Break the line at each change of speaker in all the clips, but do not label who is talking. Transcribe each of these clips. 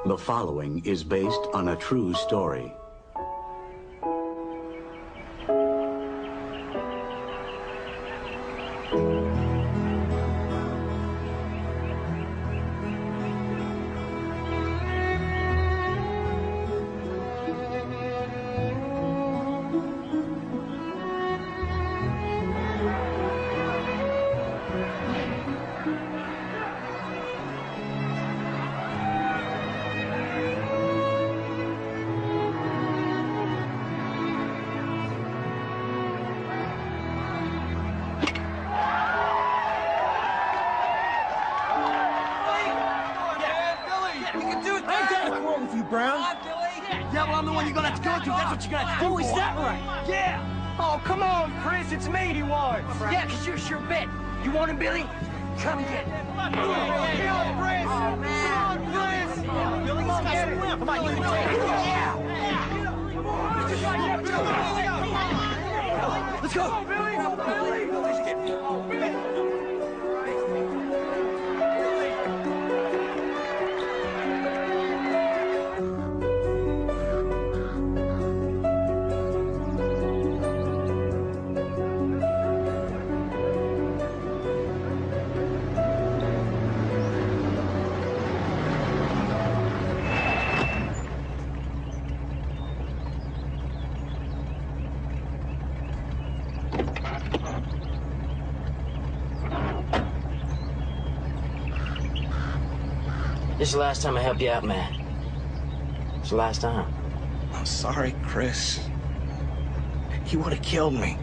The following is based on a true story.
Yeah, well, I'm the one you're gonna have to go to. That's what you're gonna have to do.
Oh, is that right?
Yeah.
Oh, come on, Chris. It's me he wants.
Yeah, because you're sure bet. You want him, Billy? Come and get him. Come on, Chris.
Oh, man.
Come on, Chris.
Billy,
Come on, get it. Come on, you can take it. Yeah. Let's go. Come on, Billy. Let's get it. Oh, Billy.
This is the last time I help you out, man. It's the last time.
I'm sorry, Chris. He would have killed me.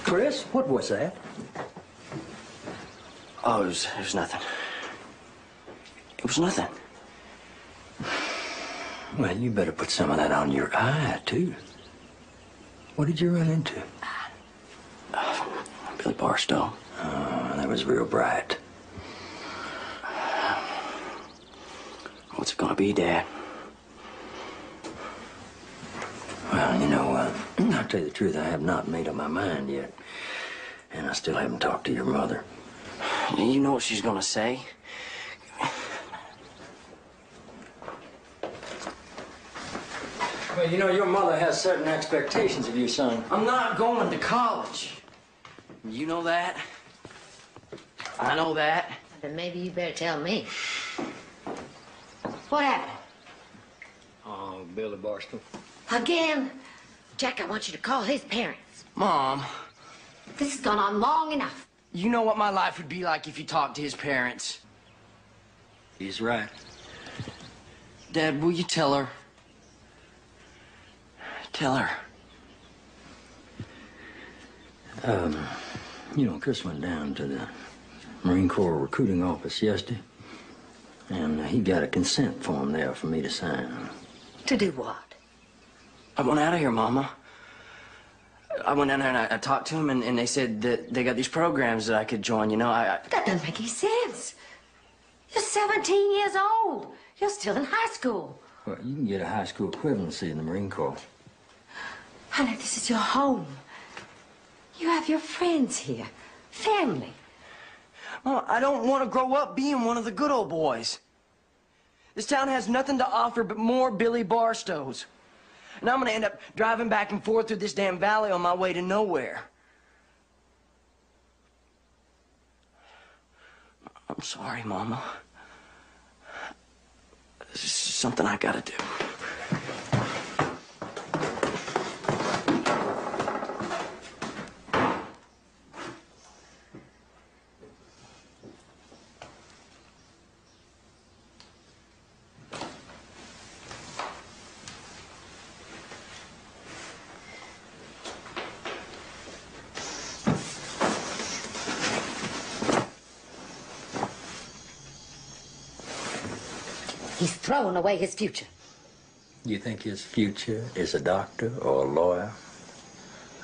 Chris, what was that?
Oh, it was nothing. It was nothing.
Well, you better put some of that on your eye, too. What did you run into?
Billy Barstow.
Oh, that was real bright.
What's it gonna be, Dad?
Well, you know, I'll tell you the truth, I have not made up my mind yet. And I still haven't talked to your mother.
You know what she's gonna say?
Well, you know, your mother has certain expectations of you, son.
I'm not going to college. You know that. I know that.
Then maybe you better tell me. What happened?
Oh,
Billy Barstow.
Again? Jack, I want you to call his parents.
Mom,
This has gone on long enough.
you know what my life would be like if you talked to his parents.
He's right.
Dad, will you tell her? Tell her.
You know, Chris went down to the Marine Corps recruiting office yesterday, and he got a consent form there for me to sign.
To do what?
I went out of here, Mama. I went down there and I talked to them, and they said that they got these programs that I could join, you know.
That doesn't make any sense. You're 17 years old. You're still in high school.
Well, you can get a high school equivalency in the Marine Corps.
Honey, this is your home. You have your friends here. Family.
Mama, I don't want to grow up being one of the good old boys. This town has nothing to offer but more Billy Barstows. And I'm gonna end up driving back and forth through this damn valley on my way to nowhere. I'm sorry, Mama. This is something I gotta do.
He's throwing away his future.
You think his future is a doctor or a lawyer?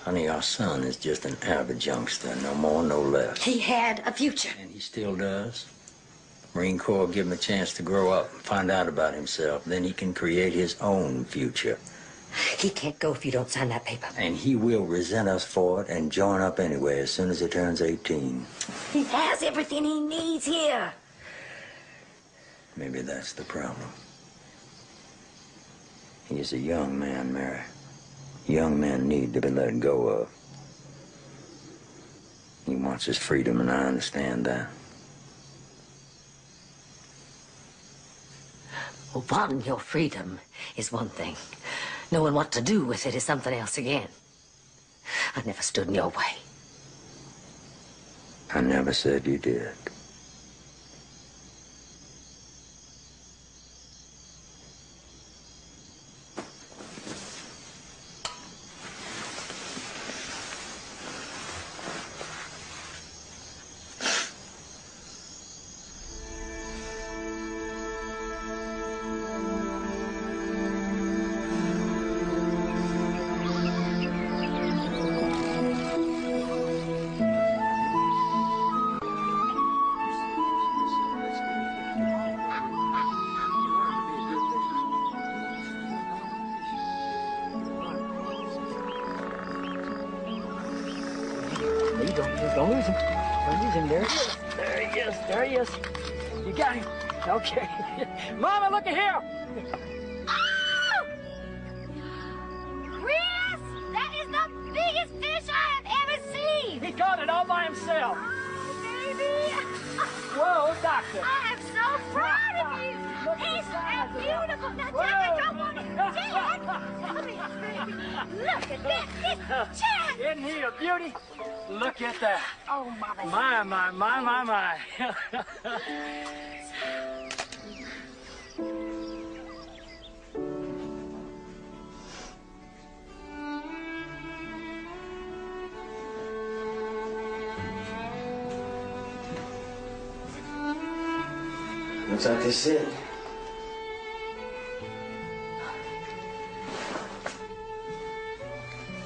Honey, our son is just an average youngster, no more, no less.
He had a future.
And he still does. Marine Corps give him a chance to grow up and find out about himself. Then he can create his own future.
He can't go if you don't sign that paper.
And he will resent us for it and join up anyway as soon as he turns 18.
He has everything he needs here.
Maybe that's the problem. He's a young man, Mary. Young men need to be let go of. He wants his freedom, and I understand that.
Well, wanting your freedom is one thing. Knowing what to do with it is something else again. I never stood in your way.
I never said you did.
Don't lose him. Don't lose him. There he is. There he is. There he is. You got him. Okay. Mama, look at him.
Oh! Chris, that is the biggest fish I have ever seen.
He caught it all by himself.
Oh, baby.
Whoa, doctor.
I am so proud of you. He's so beautiful. Now, Jack, don't want it. Jack, come here, baby. Look at that. It's Jack.
Isn't he a beauty? Look at that.
Oh, Mama.
My. Looks like this is it.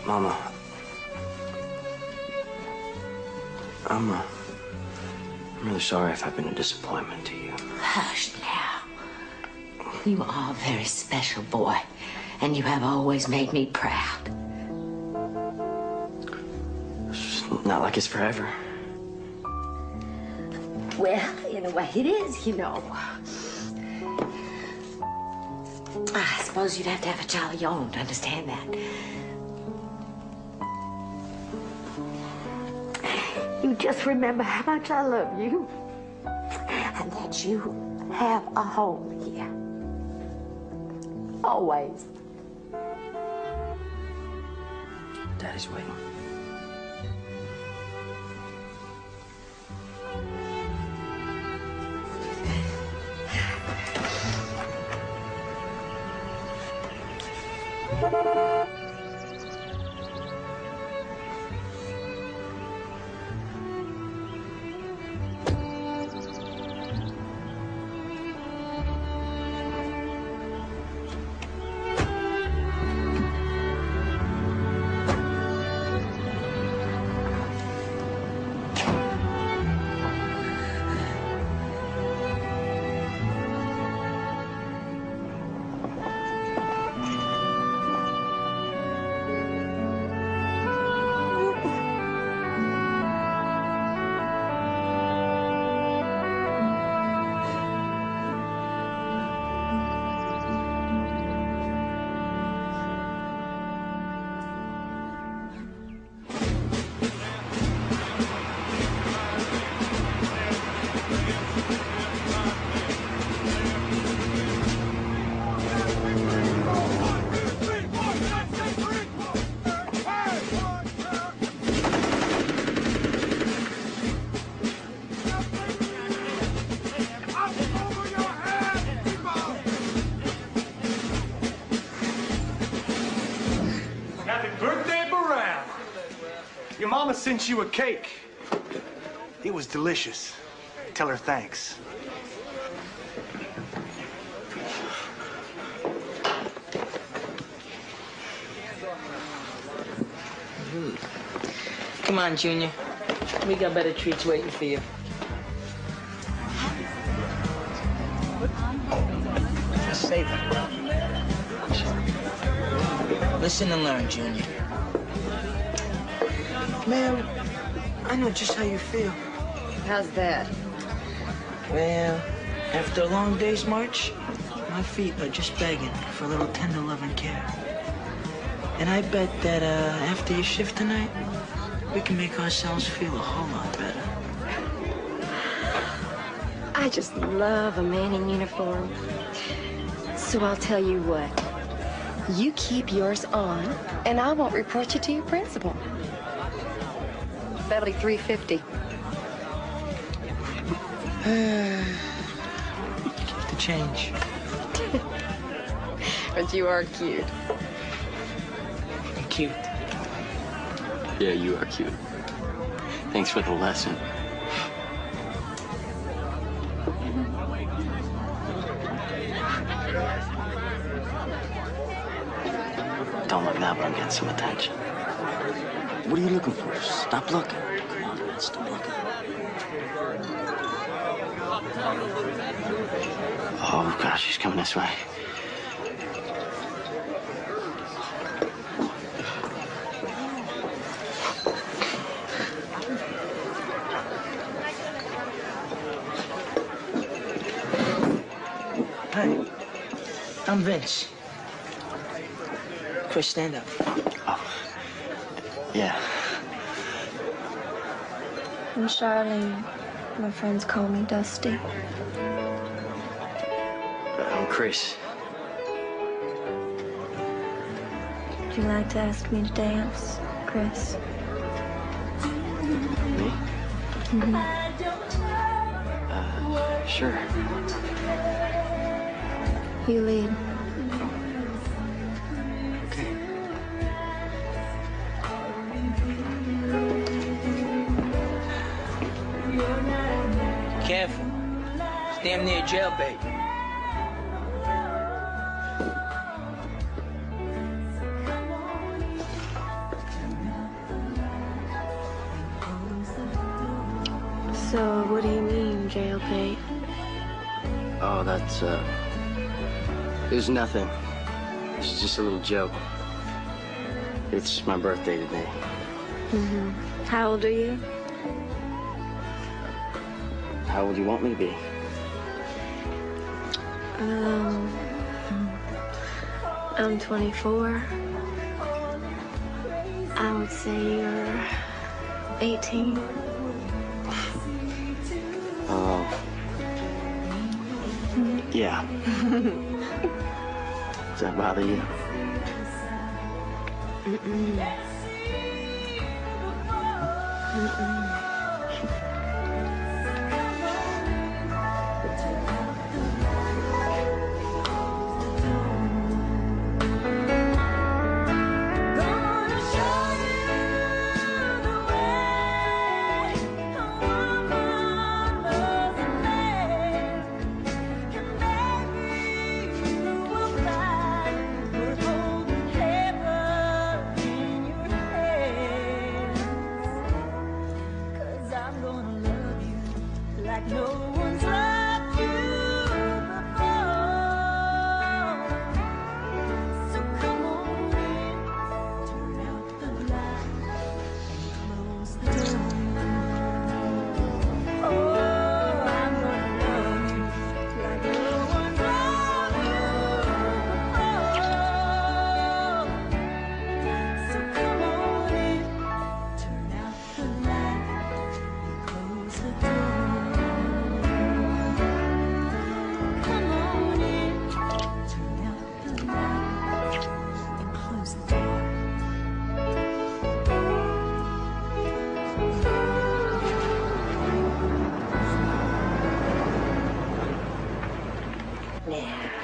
Mama. I'm really sorry if I've been a disappointment to you.
Hush now. You are a very special boy, and you have always made me proud.
It's not like it's forever.
Well, in a way it is, you know. I suppose you'd have to have a child of your own to understand that. You just remember how much I love you, and that you have a home here. Always.
Daddy's waiting.
Your mama sent you a cake. It was delicious. Tell her thanks.
Come on, Junior. We got better treats waiting for you. Just say that. Listen and learn, Junior. Man, I know just how you feel.
How's that?
Well, after a long day's march, my feet are just begging for a little tender loving care. And I bet that after your shift tonight, we can make ourselves feel a whole lot better.
I just love a man in uniform. So I'll tell you what. You keep yours on, and I won't report you to your principal. That'll be $350.
Keep the change.
But you are cute.
Cute.
Yeah, you are cute. Thanks for the lesson.
Don't look now, but I'm getting some attention. What are you looking for? Stop looking. Come on, man, stop looking. Oh, gosh, she's coming this way. Hi, I'm Vince. Chris, stand up. Oh, yeah.
I'm Charlene. My friends call me Dusty.
I'm Chris.
Would you like to ask me to dance, Chris?
Me?
Mm-hmm.
Sure.
You lead.
Okay. Careful. It's damn near jailbait.
So, what do you mean, jailbait?
Oh, that's, it was nothing. It's just a little joke. It's my birthday today.
Mm-hmm. How old are you?
How old do you want me to be?
I'm 24. I would say you're 18.
Yeah. Does that bother you?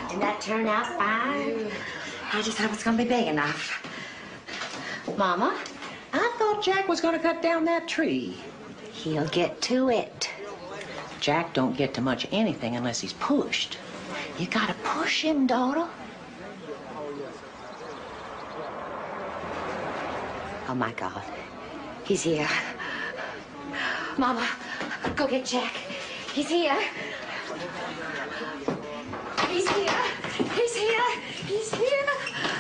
Didn't that turn out fine? I just hope it's gonna be big enough. Mama,
I thought Jack was gonna cut down that tree.
he'll get to it.
Jack don't get to much anything unless he's pushed.
You gotta push him, daughter. Oh, my God. He's here. Mama, go get Jack. He's here. He's here. He's here. He's here.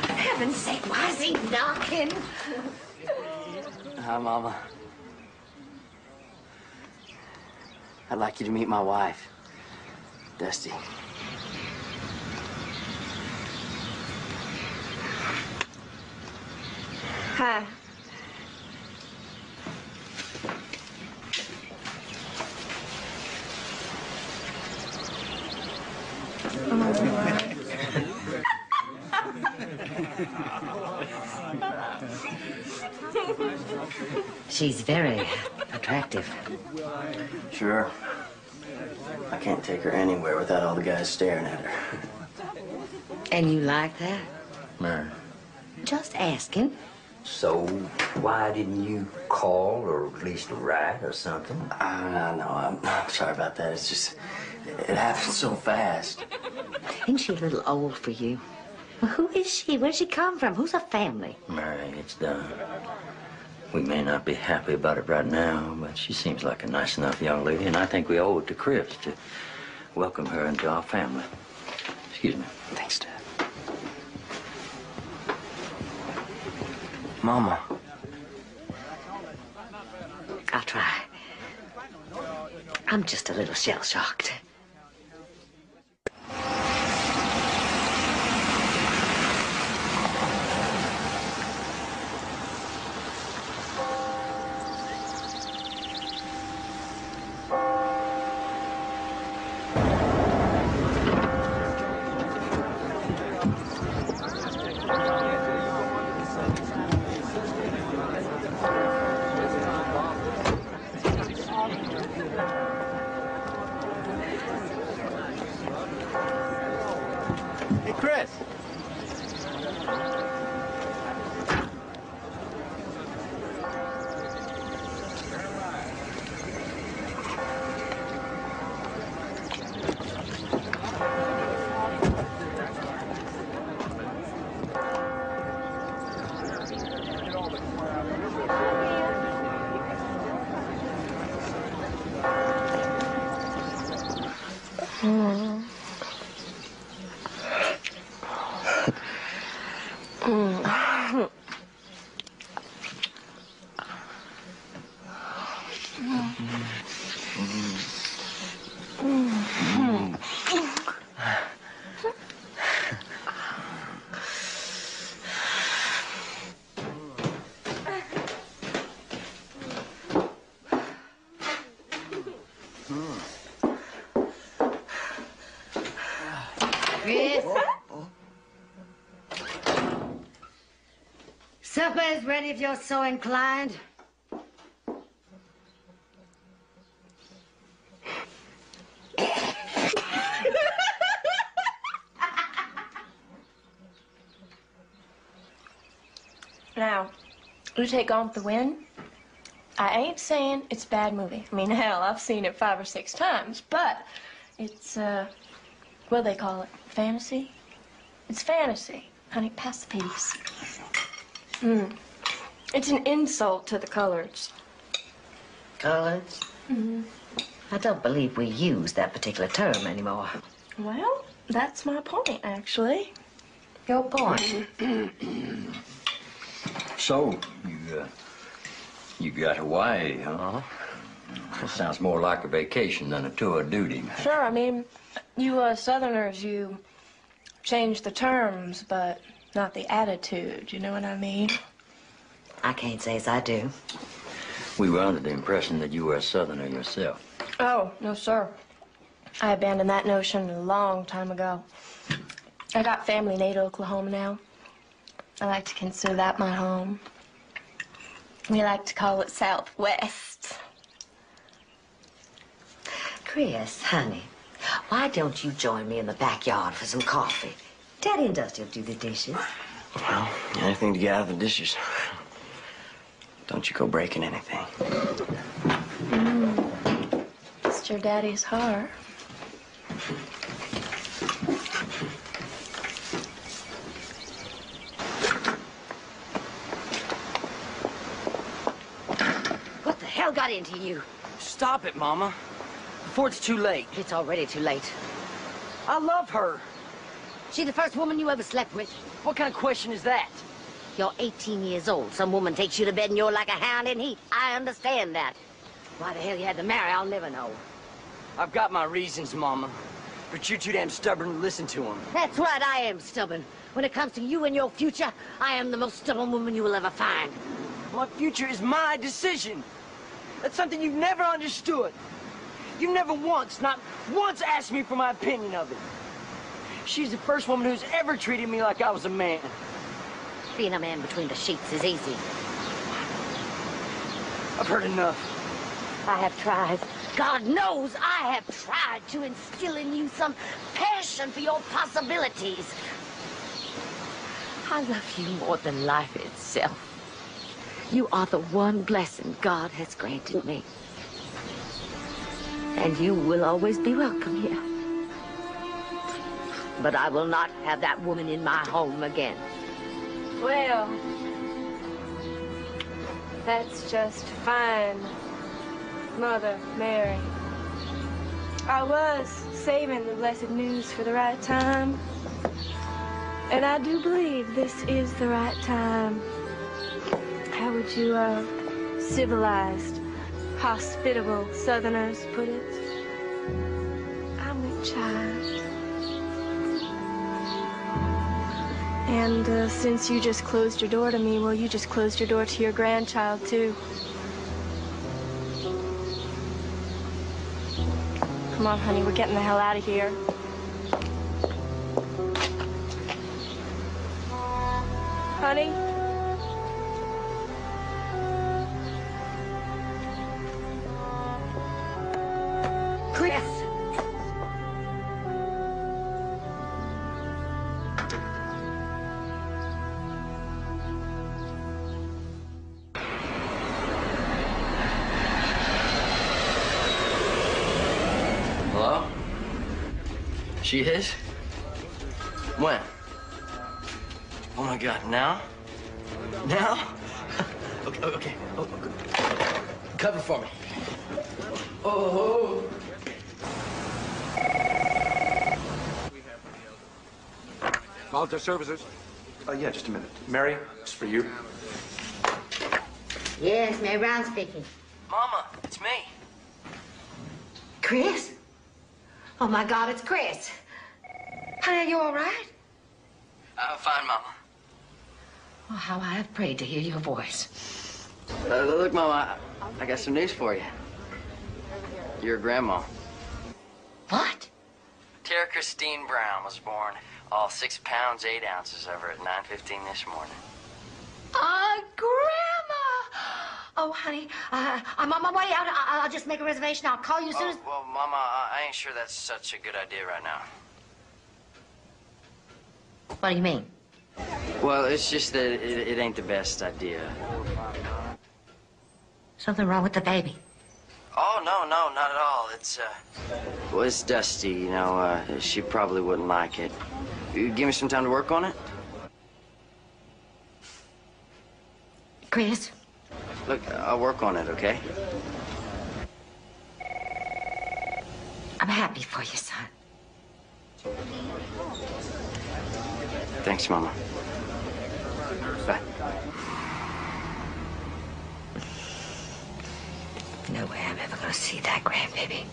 Heaven's sake, why is he knocking?
Hi, Mama. I'd like you to meet my wife, Dusty.
Hi.
She's very attractive.
Sure. I can't take her anywhere without all the guys staring at her.
And you like that?
Mary.
Just asking.
So, why didn't you call or at least write or something?
No, I'm sorry about that. It's just, it happened so fast.
Isn't she a little old for you? Well, who is she? Where'd she come from? Who's her family?
Mary, it's done. We may not be happy about it right now, but she seems like a nice enough young lady, and I think we owe it to Chris to welcome her into our family. Excuse me.
Thanks, Dad. Mama.
I'll try. I'm just a little shell-shocked.
Hey, Chris.
Chris? Supper is ready if you're so inclined.
Now, you take Gone with the Wind. I ain't saying it's a bad movie. I mean, hell, I've seen it 5 or 6 times, but it's, what do they call it? Fantasy? It's fantasy. Honey, pass the piece. It's an insult to the coloreds.
Coloreds? Mm-hmm. I don't believe we use that particular term anymore.
Well, that's my point, actually.
Your point?
So, you got Hawaii, huh? That sounds more like a vacation than a tour of duty.
Sure, I mean, you Southerners, you change the terms, but not the attitude, you know what I mean?
I can't say as I do.
We were under the impression that you were a Southerner yourself.
Oh, no, sir. I abandoned that notion a long time ago. I got family in Ada, Oklahoma now. I like to consider that my home. We like to call it Southwest.
Chris, honey, why don't you join me in the backyard for some coffee? Daddy and Dusty will do the dishes.
Well, anything to get out of the dishes. Don't you go breaking anything.
It's your daddy's heart.
What the hell got into you?
Stop it, Mama. Before it's too late.
It's already too late.
I love her.
She the first woman you ever slept with?
What kind of question is that?
You're 18 years old. Some woman takes you to bed and you're like a hound in heat. I understand that. Why the hell you had to marry, I'll never know.
I've got my reasons, Mama. But you're too damn stubborn to listen to them.
That's right, I am stubborn. When it comes to you and your future, I am the most stubborn woman you will ever find.
My future is my decision. That's something you've never understood. You never once, not once, asked me for my opinion of it. She's the first woman who's ever treated me like I was a man.
Being a man between the sheets is easy.
I've heard enough.
I have tried. God knows I have tried to instill in you some passion for your possibilities. I love you more than life itself. You are the one blessing God has granted me. And you will always be welcome here. But I will not have that woman in my home again.
Well, that's just fine, Mother Mary. I was saving the blessed news for the right time. And I do believe this is the right time. How would you, civilized, hospitable Southerners put it? I'm a child. And since you just closed your door to me, well, you just closed your door to your grandchild, too. Come on, honey, we're getting the hell out of here. Honey?
Chris!
Hello? She is? When? Oh my God, now? Now? Okay, okay. Oh, good. Cover for me. Oh.
Volunteer services. Yeah, just a minute. Mary, it's for you.
Yes, Mary Brown speaking.
Mama, it's me.
Chris? Oh, my God, it's Chris. Honey, are you all right?
I'm fine, Mama.
Oh, how I have prayed to hear your voice.
Look, Mama, I got some news for you. Your grandma.
What?
Tara Christine Brown was born. All 6 pounds, 8 ounces of her at 9:15 this morning.
Grandma! Oh, honey, I'm on my way out. I'll just make a reservation. I'll call you as soon as...
Well, Mama, I ain't sure that's such a good idea right now.
What do you mean?
Well, it's just that it ain't the best idea.
Something wrong with the baby?
Oh, no, not at all. Well, it's Dusty, you know. She probably wouldn't like it. You give me some time to work on it?
Chris?
Look, I'll work on it, okay?
I'm happy for you, son.
Thanks, Mama. Bye.
No way I'm ever gonna see that grandbaby.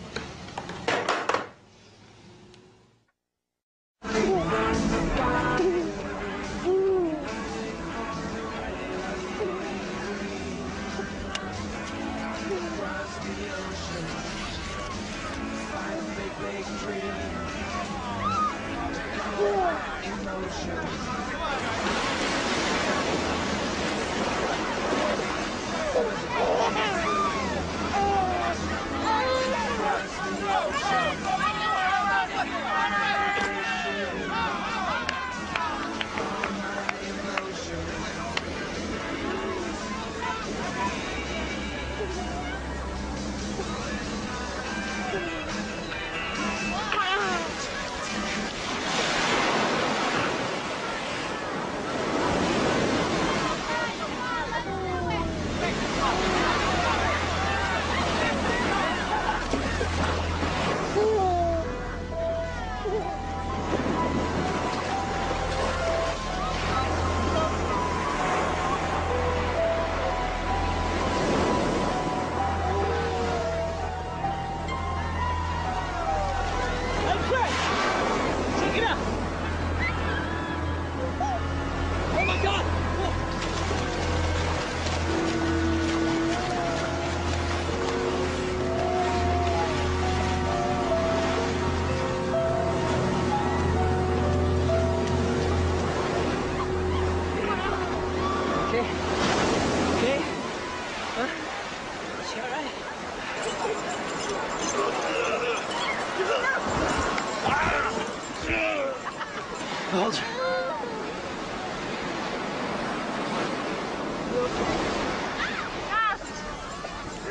Hold.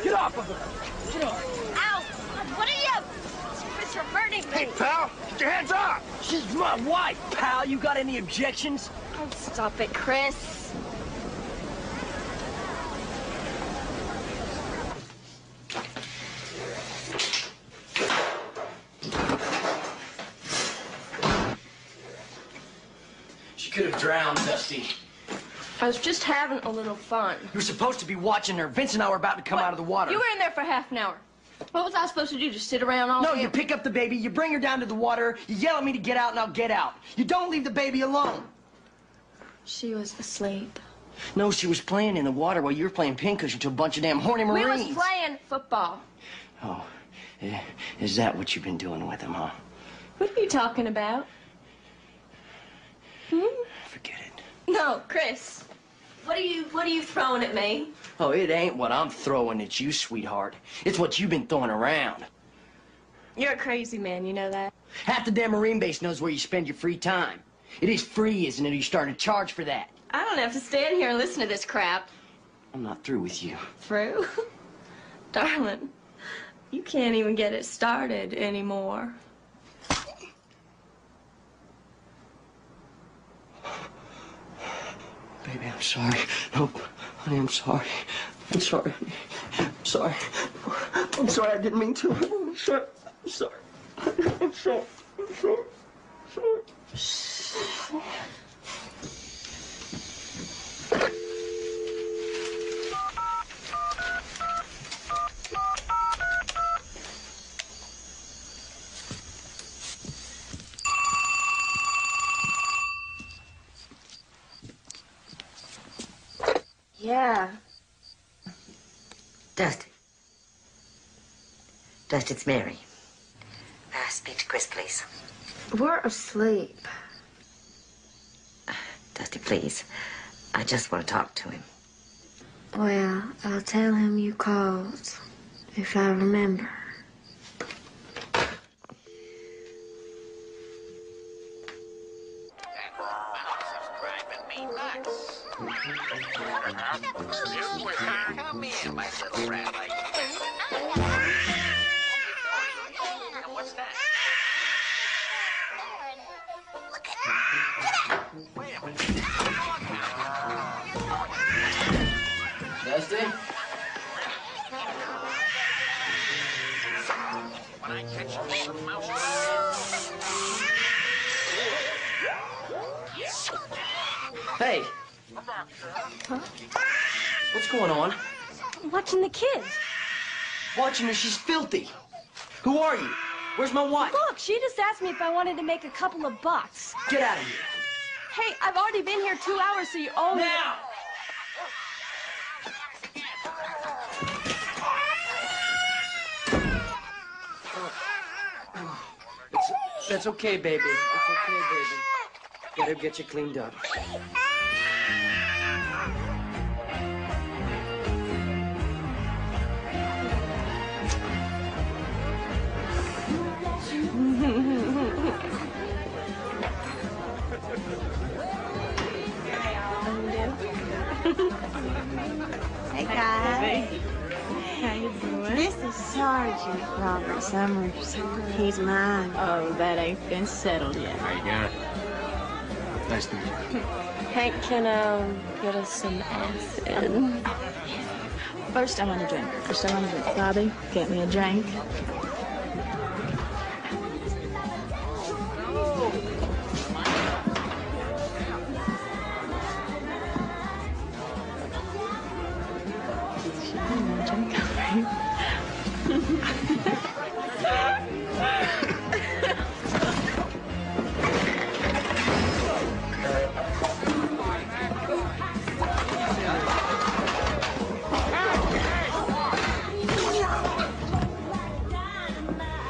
Get off of her! Get off!
Ow! What are you? Chris, you're hurting me.
Hey, pal! Get your hands off! She's my wife, pal. You got any objections?
Oh, stop it, Chris.
She could have drowned, Dusty.
I was just having a little fun.
You were supposed to be watching her. Vince and I were about to come out of the water.
You were in there for half an hour. What was I supposed to do? Just sit around all
No,
day?
you pick up the baby, you bring her down to the water, you yell at me to get out, and I'll get out. You don't leave the baby alone.
She was asleep.
No, she was playing in the water while you were playing pincushion to a bunch of damn horny Marines.
We was playing football.
Oh, is that what you've been doing with him, huh?
What are you talking about?
Forget it.
No, Chris. What are you throwing at me?
Oh, it ain't what I'm throwing at you, sweetheart. It's what you've been throwing around.
You're a crazy man, you know that?
Half the damn Marine base knows where you spend your free time. It is free, isn't it? You started to charge for that.
I don't have to stand here and listen to this crap.
I'm not through with you.
Through? Darling, you can't even get it started anymore.
Baby, I'm sorry. No, honey, I'm sorry. I'm sorry, honey. I'm sorry. I'm sorry, I didn't mean to. I'm sorry. I'm sorry. I'm sorry. I'm sorry. I'm sorry.
Yeah.
Dusty. Dusty, it's Mary. Speak to Chris, please.
We're asleep.
Dusty, please. I just want to talk to him.
Well, I'll tell him you called, if I remember.
Come in, my little rabbit. What's that? Wait a minute.
Dusty?
When I catch you, mouse.
Hey.
Huh?
What's going on?
I'm watching the kids.
Watching her, she's filthy. Who are you? Where's my wife?
Look, she just asked me if I wanted to make a couple of bucks.
Get out of here.
Hey, I've already been here 2 hours, so you owe me.
Now! That's okay, baby. It's okay, baby. Gotta get you cleaned up.
Hey, guys. How you doing? This is Sergeant Robert Summers. He's mine.
Oh, that ain't been settled yet.
How you doing? Nice to meet you.
Hank, can get us some acid?
First, I want a drink. Bobby, get me a drink.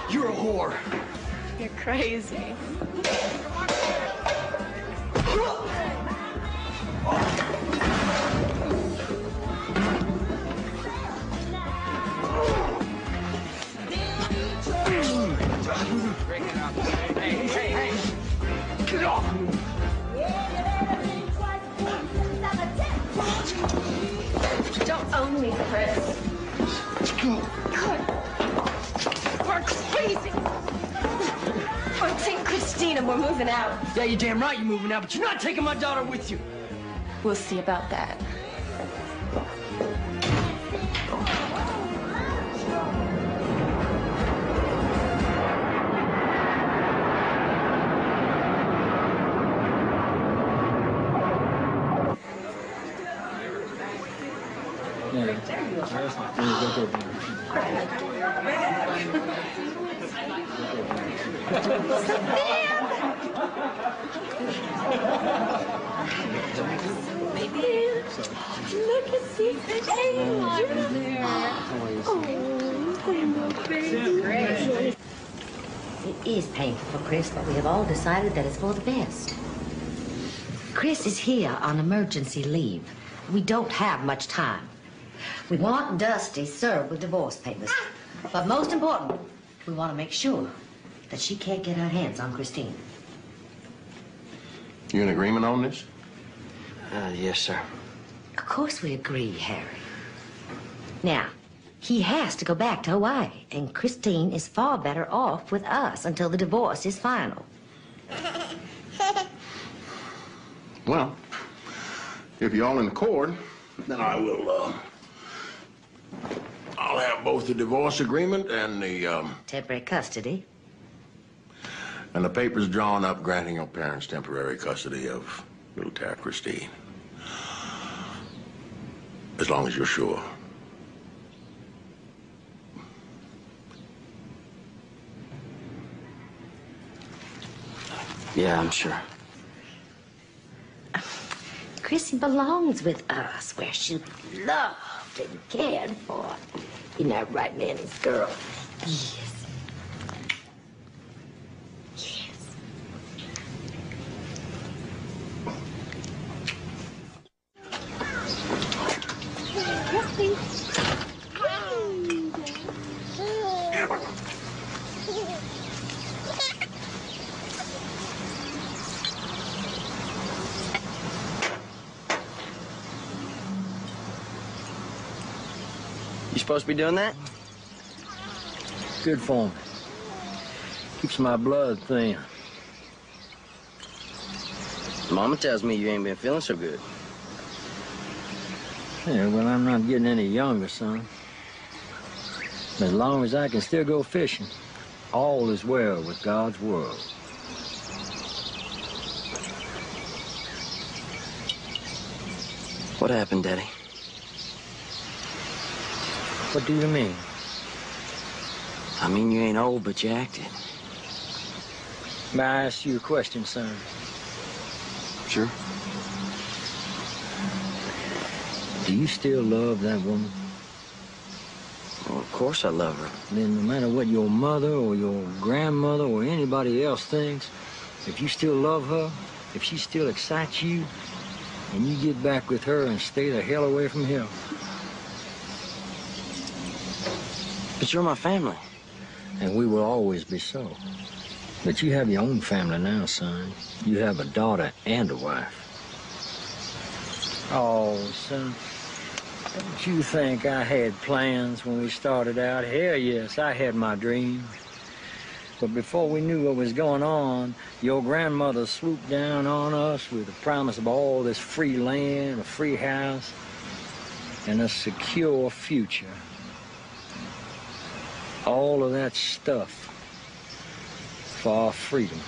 You're a whore.
You're crazy.
Get off!
Don't own me, Chris.
Let's go.
We're crazy. I'm taking Christine and we're moving out.
Yeah, you're damn right you're moving out, but you're not taking my daughter with you.
We'll see about that. Look at Secret Angel.
It is painful for Chris, but we have all decided that it's for the best. Chris is here on emergency leave. We don't have much time. We want Dusty served with divorce papers. But most important, we want to make sure that she can't get her hands on Christine.
You in agreement on this?
Yes, sir.
Of course we agree, Harry. Now, he has to go back to Hawaii, and Christine is far better off with us until the divorce is final.
Well, if you're all in accord, then I will, I'll have both the divorce agreement and the,
Temporary custody.
and the papers drawn up granting your parents temporary custody of little Tara Christine. As long as you're sure.
Yeah, I'm sure.
Chrissy belongs with us, where she's loved and cared for. You're not right, Nanny's girl. Yes. Yes.
You supposed to be doing that?
Good for me. Keeps my blood thin.
Mama tells me you ain't been feeling so good.
Yeah, well, I'm not getting any younger, son. As long as I can still go fishing, all is well with God's world.
What happened, Daddy?
What do you mean?
I mean, you ain't old, but you acted.
May I ask you a question, son?
Sure.
Do you still love that woman?
Well, of course I love her.
Then no matter what your mother or your grandmother or anybody else thinks, if you still love her, if she still excites you, and you get back with her and stay the hell away from here.
But you're my family.
And we will always be so. But you have your own family now, son. You have a daughter and a wife. Oh, son, don't you think I had plans when we started out? Hell yes, I had my dreams. But before we knew what was going on, your grandmother swooped down on us with the promise of all this free land, a free house, and a secure future. All of that stuff for our freedom.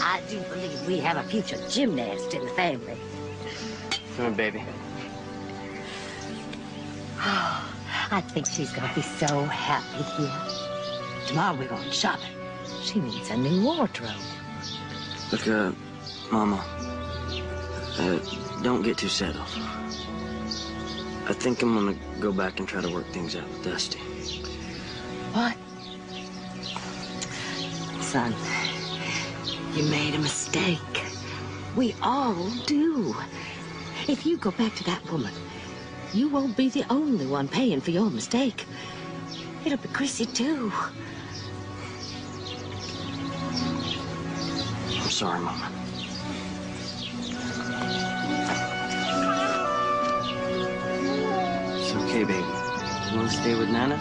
I do believe we have a future gymnast in the family.
Come on, baby.
Oh, I think she's gonna be so happy here. Tomorrow we're going shopping. She needs a new wardrobe.
Look, Mama, don't get too settled. I think I'm gonna go back and try to work things out with Dusty.
What? Son, you made a mistake. We all do. If you go back to that woman, you won't be the only one paying for your mistake. It'll be Chrissy, too.
I'm sorry, Mama. It's okay, baby. You want to stay with Nana?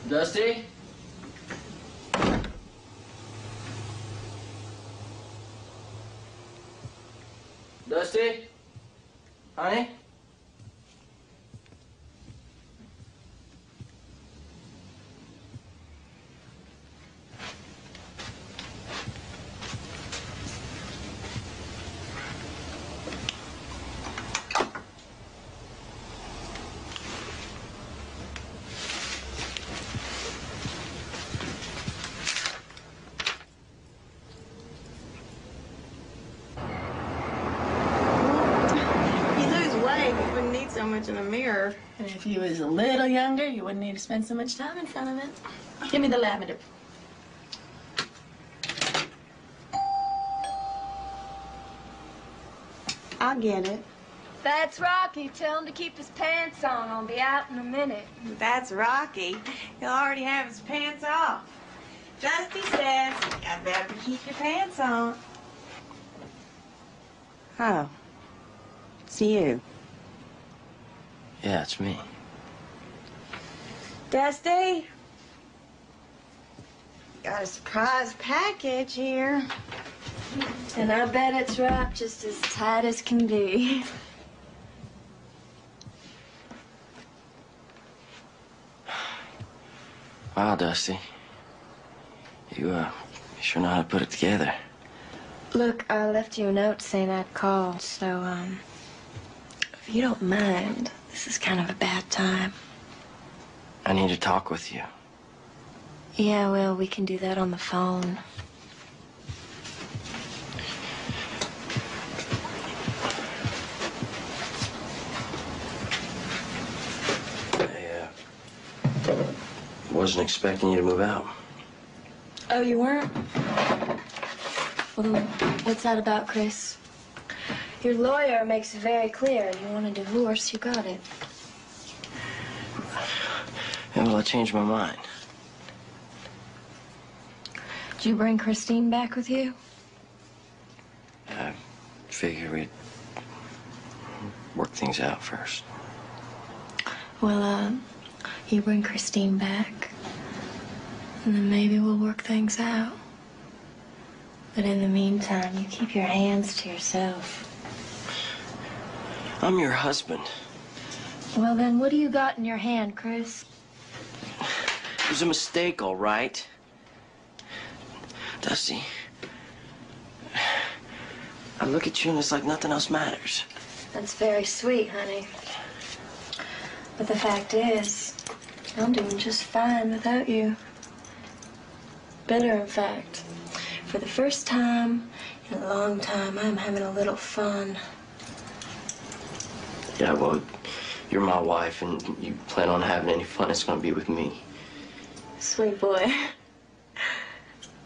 Dusty? Dusty? Honey?
So much in a mirror. And if you was a little younger, you wouldn't need to spend so much time in front of it. Give me the lavender.
I'll get it.
That's Rocky. Tell him to keep his pants on. I'll be out in a minute.
That's Rocky. He'll already have his pants off. Dusty says, I better keep your pants on. Oh. It's you.
Yeah, it's me.
Dusty? Got a surprise package here.
And I bet it's wrapped just as tight as can be.
Wow, Dusty. You sure know how to put it together.
Look, I left you a note saying I'd call, so, if you don't mind, this is kind of a bad time.
I need to talk with you.
Yeah, well, we can do that on the phone.
I wasn't expecting you to move out.
Oh, you weren't? Well, what's that about, Chris? Your lawyer makes it very clear. You want a divorce, you got it.
Yeah, well, I changed my mind.
Did you bring Christine back with you?
I figure we'd work things out first.
Well, you bring Christine back, and then maybe we'll work things out. But in the meantime, you keep your hands to yourself.
I'm your husband.
Well, then what do you got in your hand, Chris?
It was a mistake, all right. Dusty, I look at you and it's like nothing else matters.
That's very sweet, honey. But the fact is, I'm doing just fine without you. Better, in fact. For the first time in a long time, I'm having a little fun.
Yeah, well, you're my wife, and you plan on having any fun, it's gonna be with me.
Sweet boy.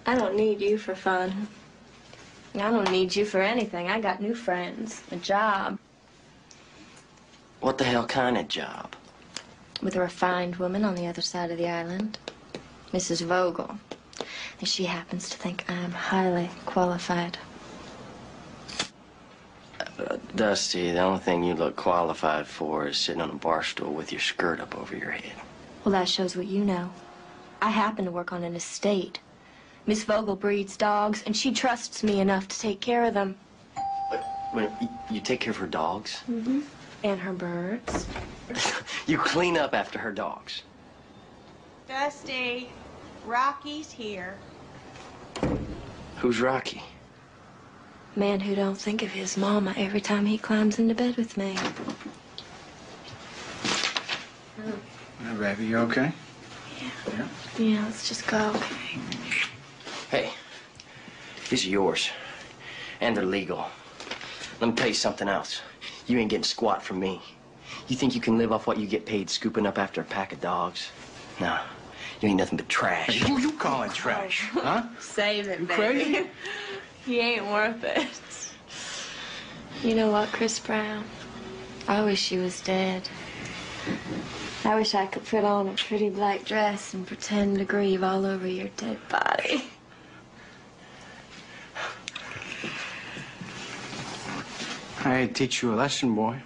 I don't need you for fun. I don't need you for anything. I got new friends, a job.
What the hell kind of job?
With a refined woman on the other side of the island, Mrs. Vogel. And she happens to think I'm highly qualified.
Dusty, the only thing you look qualified for is sitting on a bar stool with your skirt up over your head.
Well, that shows what you know. I happen to work on an estate. Miss Vogel breeds dogs, and she trusts me enough to take care of them.
Wait, you take care of her dogs?
Mm-hmm. And her birds.
You clean up after her dogs.
Dusty, Rocky's here.
Who's Rocky?
Man who don't think of his mama every time he climbs into bed with me.
Hey, baby, you okay?
Yeah. Yeah, let's just go, okay?
Hey, these are yours. And they're legal. Let me tell you something else. You ain't getting squat from me. You think you can live off what you get paid scooping up after a pack of dogs? Nah, you ain't nothing but trash.
Hey, who you calling trash, huh?
Save it,
You
baby.
crazy?
He ain't worth it. You know what, Chris Brown? I wish he was dead. I wish I could put on a pretty black dress and pretend to grieve all over your dead body.
I teach you a lesson, boy.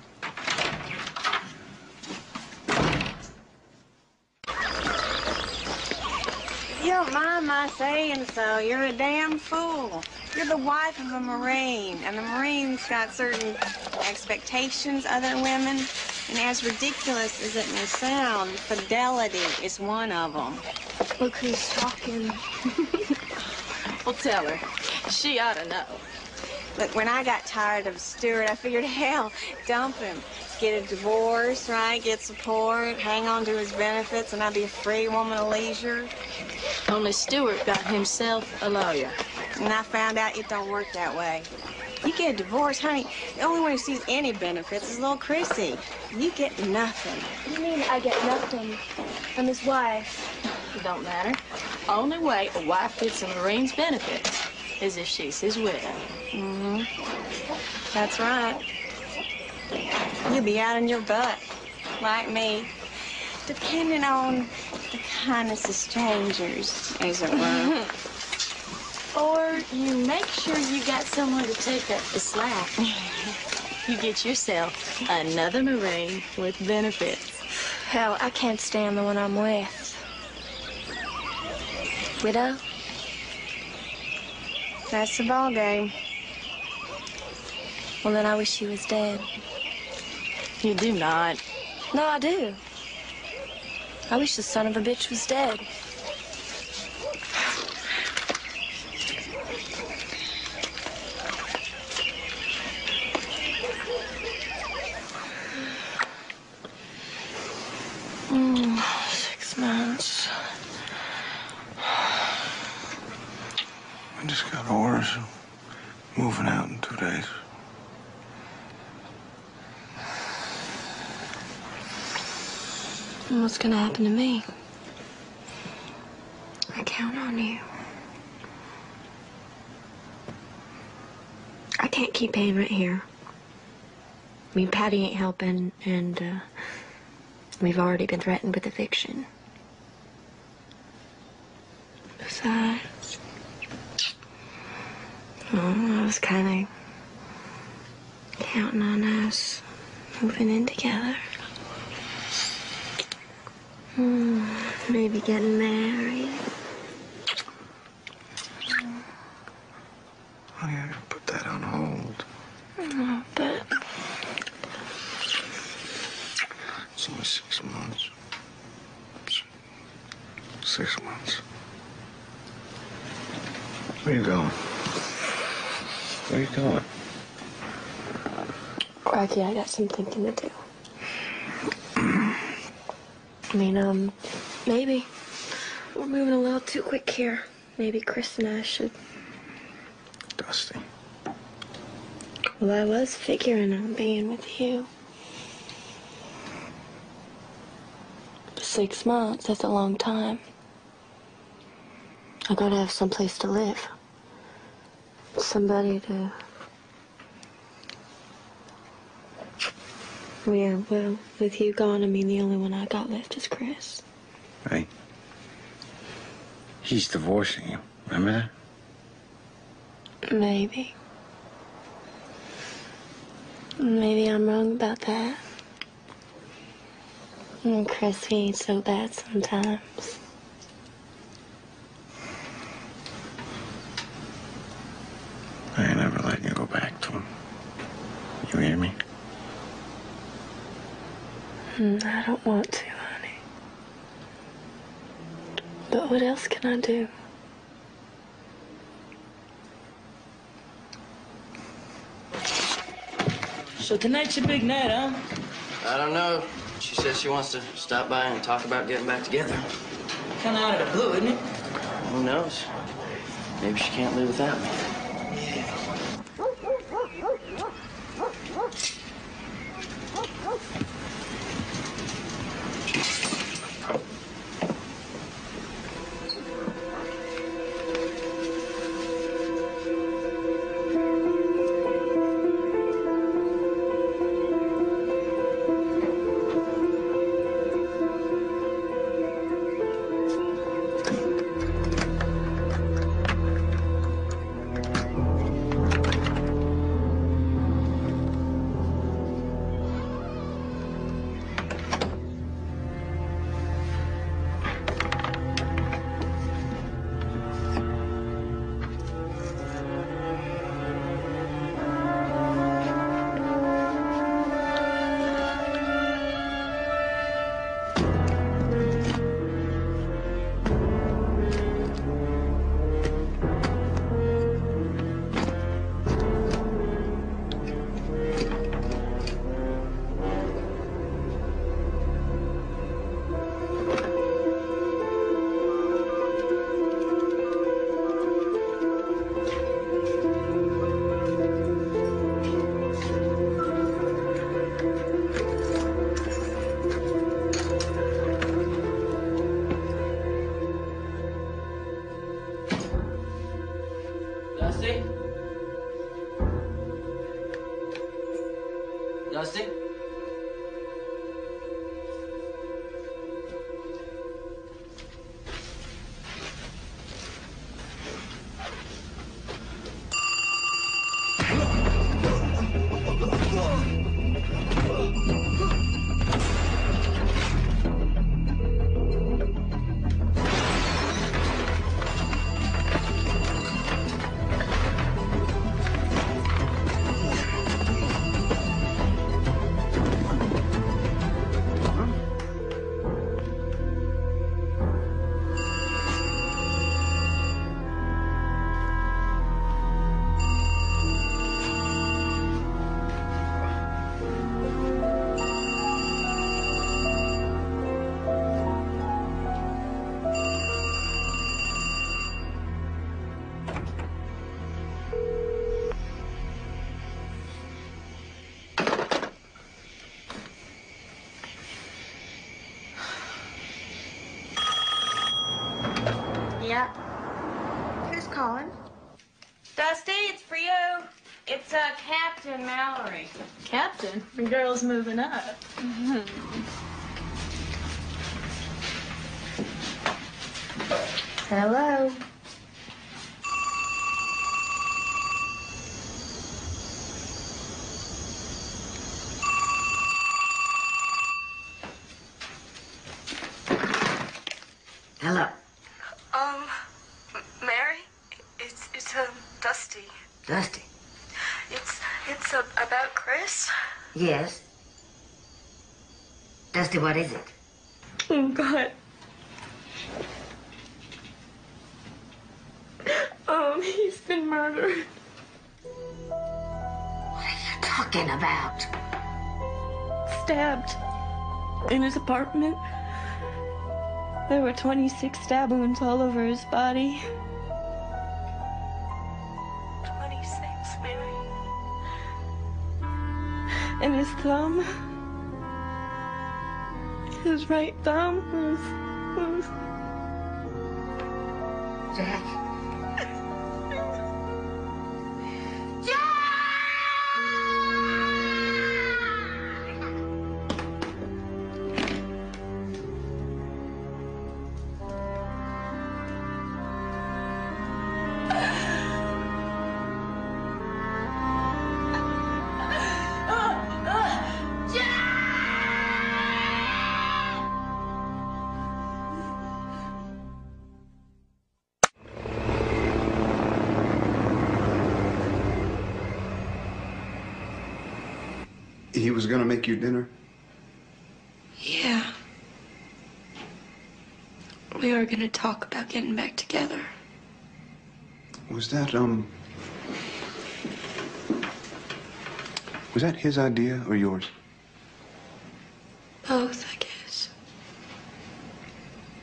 You don't mind my saying so. You're a damn fool. You're the wife of a Marine, and the Marines got certain expectations other women. And as ridiculous as it may sound, fidelity is one of them.
Look who's talking.
Well, tell her. She ought to know. Look, when I got tired of Stuart, I figured, hell, dump him. Get a divorce, right? Get support, hang on to his benefits, and I'd be a free woman of leisure.
Only Stuart got himself a lawyer.
And I found out it don't work that way. You get a divorce, honey, the only one who sees any benefits is little Chrissy. You get nothing.
What do you mean I get nothing? I'm his wife.
It don't matter. Only way a wife gets a Marine's benefits is if she's his widow.
Mm-hmm. That's right. You'll be out on your butt, like me, depending on the kindness of strangers, as it were.
Or you make sure you got someone to take up the slack. You get yourself another Marine with benefits.
Hell, I can't stand the one I'm with. Widow?
That's the ball game.
Well, then I wish she was dead.
You do not.
No, I do. I wish the son of a bitch was dead.
Mm, 6 months. I just got orders. Moving out in 2 days.
And what's gonna happen to me? I count on you.
can't keep paying right here. I mean, Patty ain't helping, and we've already been threatened with eviction. Besides, I was kind of counting on us moving in together. Maybe getting married.
Honey, I gotta put that on hold.
Oh, but
It's only 6 months. 6 months. Where you going? Where you going?
Rocky, I got some thinking to do. I mean, maybe we're moving a little too quick here. Maybe Chris and I should.
Dusty.
Well, I was figuring on being with you. 6 months, that's a long time. I gotta have someplace to live. Somebody to... Yeah, well, with you gone, I mean, the only one I got left is Chris.
Right? He's divorcing you. Remember that?
Maybe. Maybe I'm wrong about that. And Chris, he ain't so bad sometimes.
I ain't never letting you go back to him. You hear me?
I don't want to, honey. But what else can I do?
So tonight's your big night, huh?
I don't know. She says she wants to stop by and talk about getting back together.
Kind of out of the blue, isn't it?
Who knows? Maybe she can't live without me.
Dusty? Dusty?
Yep. Who's calling?
Dusty, it's for you. It's Captain Mallory.
Captain? The girl's moving up.
Hello. Hello.
Mary? It's Dusty.
Dusty?
It's about Chris.
Yes. Dusty, what is it?
Oh, God. He's been murdered.
What are you talking about?
Stabbed. In his apartment. There were 26 stab wounds all over his body. 26, Mary. And his thumb. His right thumb was...
Jack.
He was gonna make you dinner?
Yeah. We were gonna talk about getting back together.
Was that his idea or yours?
Both, I guess.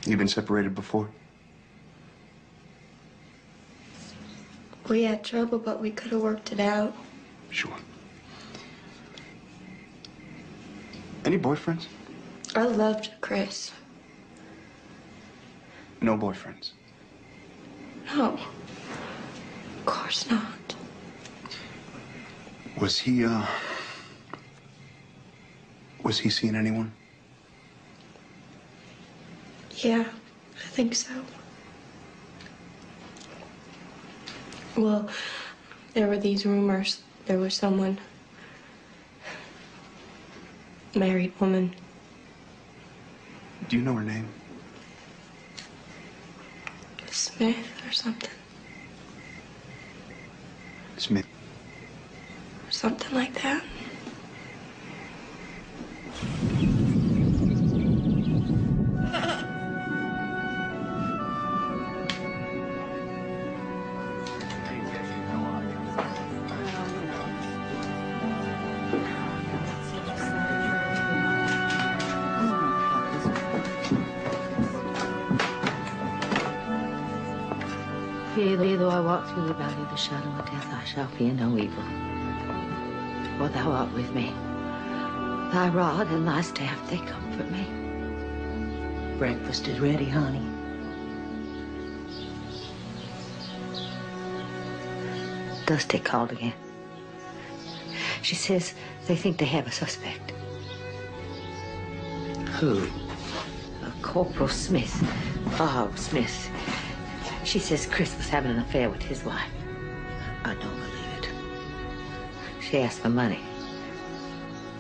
You've been separated before?
We had trouble, but we could have worked it out.
Sure. Any boyfriends?
I loved Chris.
No boyfriends?
No. Of course not.
Was he seeing anyone?
Yeah, I think so. Well, there were these rumors. There was someone, married woman.
Do you know her name?
Smith or something.
Smith.
Something like that.
Yea, though I walk through the valley of the shadow of death, I shall fear no evil. For thou art with me. Thy rod and thy staff, they comfort me. Breakfast is ready, honey. Dusty called again. She says they think they have a suspect.
Who?
Corporal Smith. Bob Smith. She says Chris was having an affair with his wife.
I don't believe it.
She asked for money.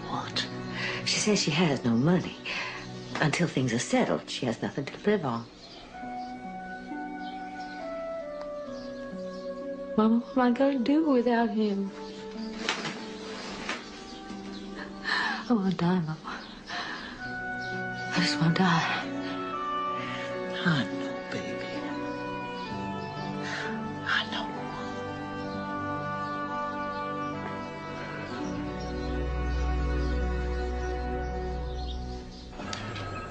What?
She says she has no money. Until things are settled, she has nothing to live on. Mama, what am I going to do without him? I want to die, Mama. I just want to die.
I know, baby. I know.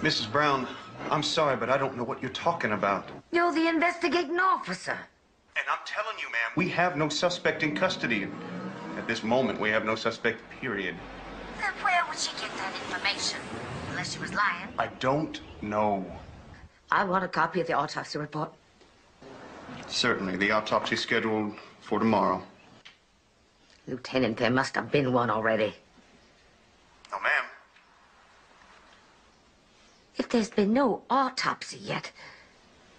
Mrs. Brown, I'm sorry, but I don't know what you're talking about.
You're the investigating officer.
And I'm telling you, ma'am, we have no suspect in custody. At this moment, we have no suspect, period.
Then where would she get that information? Unless she was lying.
I don't know.
I want a copy of the autopsy report.
Certainly. The autopsy's scheduled for tomorrow.
Lieutenant, there must have been one already.
No, ma'am.
If there's been no autopsy yet,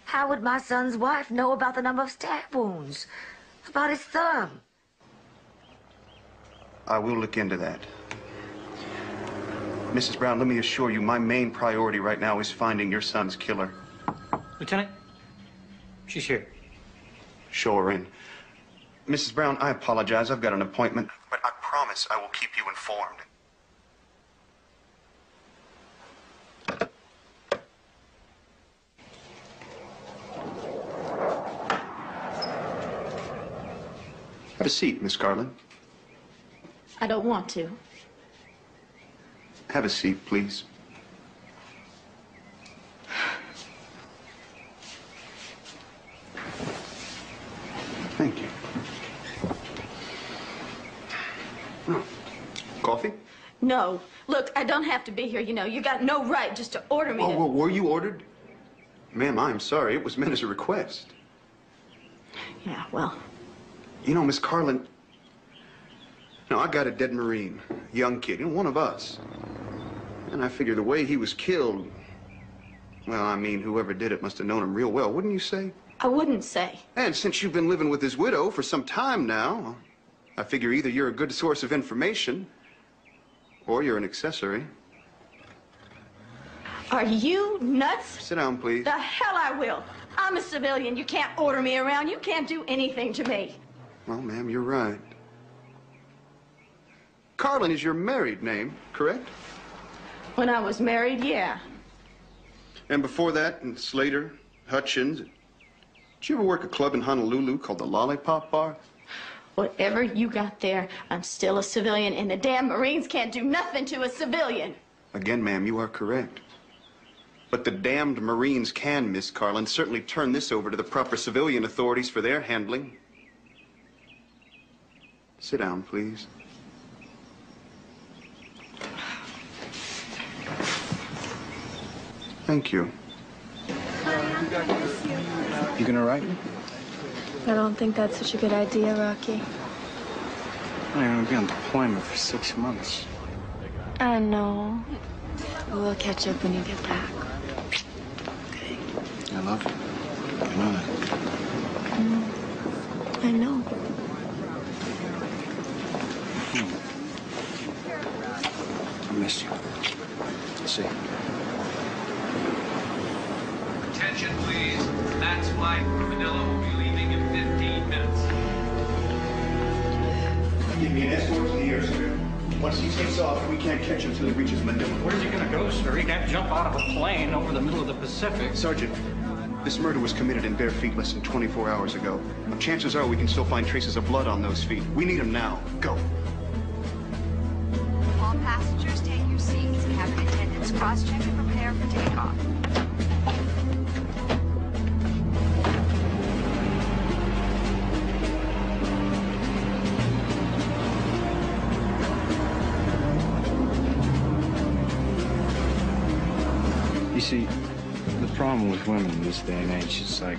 how would my son's wife know about the number of stab wounds? About his thumb?
I will look into that. Mrs. Brown, let me assure you, my main priority right now is finding your son's killer.
Lieutenant, she's here.
Show her in. Mrs. Brown, I apologize. I've got an appointment, but I promise I will keep you informed. Have a seat, Miss Carlin.
I don't want to.
Have a seat, please. Thank you. Oh. Coffee?
No. Look, I don't have to be here, you know. You got no right just to order me to...
Well, were you ordered? Ma'am, I'm sorry. It was meant as a request.
Yeah, well...
You know, Miss Carlin, I got a dead Marine, young kid, one of us. And I figure the way he was killed, well, I mean, whoever did it must have known him real well, wouldn't you say?
I wouldn't say.
And since you've been living with his widow for some time now, I figure either you're a good source of information or you're an accessory.
Are you nuts?
Sit down, please.
The hell I will. I'm a civilian. You can't order me around. You can't do anything to me.
Well, ma'am, you're right. Carlin is your married name, correct?
When I was married, yeah.
And before that, in Slater, Hutchins. Did you ever work a club in Honolulu called the Lollipop Bar?
Whatever you got there, I'm still a civilian, and the damn Marines can't do nothing to a civilian.
Again, ma'am, you are correct. But the damned Marines can, Miss Carlin, certainly turn this over to the proper civilian authorities for their handling. Sit down, please. Thank you.
You gonna write me?
I don't think that's such a good idea, Rocky.
I'm gonna be on deployment for 6 months.
I know. We'll catch up when you get back.
Okay. I love you. I know that.
I know.
I missed you. Let's see.
Attention, please. Max flight from Manila will be leaving in 15 minutes.
Give me an escort to the airstrip. Once he takes off, we can't catch him until he reaches Manila.
Where's he gonna go, sir? He can't jump out of a plane over the middle of the Pacific.
Sergeant, this murder was committed in bare feet less than 24 hours ago. Chances are we can still find traces of blood on those feet. We need them now. Go.
All passengers, take your seats. Cabin attendants, cross-check and prepare for takeoff.
You see, the problem with women in this day and age is like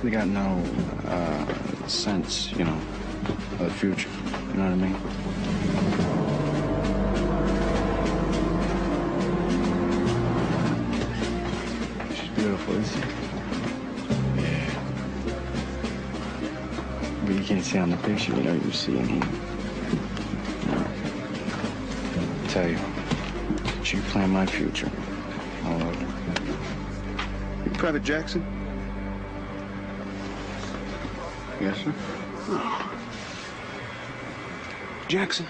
they got no sense, you know, of the future. You know what I mean? She's beautiful, isn't she? Yeah. But you can't see on the picture, you know, you see in here. I tell you, she planned my future. All over.
Private Jackson?
Yes, sir.
Oh. Jackson,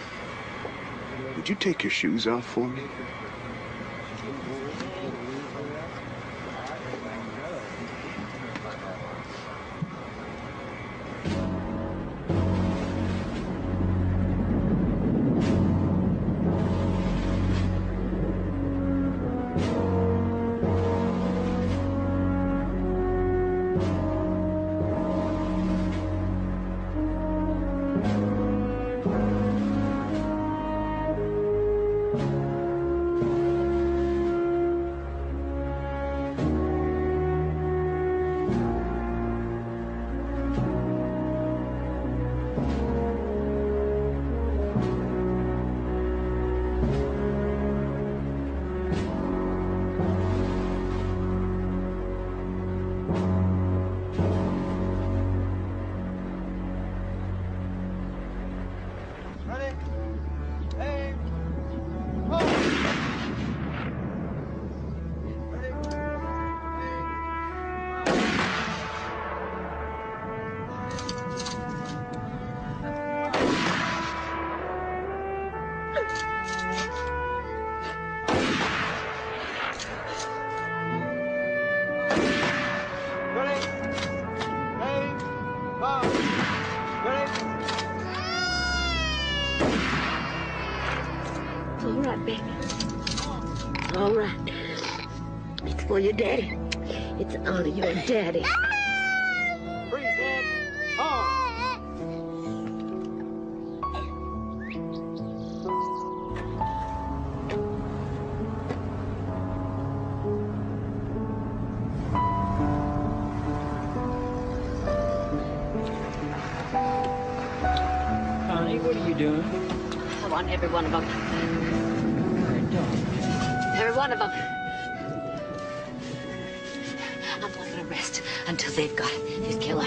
would you take your shoes off for me?
right, baby. All right. It's for your daddy. It's to honor your daddy.
Freeze, Dad. Hard.
Honey, what are you doing?
I want every one of them. Every one of them. I'm not going to rest until they've got his killer.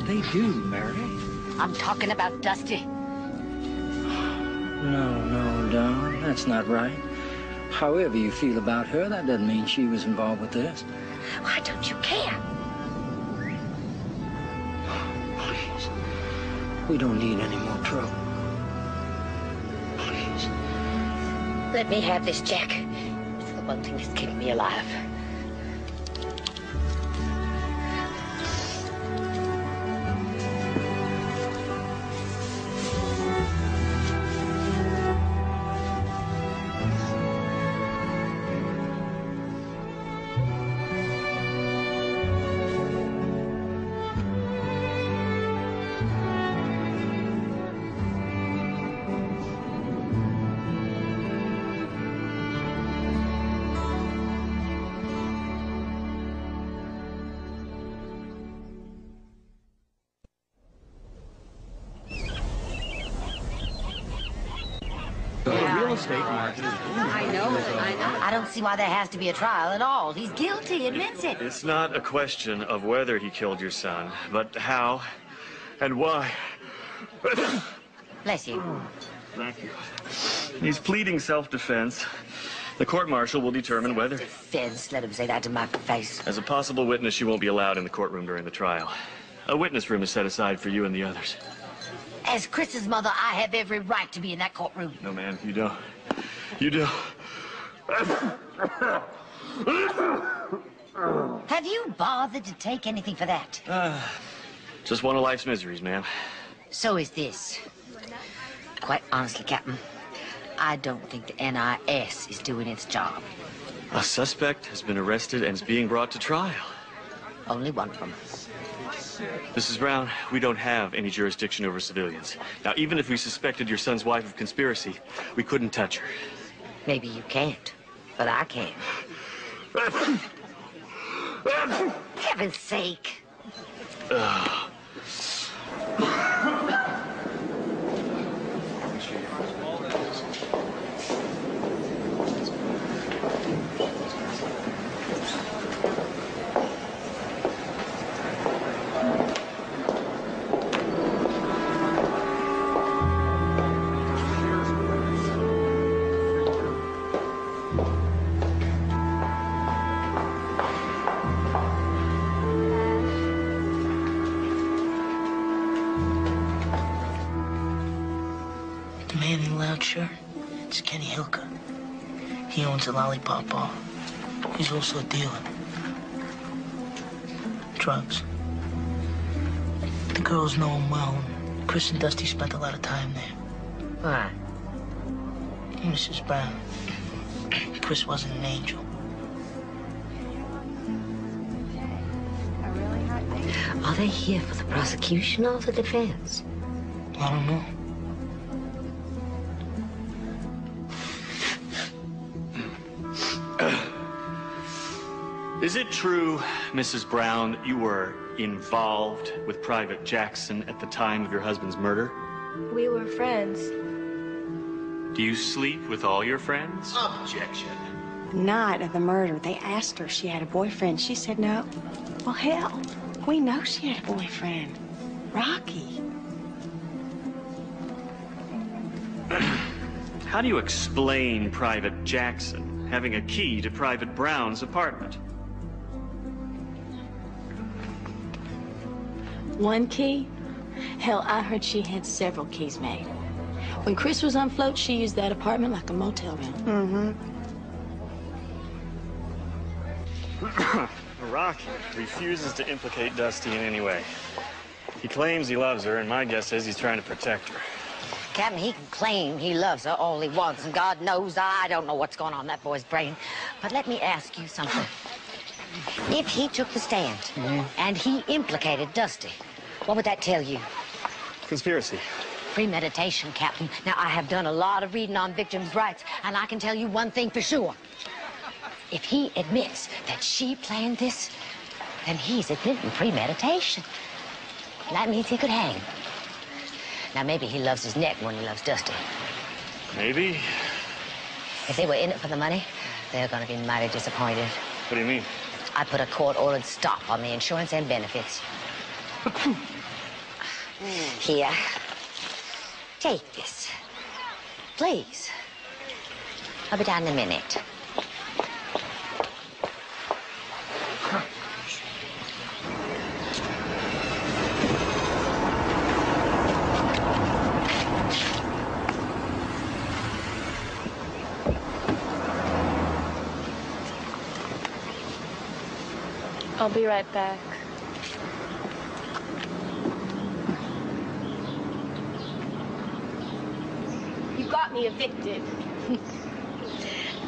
They do, Mary.
I'm talking about Dusty.
No, darling, that's not right. However you feel about her, that doesn't mean she was involved with this.
Why don't you care?
Please. We don't need any more trouble. Please.
Let me have this, Jack. It's the one thing that's keeping me alive.
Real estate market is booming.
I know. I don't see why there has to be a trial at all. He's guilty, admits it.
It's not a question of whether he killed your son, but how and why.
Bless you.
Thank you. He's pleading self-defense. The court-martial will determine whether...
Feds, let him say that to my face.
As a possible witness, you won't be allowed in the courtroom during the trial. A witness room is set aside for you and the others.
As Chris's mother, I have every right to be in that courtroom.
No, ma'am, you don't. You don't.
Have you bothered to take anything for that?
Just one of life's miseries, ma'am.
So is this. Quite honestly, Captain, I don't think the NIS is doing its job.
A suspect has been arrested and is being brought to trial.
Only one of them.
Mrs. Brown, we don't have any jurisdiction over civilians. Now, even if we suspected your son's wife of conspiracy, we couldn't touch her.
Maybe you can't, but I can. Heaven's sake.
Shirt. It's Kenny Hilka. He owns a lollipop bar. He's also a dealer. Drugs. The girls know him well. Chris and Dusty spent a lot of time there.
Why?
Mrs. Brown. Chris wasn't an angel.
Are they here for the prosecution or the defense?
I don't know.
Is it true, Mrs. Brown, you were involved with Private Jackson at the time of your husband's murder?
We were friends.
Do you sleep with all your friends?
Objection. The night of the murder, they asked her if she had a boyfriend. She said no. Well, hell, we know she had a boyfriend. Rocky.
How do you explain Private Jackson having a key to Private Brown's apartment?
One key? Hell, I heard she had several keys made. When Chris was on float, she used that apartment like a motel room.
Rocky refuses to implicate Dusty in any way. He claims he loves her, and my guess is he's trying to protect her.
Captain, he can claim he loves her all he wants, and God knows I don't know what's going on in that boy's brain. But let me ask you something. If he took the stand and he implicated Dusty, what would that tell you?
Conspiracy.
Premeditation, Captain. Now, I have done a lot of reading on victims' rights, and I can tell you one thing for sure. If he admits that she planned this, then he's admitting premeditation. That means he could hang. Now, maybe he loves his neck more than he loves Dusty.
Maybe.
If they were in it for the money, they're going to be mighty disappointed.
What do you mean?
I put a court-ordered stop on the insurance and benefits. Here. Take this. Please. I'll be down in a minute.
I'll be right back. You got me evicted.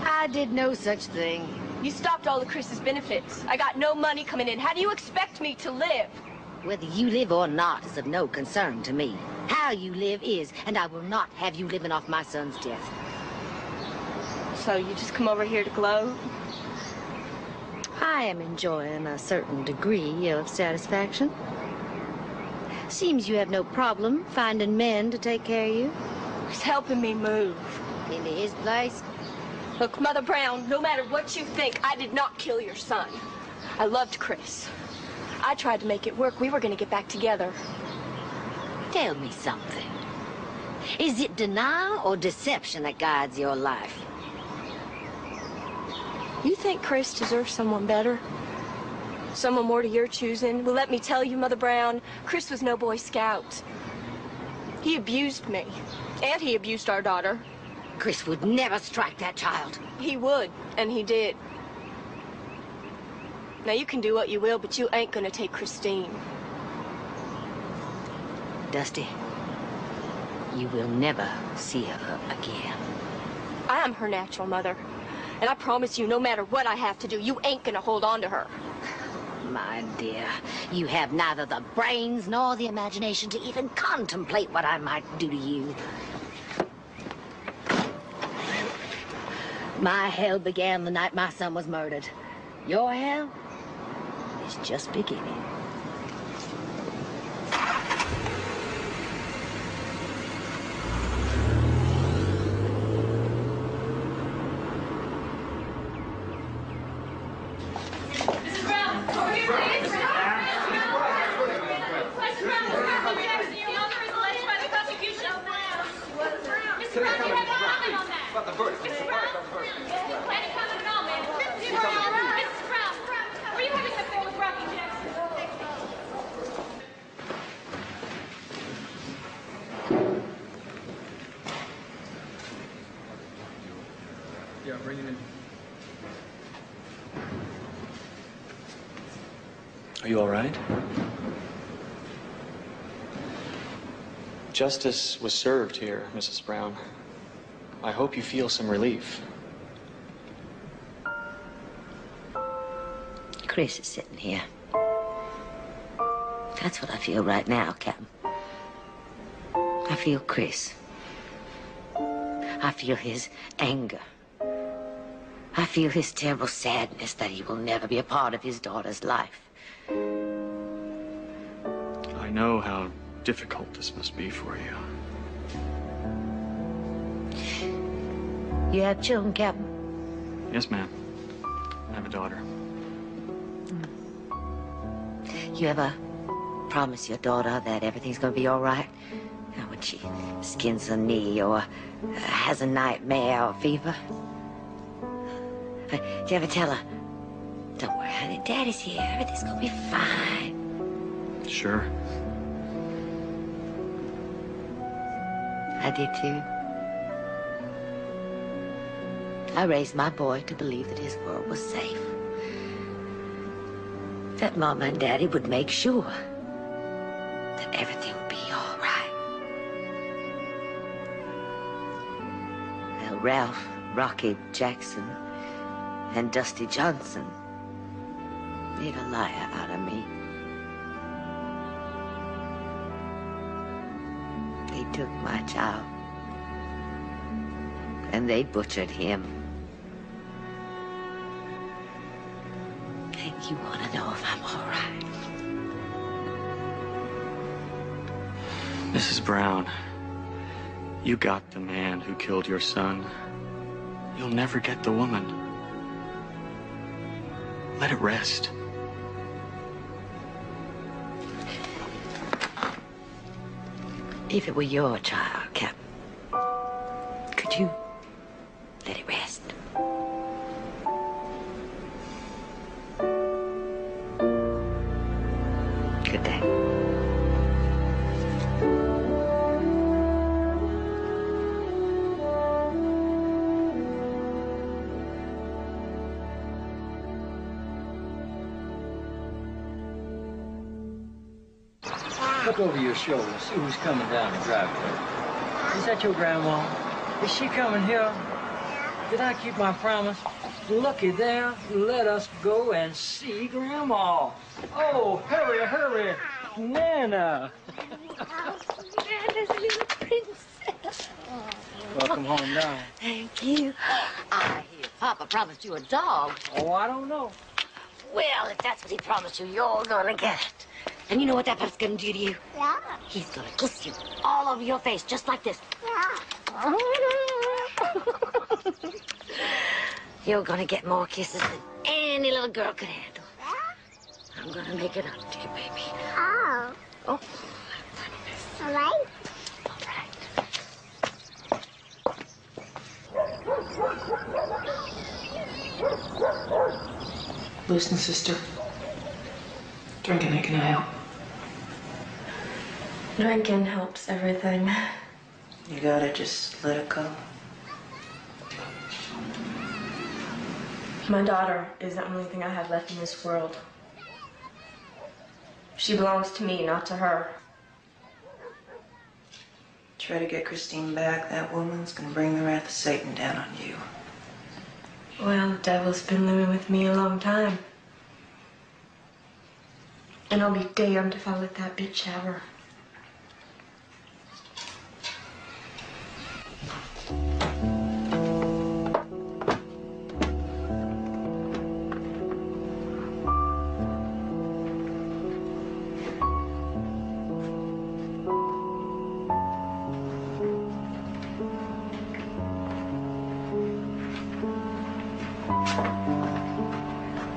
I did no such thing.
You stopped all of Chris's benefits. I got no money coming in. How do you expect me to live?
Whether you live or not is of no concern to me. How you live is, and I will not have you living off my son's death.
So you just come over here to gloat?
I am enjoying a certain degree of satisfaction. Seems you have no problem finding men to take care of you.
He's helping me move.
Into his place?
Look, Mother Brown, no matter what you think, I did not kill your son. I loved Chris. I tried to make it work. We were going to get back together.
Tell me something. Is it denial or deception that guides your life?
You think Chris deserves someone better? Someone more to your choosing? Well, let me tell you, Mother Brown, Chris was no Boy Scout. He abused me, and he abused our daughter.
Chris would never strike that child.
He would, and he did. Now, you can do what you will, but you ain't gonna take Christine.
Dusty, you will never see her again.
I am her natural mother. And I promise you, no matter what I have to do, you ain't gonna hold on to her.
My dear, you have neither the brains nor the imagination to even contemplate what I might do to you. My hell began the night my son was murdered. Your hell is just beginning.
Yeah, bring it in.
Are you all right? Justice was served here, Mrs. Brown. I hope you feel some relief.
Chris is sitting here. That's what I feel right now, Captain. I feel Chris. I feel his anger. I feel his terrible sadness that he will never be a part of his daughter's life.
I know how difficult this must be for you.
You have children, Captain?
Yes, ma'am. I have a daughter.
You ever promise your daughter that everything's gonna be all right? You know, when she skins a knee or has a nightmare or fever? Do you ever tell her, don't worry, honey, Daddy's here, everything's gonna be fine?
Sure.
I did too. I raised my boy to believe that his world was safe. That Mama and Daddy would make sure that everything would be all right. Ralph Rocky Jackson and Dusty Johnson made a liar out of me. They took my child, and they butchered him. And you want to know if I'm all right?
Mrs. Brown, you got the man who killed your son. You'll never get the woman. Let it rest.
If it were your child, Captain, could you let it rest? Good day.
Look over your shoulder, see who's coming down the driveway. Is that your grandma? Is she coming here? Did I keep my promise? Looky there, let us go and see Grandma. Oh, hurry, hurry, Nana.
Nana's little princess.
Welcome home now.
Thank you. I hear Papa promised you a dog.
Oh, I don't know.
Well, if that's what he promised you, you're gonna get it. And you know what that pup's gonna do to you?
Yeah.
He's gonna kiss you all over your face, just like this.
Yeah.
You're gonna get more kisses than any little girl could handle.
Yeah.
I'm gonna make it up to you, baby.
Oh.
Oh.
All right.
All right. Listen, sister. Drinking ain't gonna help.
Drinking helps everything.
You gotta just let it go.
My daughter is the only thing I have left in this world. She belongs to me, not to her.
Try to get Christine back. That woman's gonna bring the wrath of Satan down on you.
Well, the devil's been living with me a long time. And I'll be damned if I let that bitch have her.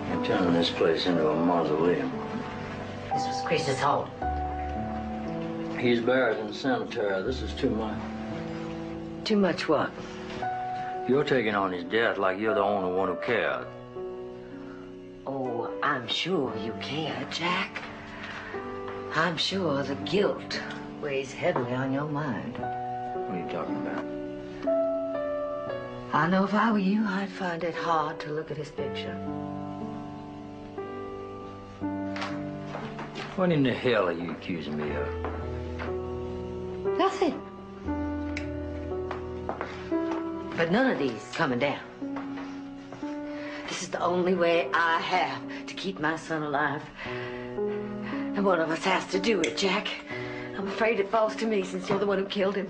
You're turning this place into a mausoleum.
This was Chris's home.
He's buried in the cemetery. This is too much.
Too much what?
You're taking on his death like you're the only one who cared.
Oh, I'm sure you care, Jack. I'm sure the guilt weighs heavily on your mind.
What are you talking about?
I know if I were you, I'd find it hard to look at his picture.
What in the hell are you accusing me of?
Nothing. But none of these coming down. This is the only way I have to keep my son alive. And one of us has to do it, Jack. I'm afraid it falls to me since you're the one who killed him.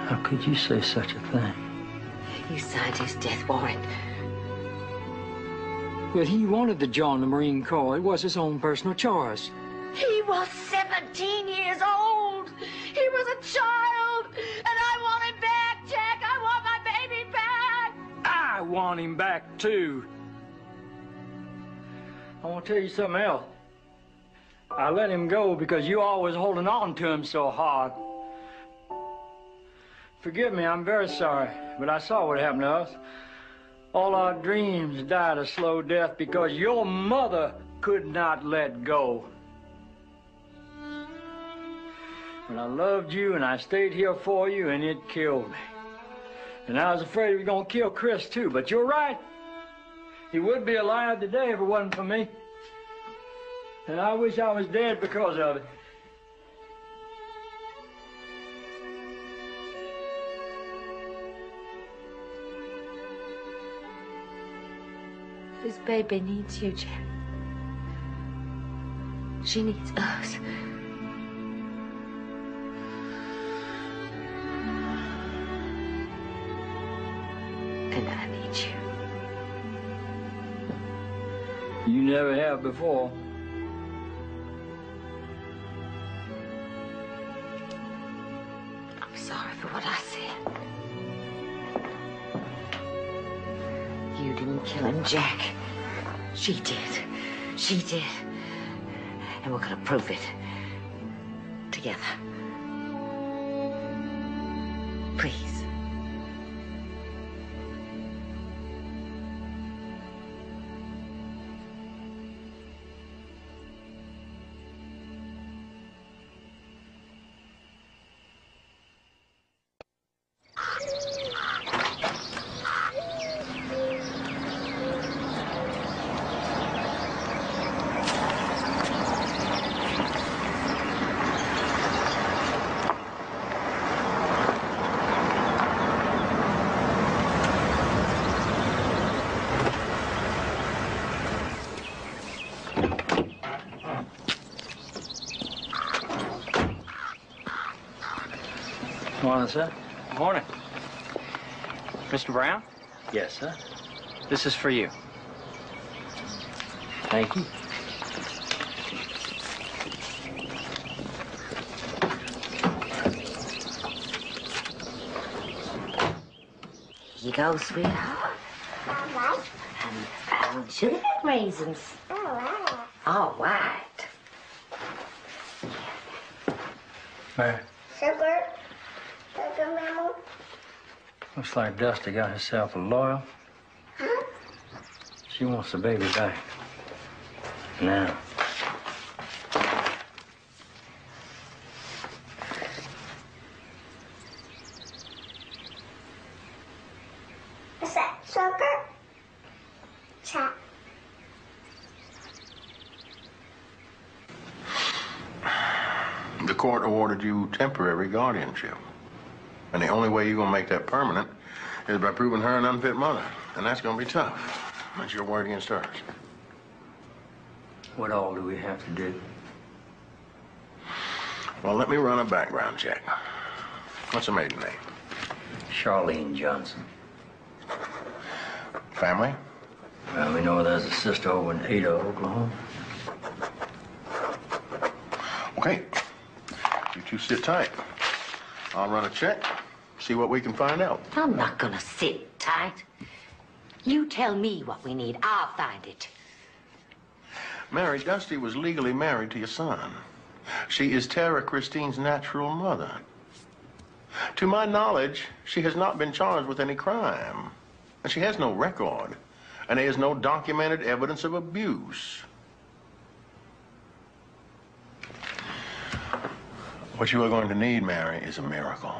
How could you say such a thing?
You signed his death warrant.
Well, he wanted to join the Marine Corps. It was his own personal choice.
He was 17 years old. He was a child. And I want him back, Jack. I want my baby back.
I want him back, too. I want to tell you something else. I let him go because you always holding on to him so hard. Forgive me, I'm very sorry, but I saw what happened to us. All our dreams died a slow death because your mother could not let go. And I loved you, and I stayed here for you, and it killed me. And I was afraid it was going to kill Chris, too, but you're right. He would be alive today if it wasn't for me.
And I wish I was dead because of it.
This baby needs you, Jack. She needs us. And I need you.
You never have before.
I'm sorry for what I said. You didn't kill him, Jack. She did. She did. And we're gonna prove it. Together. Please.
Morning, sir.
Morning. Mr. Brown?
Yes, sir.
This is for you.
Thank you.
Here you go, sweetheart. And sugar and raisins. All right.
Mary,
Sugar. Sugar, Mama.
looks like Dusty got herself a lawyer.
Huh?
She wants the baby back. Now.
Is that sugar? Chat.
The court awarded you temporary guardianship. And the only way you're going to make that permanent is by proving her an unfit mother. And that's going to be tough. That's your word against hers.
What all do we have to do?
Well, let me run a background check. What's her maiden name?
Charlene Johnson.
Family?
Well, we know there's a sister over in Ada, Oklahoma.
Okay. You two sit tight. I'll run a check, see what we can find out.
I'm not gonna sit tight. You tell me what we need. I'll find it.
Mary, Dusty was legally married to your son. She is Tara Christine's natural mother. To my knowledge, she has not been charged with any crime. And she has no record. And there is no documented evidence of abuse. What you are going to need, Mary, is a miracle.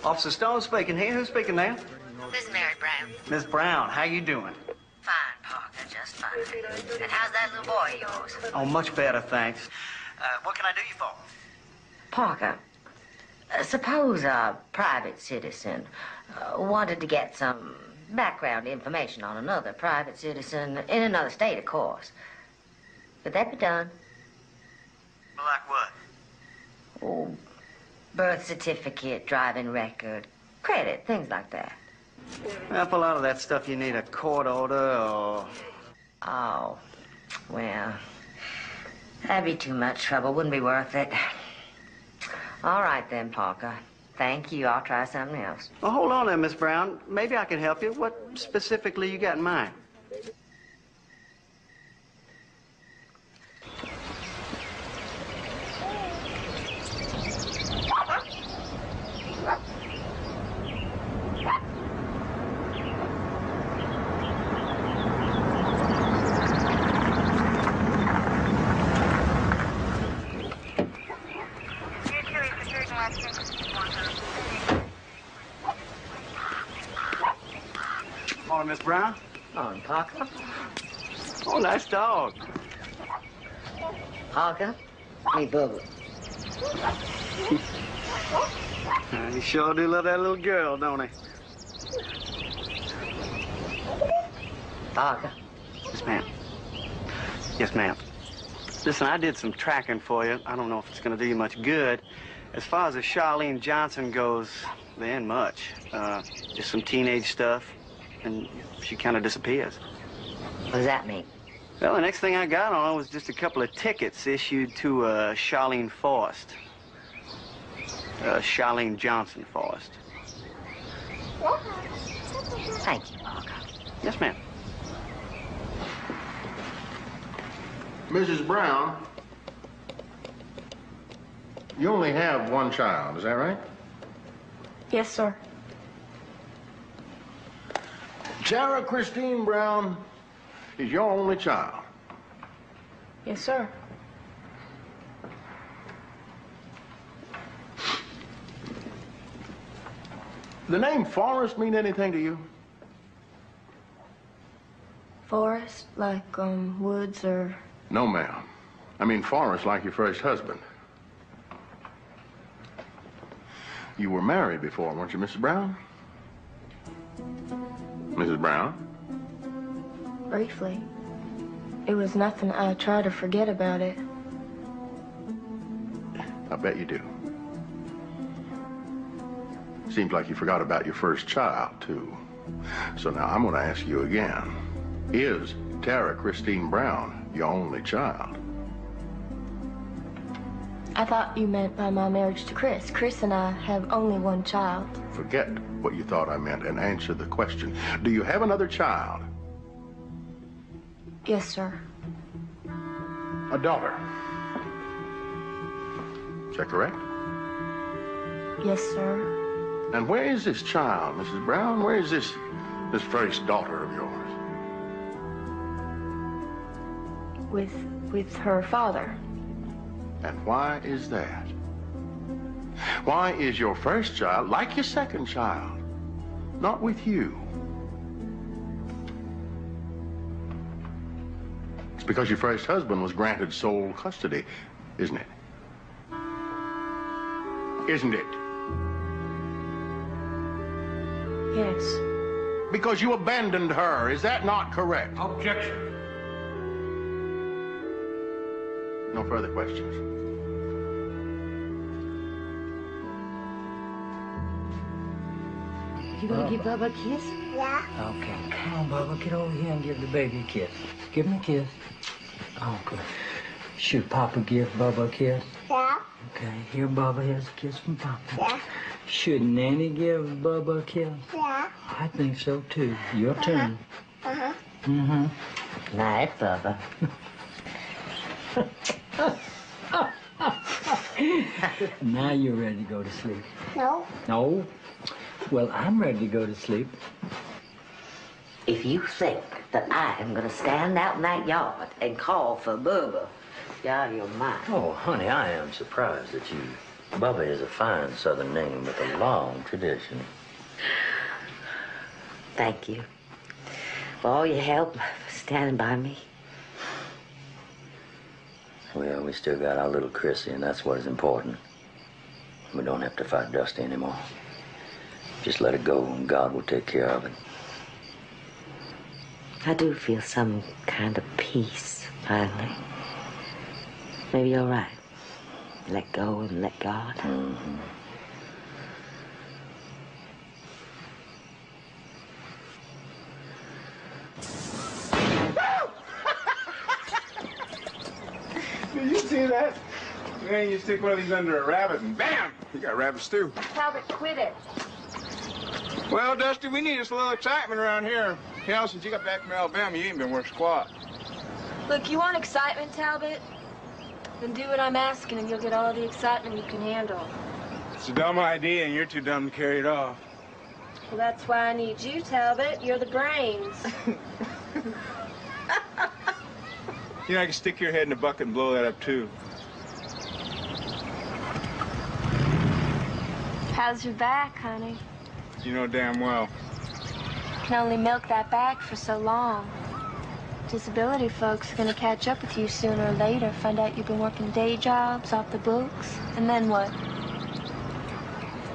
Officer Stone speaking here. Who's speaking now?
This is Mary Brown.
Miss Brown, how you doing?
Fine, Parker, just fine. And how's that little boy of yours?
Oh, much better, thanks. What can I do you for?
Parker, suppose a private citizen wanted to get some background information on another private citizen in another state, of course. Could that be done?
Like what?
Oh, birth certificate, driving record, credit, things like that.
Well, for a lot of that stuff, you need a court order or...
Oh, well, that'd be too much trouble. Wouldn't be worth it. All right, then, Parker. Thank you. I'll try something else.
Well, hold on there, Miss Brown. Maybe I can help you. What specifically you got in mind? Morning, Miss Brown.
Morning, Parker.
Oh, nice dog.
Parker, me Bubba.
He sure do love that little girl, don't he?
Parker.
Yes, ma'am. Yes, ma'am. Listen, I did some tracking for you. I don't know if it's going to do you much good. As far as the Charlene Johnson goes, there ain't much. Just some teenage stuff, and she kind of disappears.
What does that mean?
Well, the next thing I got on her was just a couple of tickets issued to Charlene Forrest. Charlene Johnson Forrest.
Thank you, Parker.
Yes, ma'am.
Mrs. Brown, you only have one child, is that right?
Yes, sir.
Tara Christine Brown is your only child.
Yes, sir.
The name Forrest mean anything to you?
Forest, like, woods or...
No, ma'am. I mean Forrest like your first husband. You were married before, weren't you, Mrs. Brown? Mrs. Brown?
Briefly. It was nothing. I try to forget about it.
I bet you do. Seems like you forgot about your first child, too. So now I'm going to ask you again. Is Tara Christine Brown your only child?
I thought you meant by my marriage to Chris. Chris and I have only one child.
Forget what you thought I meant and answer the question. Do you have another child?
Yes, sir.
A daughter. Is that correct?
Yes, sir.
And where is this child, Mrs. Brown? Where is this first daughter of yours?
With her father.
And why is that? Why is your first child, like your second child, not with you? It's because your first husband was granted sole custody, isn't it? Isn't it?
Yes.
Because you abandoned her. Is that not correct?
Objection.
No further questions.
You gonna give Bubba a kiss?
Yeah. Okay, come on, Bubba, get over here and give the baby a kiss. Give him a kiss. Oh, good. Should Papa give Bubba a kiss?
Yeah.
Okay, here, Bubba, here's a kiss from Papa.
Yeah.
Should Nanny give Bubba a kiss?
Yeah.
I think so, too. Your turn.
Uh-huh.
Mm-hmm.
Night, Bubba.
Now you're ready to go to sleep.
No.
No? Well, I'm ready to go to sleep.
If you think that I am gonna stand out in that yard and call for Bubba, you're out of your mind.
Oh, honey, I am surprised at you. Bubba is a fine Southern name with a long tradition.
Thank you for all your help, for standing by me.
Well, we still got our little Chrissy, and that's what is important. We don't have to fight Dusty anymore. Just let it go, and God will take care of it.
I do feel some kind of peace, finally. Maybe you're right. Let go and let God.
Mm-hmm.
Did you see that? Man, you stick one of these under a rabbit and bam! You got rabbit stew.
Talbot, quit it.
Well, Dusty, we need us a little excitement around here. You know, since you got back from Alabama, you ain't been worth squat.
Look, you want excitement, Talbot? Then do what I'm asking and you'll get all the excitement you can handle.
It's a dumb idea and you're too dumb to carry it off.
Well, that's why I need you, Talbot. You're the brains.
You know, I can stick your head in a bucket and blow that up, too.
How's your back, honey?
You know damn well.
can only milk that bag for so long. Disability folks are gonna catch up with you sooner or later, find out you've been working day jobs off the books, and then what?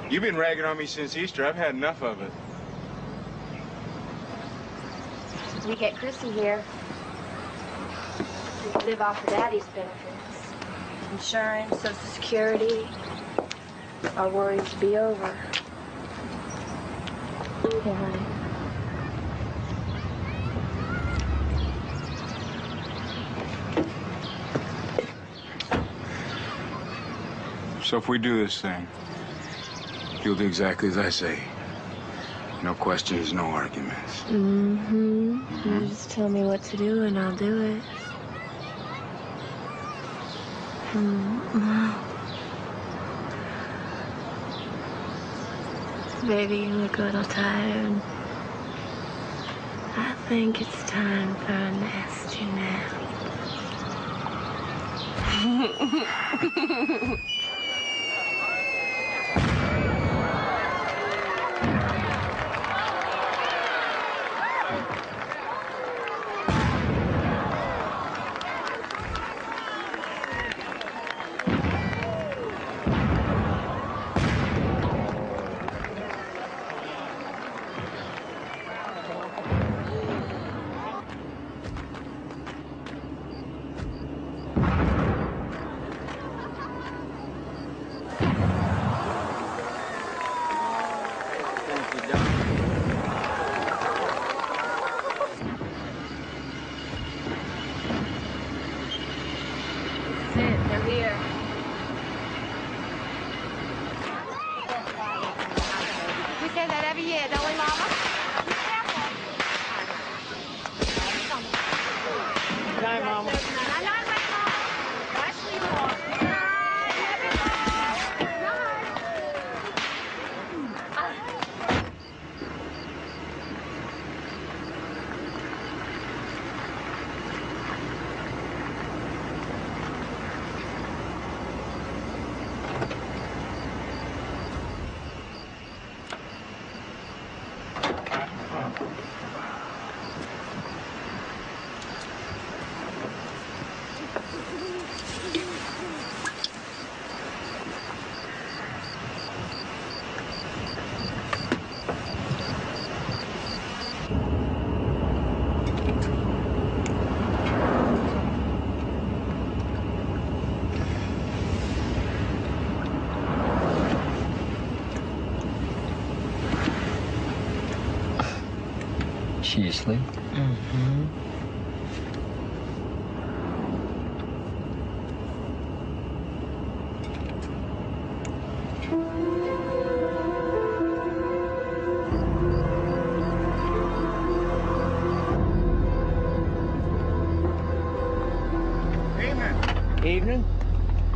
You've been ragging on me since Easter. I've had enough of it.
We get Chrissy here. We live off of Daddy's benefits. Insurance, Social Security. Our worries will be over. Yeah, honey.
So if we do this thing, you'll do exactly as I say. No questions, no arguments.
Mm-hmm. You just tell me what to do and I'll do it. Baby, you look a little tired. I think it's time for a nasty nap.
She asleep?
Mm-hmm.
Evening.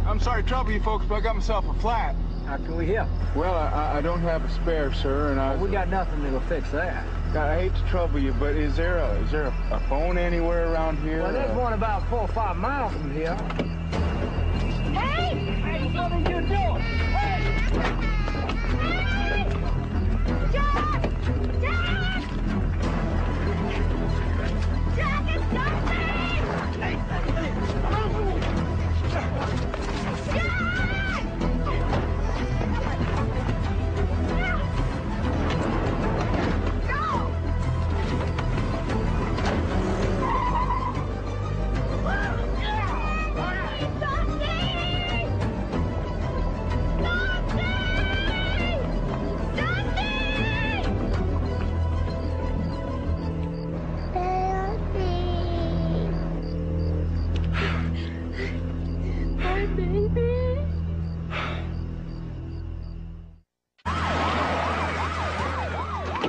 I'm sorry to trouble you folks, but I got myself a flat.
How can we help?
Well, I don't have a spare, sir, and
We got nothing that'll fix that.
I hate to trouble you, but is there a phone anywhere around here?
Well, there's one about 4 or 5 miles from here.
Hey!
Hey, what are you doing? Hey!
Jack! Jack! Jack, it's something!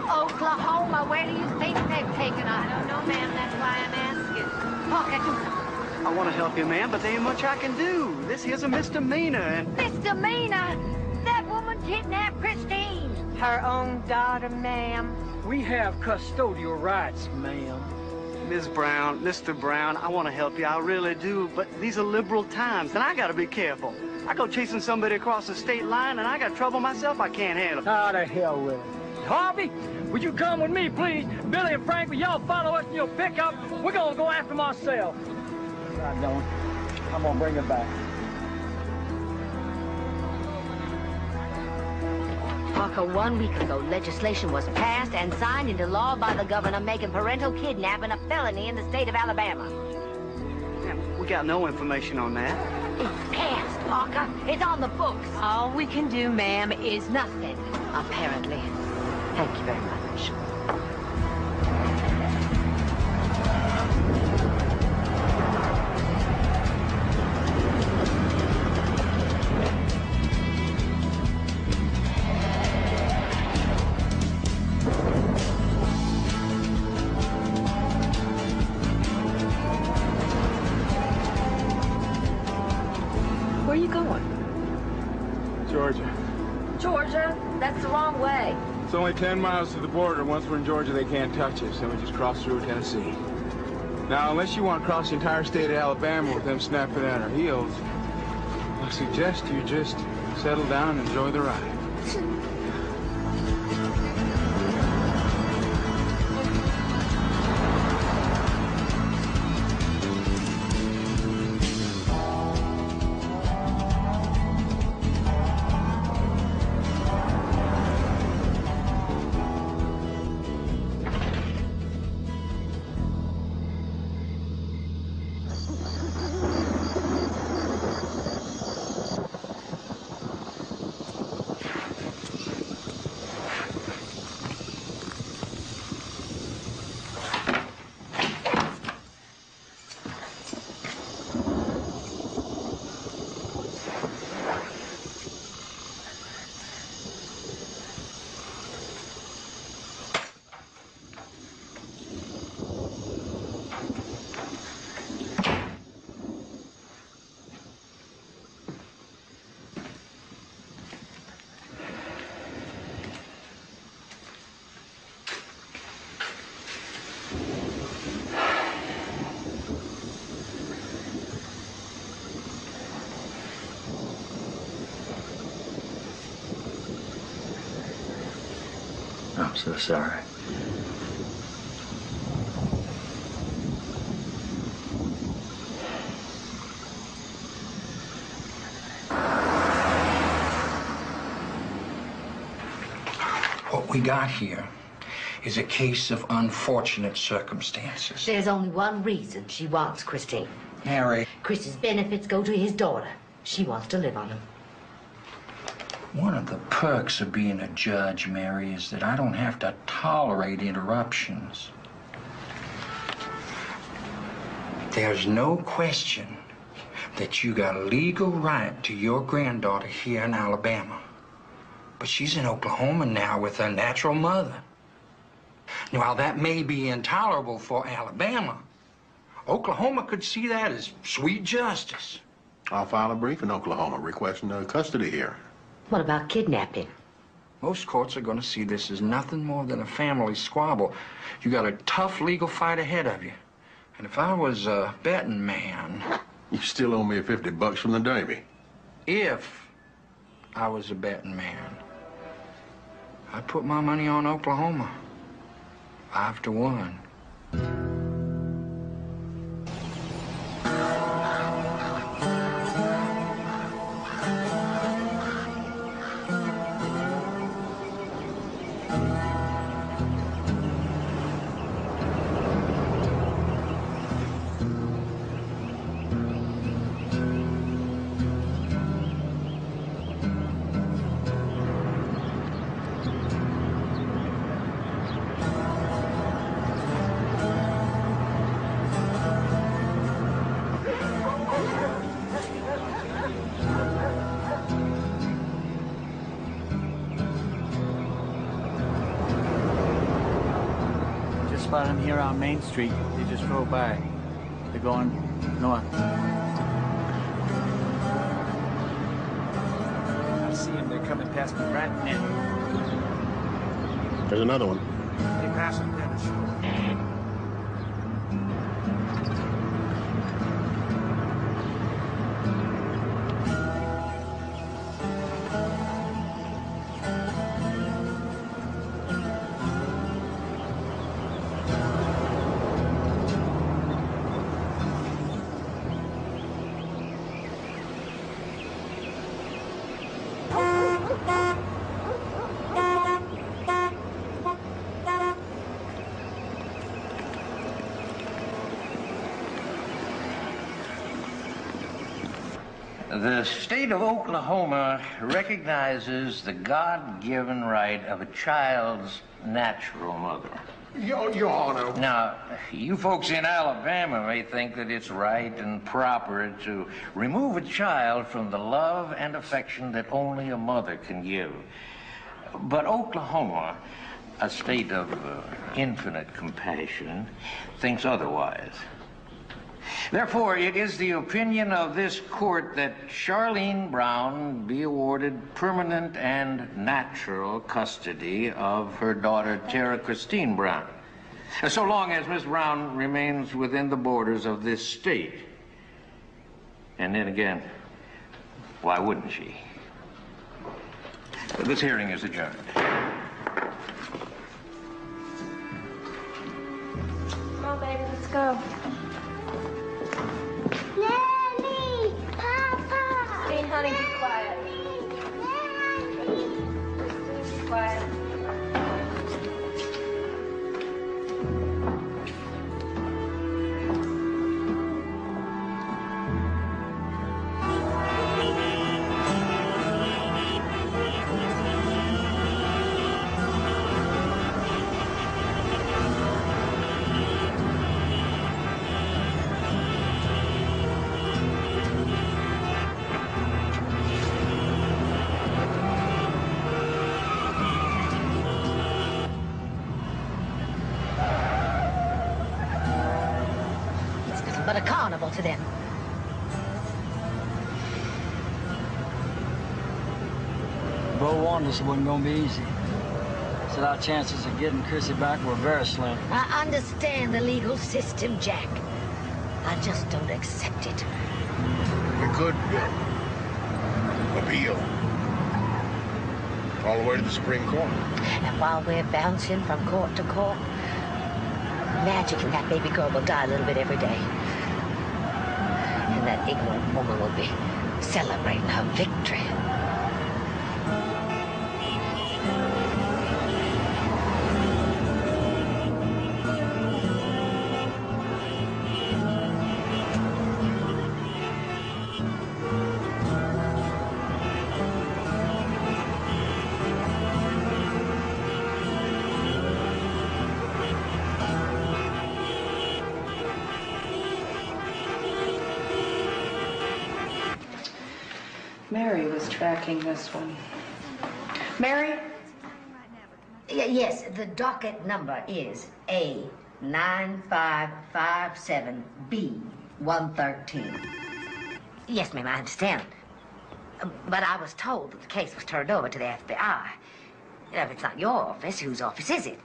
Oklahoma, where do you think they've taken her? I don't know, ma'am. That's why I'm asking. Talk, I do something.
I want to help you, ma'am, but there ain't much I can do. This here's a misdemeanor, and...
Misdemeanor? That woman kidnapped Christine. Her own daughter, ma'am.
We have custodial rights, ma'am.
Ms. Brown, Mr. Brown, I want to help you. I really do, but these are liberal times, and I got to be careful. I go chasing somebody across the state line, and I got trouble myself I can't handle.
How the hell with it? Harvey,
Would you come with me, please? Billy and Frank, will y'all follow us in your pickup? We're gonna go after him ourselves. I don't. I'm gonna bring it back.
Parker, 1 week ago, legislation was passed and signed into law by the governor making parental kidnapping a felony in the state of Alabama.
Yeah, we got no information on that.
It's passed, Parker. It's on the books. All we can do, ma'am, is nothing, apparently. Thank you very much.
Where are you going?
Georgia.
Georgia? That's the wrong way.
It's only 10 miles to the border. Once we're in Georgia, they can't touch us. Then we just cross through Tennessee. Now, unless you want to cross the entire state of Alabama with them snapping at our heels, I suggest you just settle down and enjoy the ride.
I'm so sorry.
What we got here is a case of unfortunate circumstances.
There's only one reason she wants Christine.
Mary.
Chris's benefits go to his daughter. She wants to live on them.
One of the perks of being a judge, Mary, is that I don't have to tolerate interruptions. There's no question that you got a legal right to your granddaughter here in Alabama. But she's in Oklahoma now with her natural mother. Now, while that may be intolerable for Alabama, Oklahoma could see that as sweet justice.
I'll file a brief in Oklahoma requesting custody here.
What about kidnapping?
Most courts are going to see this as nothing more than a family squabble. You got a tough legal fight ahead of you. And if I was a betting man...
You still owe me $50 from the Derby.
If I was a betting man, I'd put my money on Oklahoma. 5-1.
Spot them here on Main Street. They just drove by. They're going north. I see them. They're coming past me right now.
There's another one.
They pass them down the shore.
The state of Oklahoma recognizes the God-given right of a child's natural mother.
Your Honor.
Now, you folks in Alabama may think that it's right and proper to remove a child from the love and affection that only a mother can give. But Oklahoma, a state of infinite compassion, thinks otherwise. Therefore, it is the opinion of this court that Charlene Brown be awarded permanent and natural custody of her daughter, Tara Christine Brown, so long as Miss Brown remains within the borders of this state. And then again, why wouldn't she? This hearing is adjourned.
Come on, baby, let's go.
Nanny! Papa!
Christine, honey, be quiet. Christine, be quiet.
But a carnival to them.
Bo warned us it wasn't going to be easy. Said our chances of getting Chrissy back were very slim.
I understand the legal system, Jack. I just don't accept it.
We could appeal. All the way to the Supreme Court.
And while we're bouncing from court to court, magically that baby girl will die a little bit every day. And that ignorant woman will be celebrating her victory.
Mary was tracking this one. Mary?
Yes, the docket number is A9557B113. Yes, ma'am, I understand. But I was told that the case was turned over to the FBI. You know, if it's not your office, whose office is it?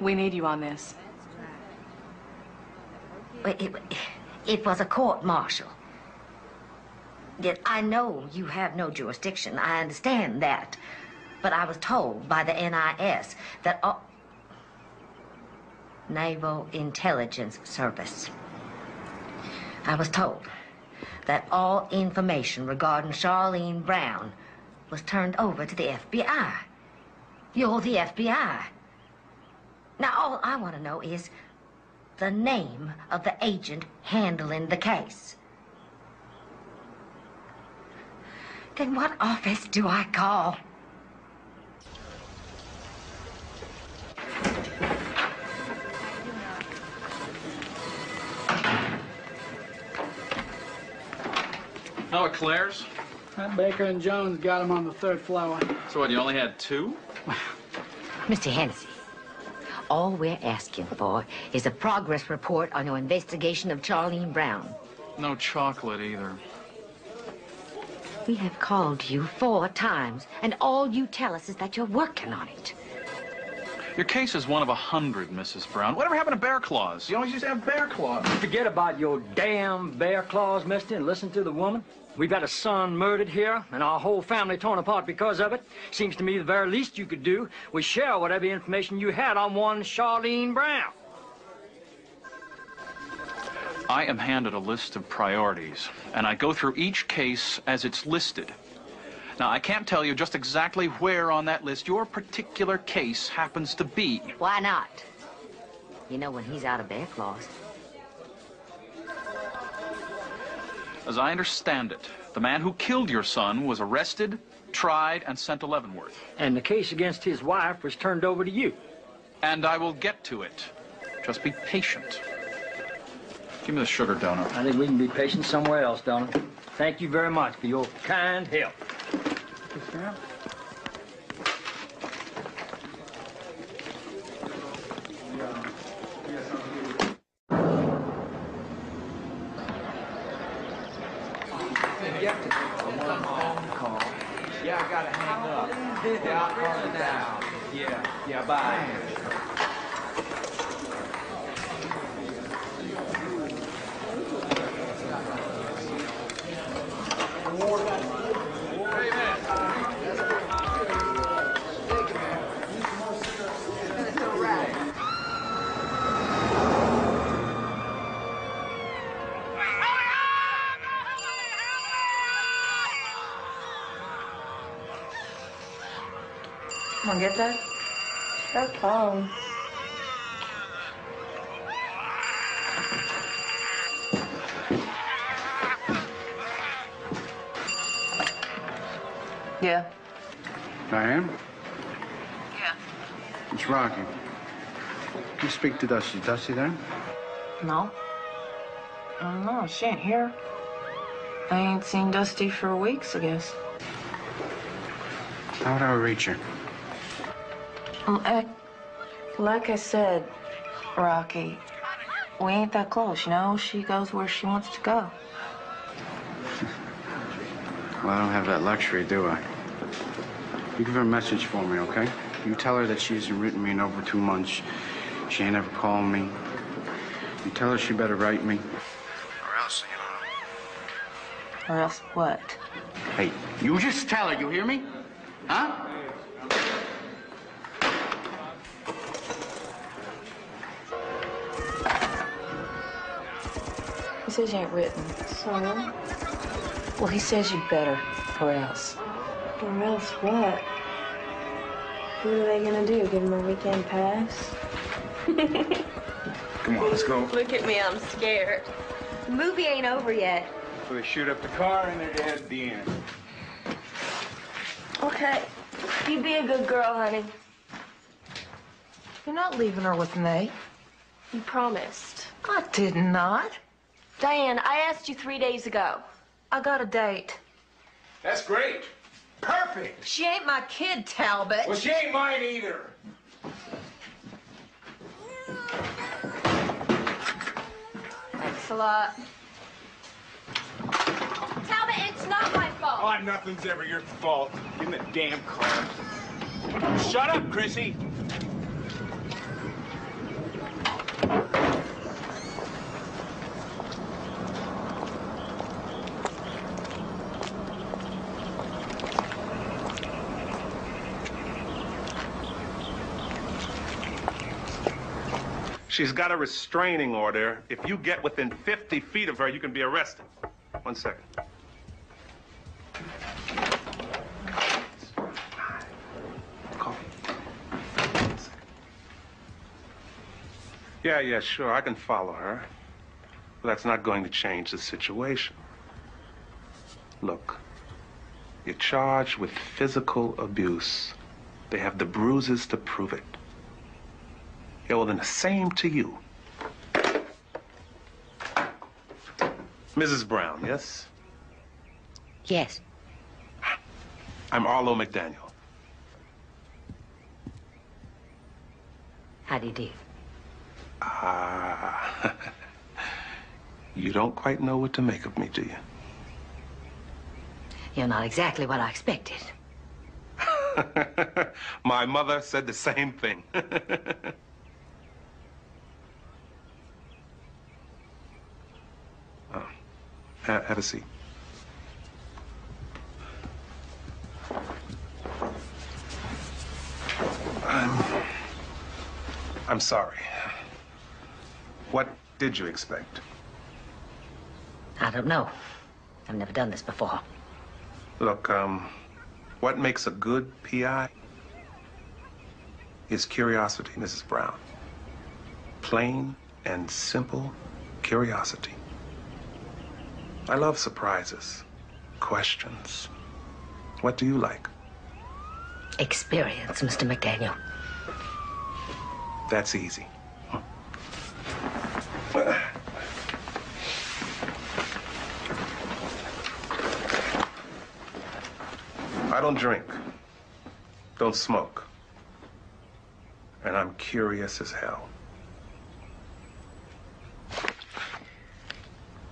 We need you on this.
It was a court-martial. Yet I know you have no jurisdiction. I understand that. But I was told by the NIS that Naval Intelligence Service. I was told that all information regarding Charlene Brown was turned over to the FBI. You're the FBI. Now, all I want to know is the name of the agent handling the case. Then what office do I call?
Oh, Claire's?
That Baker and Jones got him on the 3rd floor.
So what, you only had 2?
Mr. Hennessy, all we're asking for is a progress report on your investigation of Charlene Brown.
No chocolate either.
We have called you 4 times, and all you tell us is that you're working on it.
Your case is one of 100, Mrs. Brown. Whatever happened to bear claws? You always used to have bear claws.
Forget about your damn bear claws, mister, and listen to the woman. We've got a son murdered here, and our whole family torn apart because of it. Seems to me the very least you could do was share whatever information you had on one Charlene Brown.
I am handed a list of priorities, and I go through each case as it's listed. Now, I can't tell you just exactly where on that list your particular case happens to be.
Why not? You know when he's out of bear claws.
As I understand it, the man who killed your son was arrested, tried, and sent to Leavenworth.
And the case against his wife was turned over to you.
And I will get to it. Just be patient. Give me the sugar donut.
I think we can be patient somewhere else, Donna. Thank you very much for your kind help.
Yeah, I gotta hang up. Yeah, I'll call it down. Yeah, bye.
Come on, get that. That phone.
Yeah.
Diane?
Yeah.
It's Rocky. Can you speak to Dusty? Dusty there?
No. I don't know. She ain't here. I ain't seen Dusty for weeks, I guess.
How would I reach her?
Like I said, Rocky, we ain't that close, you know? She goes where she wants to go.
Well, I don't have that luxury, do I? You give her a message for me, okay? You tell her that she hasn't written me in over 2 months. She ain't ever called me. You tell her she better write me. Or else,
Or else what?
Hey, you just tell her, you hear me? Huh?
He says you ain't written. So? Well, he says you better, or else. Or else what? What are they gonna do? Give him a weekend pass?
Come on, let's go.
Look at me, I'm scared. The movie ain't over yet.
So they shoot up the car and they're dead at the end.
Okay. You be a good girl, honey.
You're not leaving her with Nate.
You promised.
I did not.
Diane, I asked you 3 days ago.
I got a date.
That's great. Perfect.
She ain't my kid, Talbot.
Well, she ain't mine either.
Thanks a lot. Talbot, it's not my fault.
Oh, nothing's ever your fault. Give me that damn car. Shut up, Chrissy.
She's got a restraining order. If you get within 50 feet of her, you can be arrested. 1 second. Call. Yeah, sure, I can follow her. But that's not going to change the situation. Look, you're charged with physical abuse. They have the bruises to prove it. Yeah, well, then the same to you. Mrs. Brown, yes?
Yes.
I'm Arlo McDaniel.
How do you do?
You don't quite know what to make of me, do you?
You're not exactly what I expected.
My mother said the same thing. Have a seat. I'm sorry. What did you expect?
I don't know. I've never done this before.
Look, what makes a good PI is curiosity, Mrs. Brown. Plain and simple curiosity.
I love surprises, questions. What do you like?
Experience, Mr. McDaniel.
That's easy. I don't drink, don't smoke, and I'm curious as hell.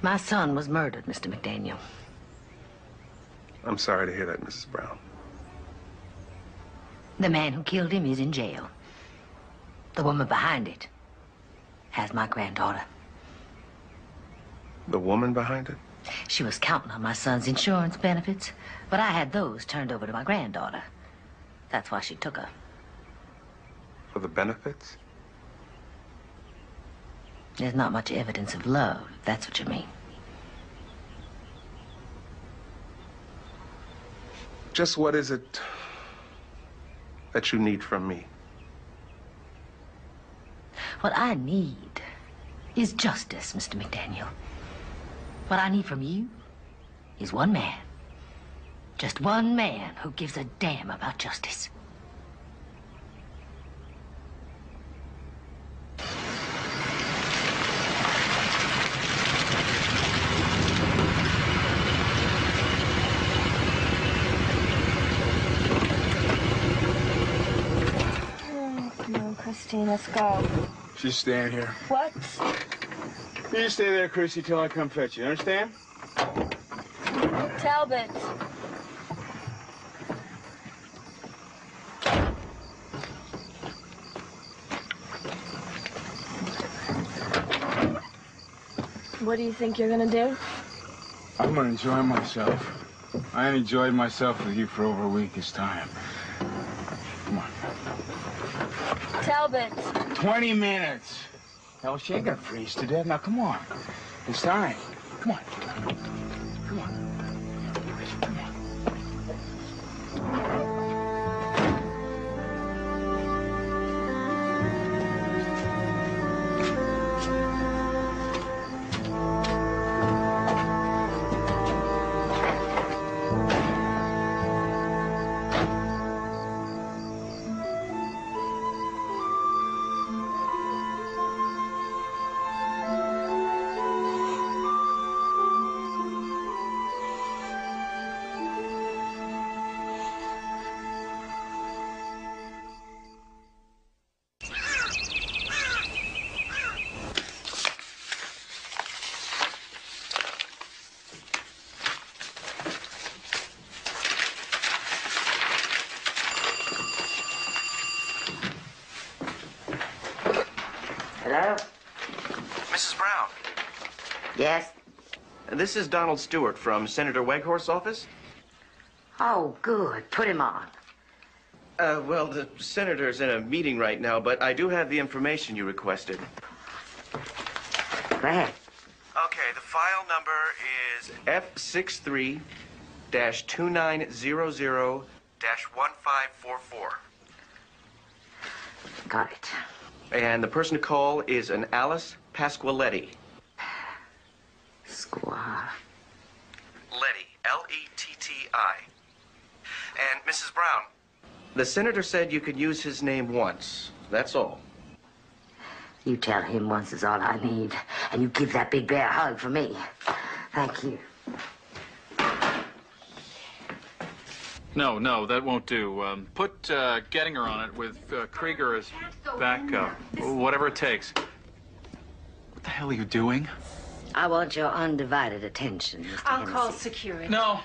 My son was murdered, Mr. McDaniel.
I'm sorry to hear that, Mrs. Brown.
The man who killed him is in jail. The woman behind it has my granddaughter.
The woman behind it?
She was counting on my son's insurance benefits, but I had those turned over to my granddaughter. That's why she took her.
For the benefits?
There's not much evidence of love, if that's what you mean.
Just what is it that you need from me?
What I need is justice, Mr. McDaniel. What I need from you is one man. Just one man who gives a damn about justice.
Come on, Christine, let's go.
She's staying here.
What?
You just stay there, Chrissy, till I come fetch you. Understand?
Talbot. What do you think you're gonna do?
I'm gonna enjoy myself. I ain't enjoyed myself with you for over a week this time. Come on.
Talbot.
20 minutes. Hell, she ain't gonna freeze to death. Now, come on. It's time. Come on. Come on.
Hello?
Mrs. Brown.
Yes?
This is Donald Stewart from Senator Weghorst's office.
Oh, good. Put him on.
Well, the senator's in a meeting right now, but I do have the information you requested.
Go ahead.
Okay, the file number is F63-2900-1544.
Got it.
And the person to call is an Alice Pasqualetti.
Squaw.
Letty, L-E-T-T-I. And Mrs. Brown, the senator said you could use his name once. That's all.
You tell him once is all I need, and you give that big bear a hug for me. Thank you.
No, that won't do. Put Gettinger on it with Krieger as backup. Whatever it takes. What the hell are you doing?
I want your undivided attention, Mr.
I'll
Hennessy.
call security.
No,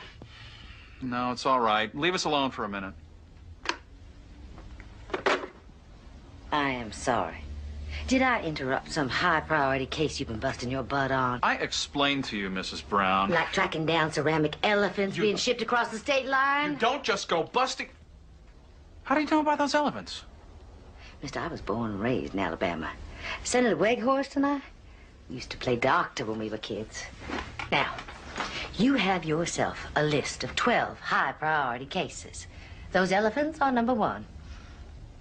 it's all right. Leave us alone for a minute.
I am sorry. Did I interrupt some high-priority case you've been busting your butt on?
I explained to you, Mrs. Brown.
Like tracking down ceramic elephants being shipped across the state line?
You don't just go busting... How do you know about those elephants?
Mister, I was born and raised in Alabama. Senator Weghorst and I used to play doctor when we were kids. Now, you have yourself a list of 12 high-priority cases. Those elephants are number 1.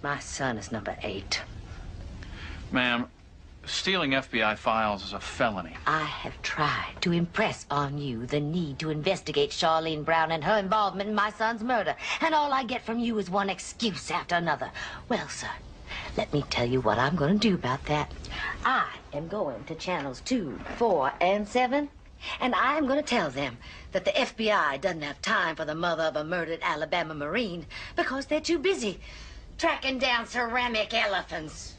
My son is number 8.
Ma'am, Stealing FBI files is a felony.
I have tried to impress on you the need to investigate Charlene Brown and her involvement in my son's murder, and all I get from you is one excuse after another. Well, sir, let me tell you what I'm going to do about that. I am going to channels 2, 4, and 7, and I'm going to tell them that the FBI doesn't have time for the mother of a murdered Alabama Marine because they're too busy tracking down ceramic elephants.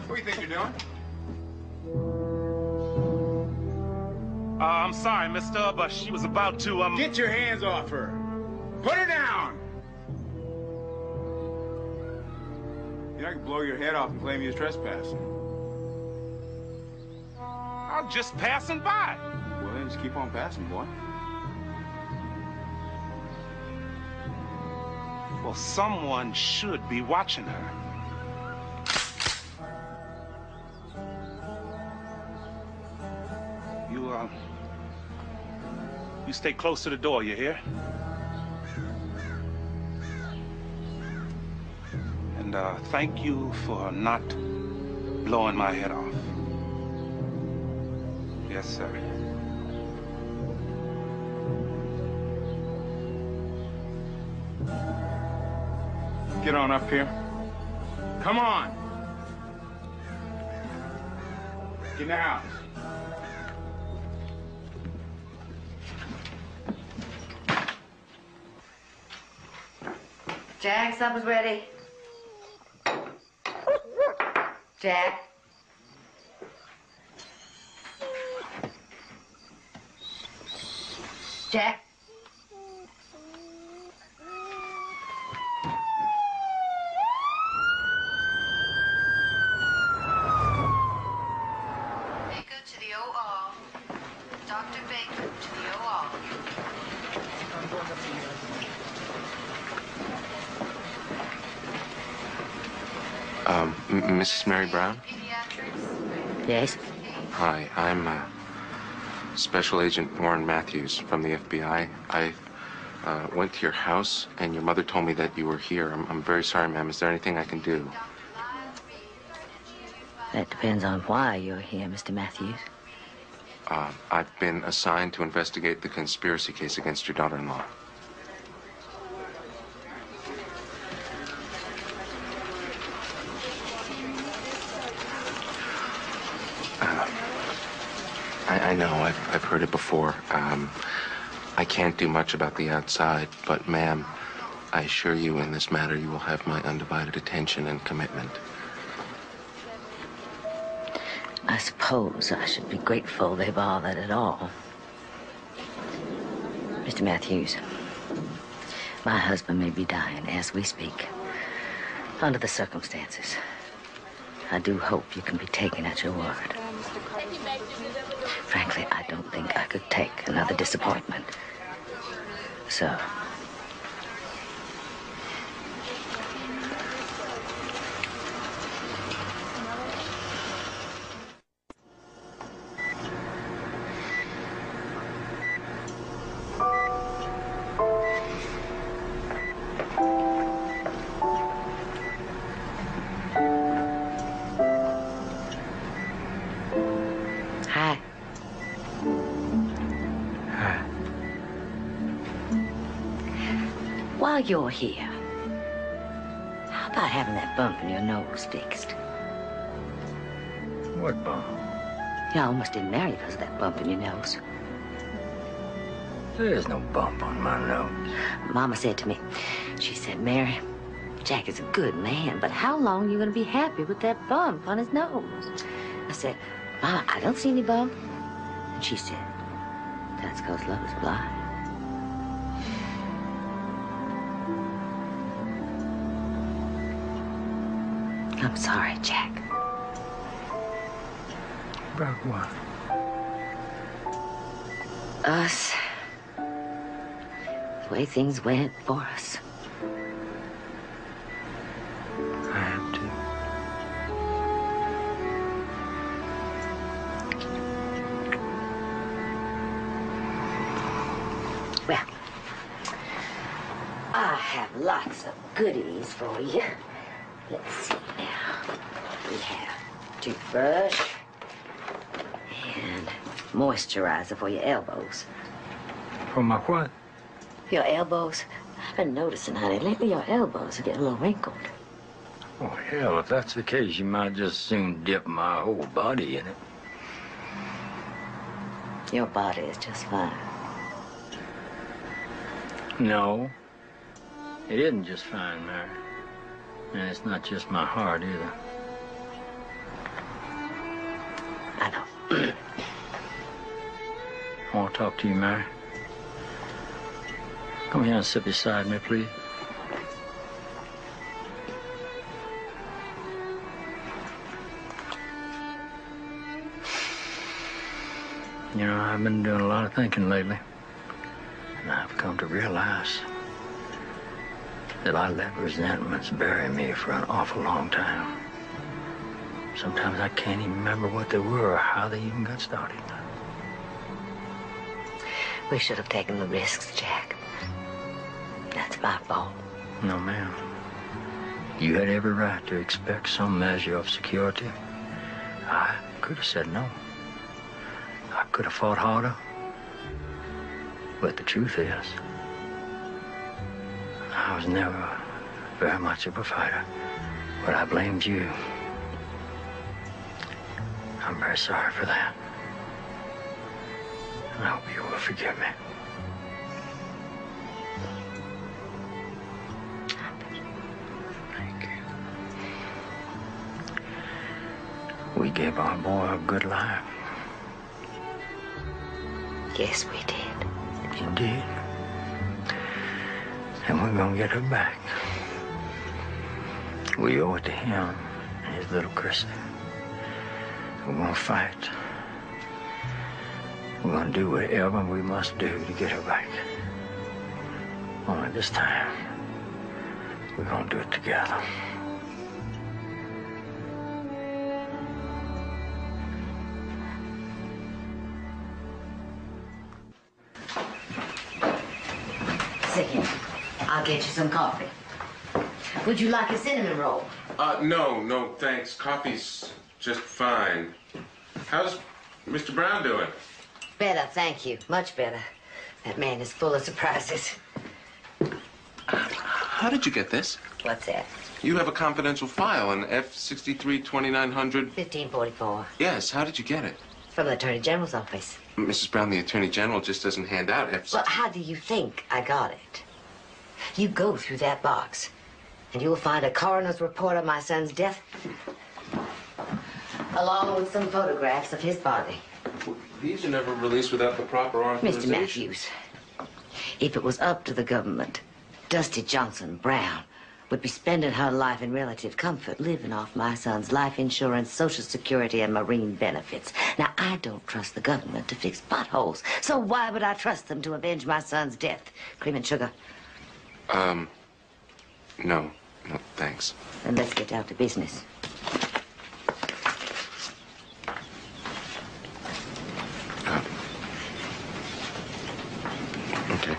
What do you think you're doing?
I'm sorry, mister, but she was about to,
Get your hands off her! Put her down! You know, I can blow your head off and claim you as trespassing.
I'm just passing by.
Well, then just keep on passing, boy.
Well, someone should be watching her. You stay close to the door, you hear? And thank you for not blowing my head off. Yes, sir.
Get on up here. Come on! Get in the house.
Jack, supper's ready. Jack. Jack.
Baker to the OR. Dr. Baker to the OR.
Mrs. Mary Brown?
Yes?
Hi, I'm Special Agent Warren Matthews from the FBI. I went to your house, and your mother told me that you were here. I'm very sorry, ma'am. Is there anything I can do?
That depends on why you're here, Mr. Matthews.
I've been assigned to investigate the conspiracy case against your daughter-in-law. I know, I've heard it before. I can't do much about the outside, but ma'am, I assure you in this matter you will have my undivided attention and commitment.
I suppose I should be grateful they bothered at all. Mr. Matthews, my husband may be dying as we speak. Under the circumstances, I do hope you can be taken at your word. Frankly, I don't think I could take another disappointment. So, while you're here, how about having that bump in your nose fixed?
What bump?
You almost didn't marry because of that bump in your nose.
There is no bump on my nose.
Mama said to me, she said, Mary, Jack is a good man, but how long are you going to be happy with that bump on his nose? I said, Mama, I don't see any bump. And she said, that's because love is blind. I'm sorry, Jack.
About what?
Us. The way things went for us.
I have to.
Well, I have lots of goodies for you. Let's see now. We have toothbrush and moisturizer for your elbows.
For my what?
Your elbows? I've been noticing, honey, lately your elbows are getting a little wrinkled.
Oh, hell, if that's the case, you might just soon dip my whole body in it.
Your body is just fine.
No, it isn't just fine, Mary. And it's not just my heart, either.
I know.
I want to talk to you, Mary. Come here and sit beside me, please. You know, I've been doing a lot of thinking lately. And I've come to realize that I let resentments bury me for an awful long time. Sometimes I can't even remember what they were or how they even got started.
We should have taken the risks, Jack. That's my fault.
No, ma'am. You had every right to expect some measure of security. I could have said no. I could have fought harder. But the truth is, I was never very much of a fighter. But I blamed you. I'm very sorry for that. And I hope you will forgive me. Thank you. We gave our boy a good life.
Yes, we did.
Indeed. And we're gonna get her back. We owe it to him and his little Christy. We're gonna fight. We're gonna do whatever we must do to get her back. Only this time, we're gonna do it together.
Sit here. I'll get you some coffee. Would you like a cinnamon roll?
No, thanks. Coffee's just fine. How's Mr. Brown doing?
Better, thank you. Much better. That man is full of surprises.
How did you get this?
What's that?
You have a confidential file on F63-2900.
1544.
Yes, how did you get it?
From the Attorney General's office.
Mrs. Brown, the Attorney General just doesn't hand out F63.
Well, how do you think I got it? You go through that box, and you'll find a coroner's report on my son's death, along with some photographs of his body.
These are never released without the proper authorization.
Mr. Matthews, if it was up to the government, Dusty Johnson Brown would be spending her life in relative comfort, living off my son's life insurance, Social Security, and Marine benefits. Now, I don't trust the government to fix potholes, so why would I trust them to avenge my son's death? Cream and sugar?
No, thanks.
Then let's get down to business.
Okay.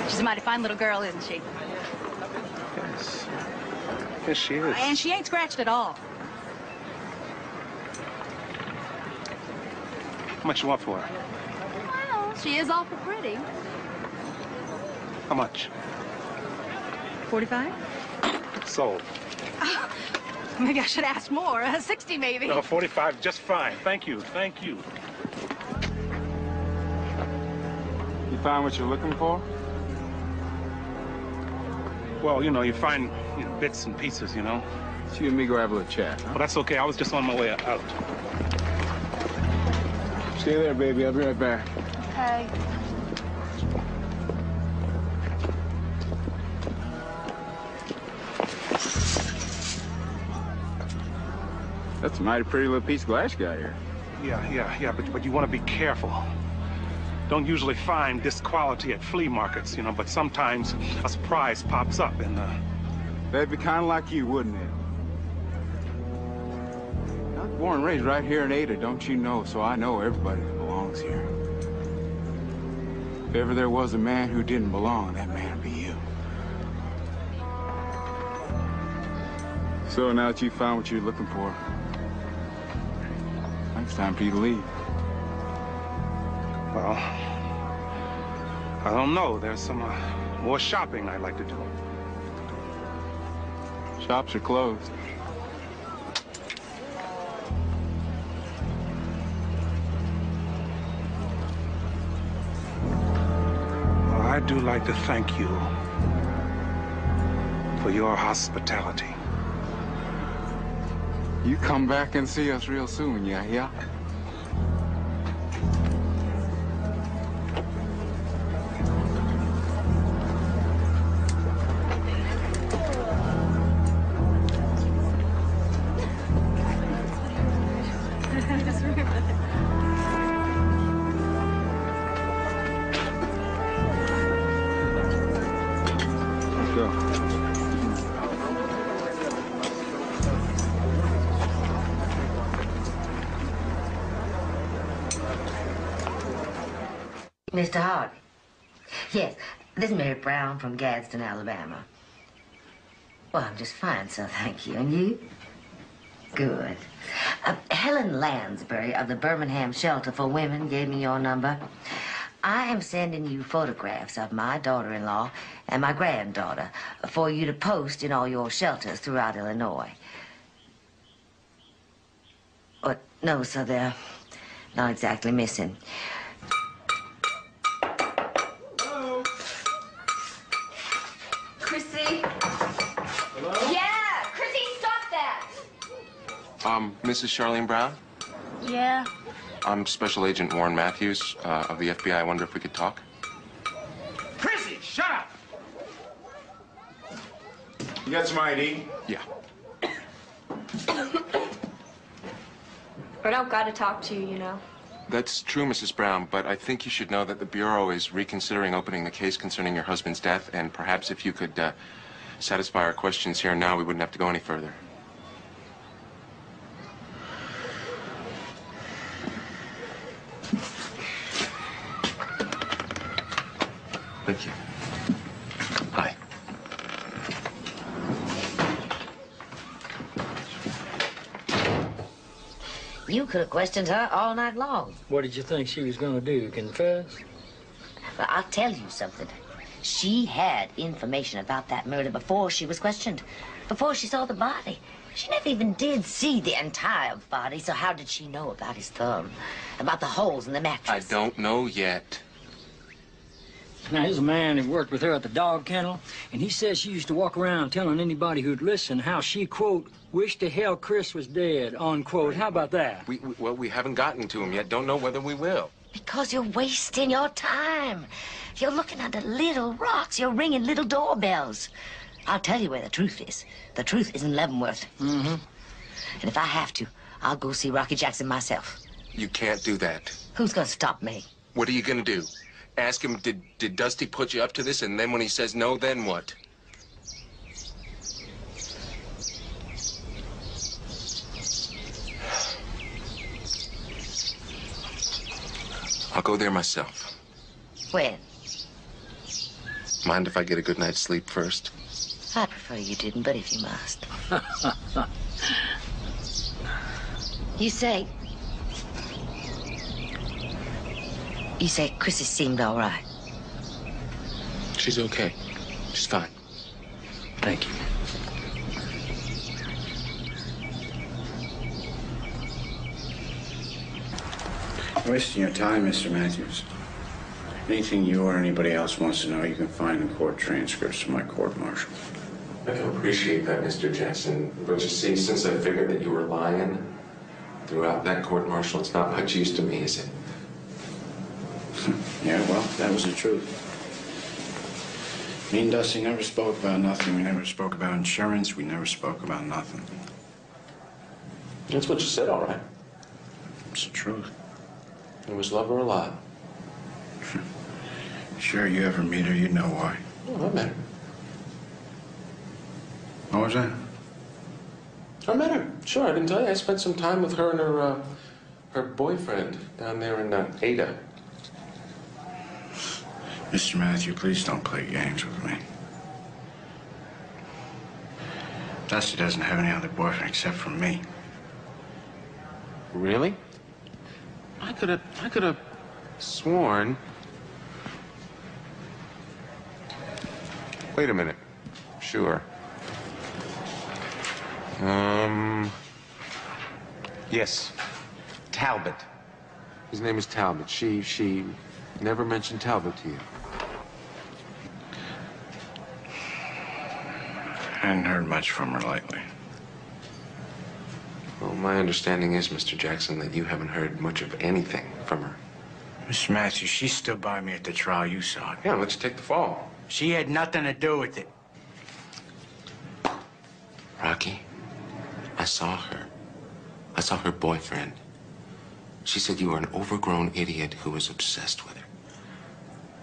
She's a mighty fine little girl, isn't she?
Yes, she is.
And she ain't scratched at all.
How much you want for her?
Well, she is awful pretty.
How much?
45?
Sold.
Maybe I should ask more. 60 maybe.
No, 45, just fine. Thank you, thank you.
You find what you're looking for?
Well, you know, you find bits and pieces, you know.
You and me go have a little chat, huh?
Well, that's okay. I was just on my way out.
Stay there, baby. I'll be right back.
Okay.
That's a mighty pretty little piece of glass you got here.
Yeah, but you want to be careful. Don't usually find this quality at flea markets, you know, but sometimes a surprise pops up and,
That'd be kind of like you, wouldn't it? I was born and raised right here in Ada, don't you know? So I know everybody that belongs here. If ever there was a man who didn't belong, that man would be you. So now that you found what you're looking for, I think it's time for you to leave.
well, I don't know. There's some more shopping I'd like to do.
Shops are closed.
Well, I do like to thank you for your hospitality.
You come back and see us real soon, yeah?
Mr. Hardy. Yes, this is Mary Brown from Gadsden, Alabama. Well, I'm just fine, sir, thank you. And you? Good. Helen Lansbury of the Birmingham Shelter for Women gave me your number. I am sending you photographs of my daughter-in-law and my granddaughter for you to post in all your shelters throughout Illinois. But no, sir, they're not exactly missing.
Chrissy? Hello? Yeah! Chrissy, stop that!
Mrs. Charlene Brown?
Yeah.
I'm Special Agent Warren Matthews of the FBI. I wonder if we could talk?
Chrissy, shut up! You got some ID?
Yeah.
I don't gotta talk to you, you know.
That's true, Mrs. Brown, but I think you should know that the Bureau is reconsidering opening the case concerning your husband's death, and perhaps if you could satisfy our questions here and now, we wouldn't have to go any further. Thank you. Hi.
You could have questioned her all night long.
What did you think she was going to do, confess?
Well, I'll tell you something. She had information about that murder before she was questioned, before she saw the body. She never even did see the entire body, so how did she know about his thumb, about the holes in the mattress?
I don't know yet.
Now, here's a man who worked with her at the dog kennel, and he says she used to walk around telling anybody who'd listen how she, quote, wished to hell Chris was dead, unquote. How about that?
Well, we haven't gotten to him yet. Don't know whether we will.
Because you're wasting your time. You're looking under little rocks. You're ringing little doorbells. I'll tell you where the truth is. The truth is in Leavenworth. Mm-hmm. And if I have to, I'll go see Rocky Jackson myself.
You can't do that.
Who's gonna stop me?
What are you gonna do? Ask him, did Dusty put you up to this? And then when he says no, then what? I'll go there myself.
When?
Mind if I get a good night's sleep first?
I prefer you didn't, but if you must. You say? You say Chrissy seemed all right?
She's okay. She's fine.
Thank you.
You're wasting your time, Mr. Matthews. Anything you or anybody else wants to know, you can find in court transcripts from my court-martial.
I can appreciate that, Mr. Jackson. But you see, since I figured that you were lying throughout that court-martial, it's not much use to me, is it?
Yeah, well, that was the truth. Me and Dusty never spoke about nothing. We never spoke about insurance. We never spoke about nothing.
That's what you said, all right.
It's the truth.
It was love or a lie.
Sure, you ever meet her, you know why.
Oh, I met her.
What was that?
I met her. Sure, I didn't tell you. I spent some time with her and her boyfriend down there in Ada.
Mr. Matthew, please don't play games with me. Dusty doesn't have any other boyfriend except for me.
Really? I could have sworn. Wait a minute. Sure.
Yes. Talbot.
His name is Talbot. She never mentioned Talbot to you.
I hadn't heard much from her lately.
Well, my understanding is, Mr. Jackson, that you haven't heard much of anything from her.
Mr. Matthews, she stood by me at the trial. You saw it.
Yeah, let's take the fall.
She had nothing to do with it.
Rocky, I saw her. I saw her boyfriend. She said you were an overgrown idiot who was obsessed with her.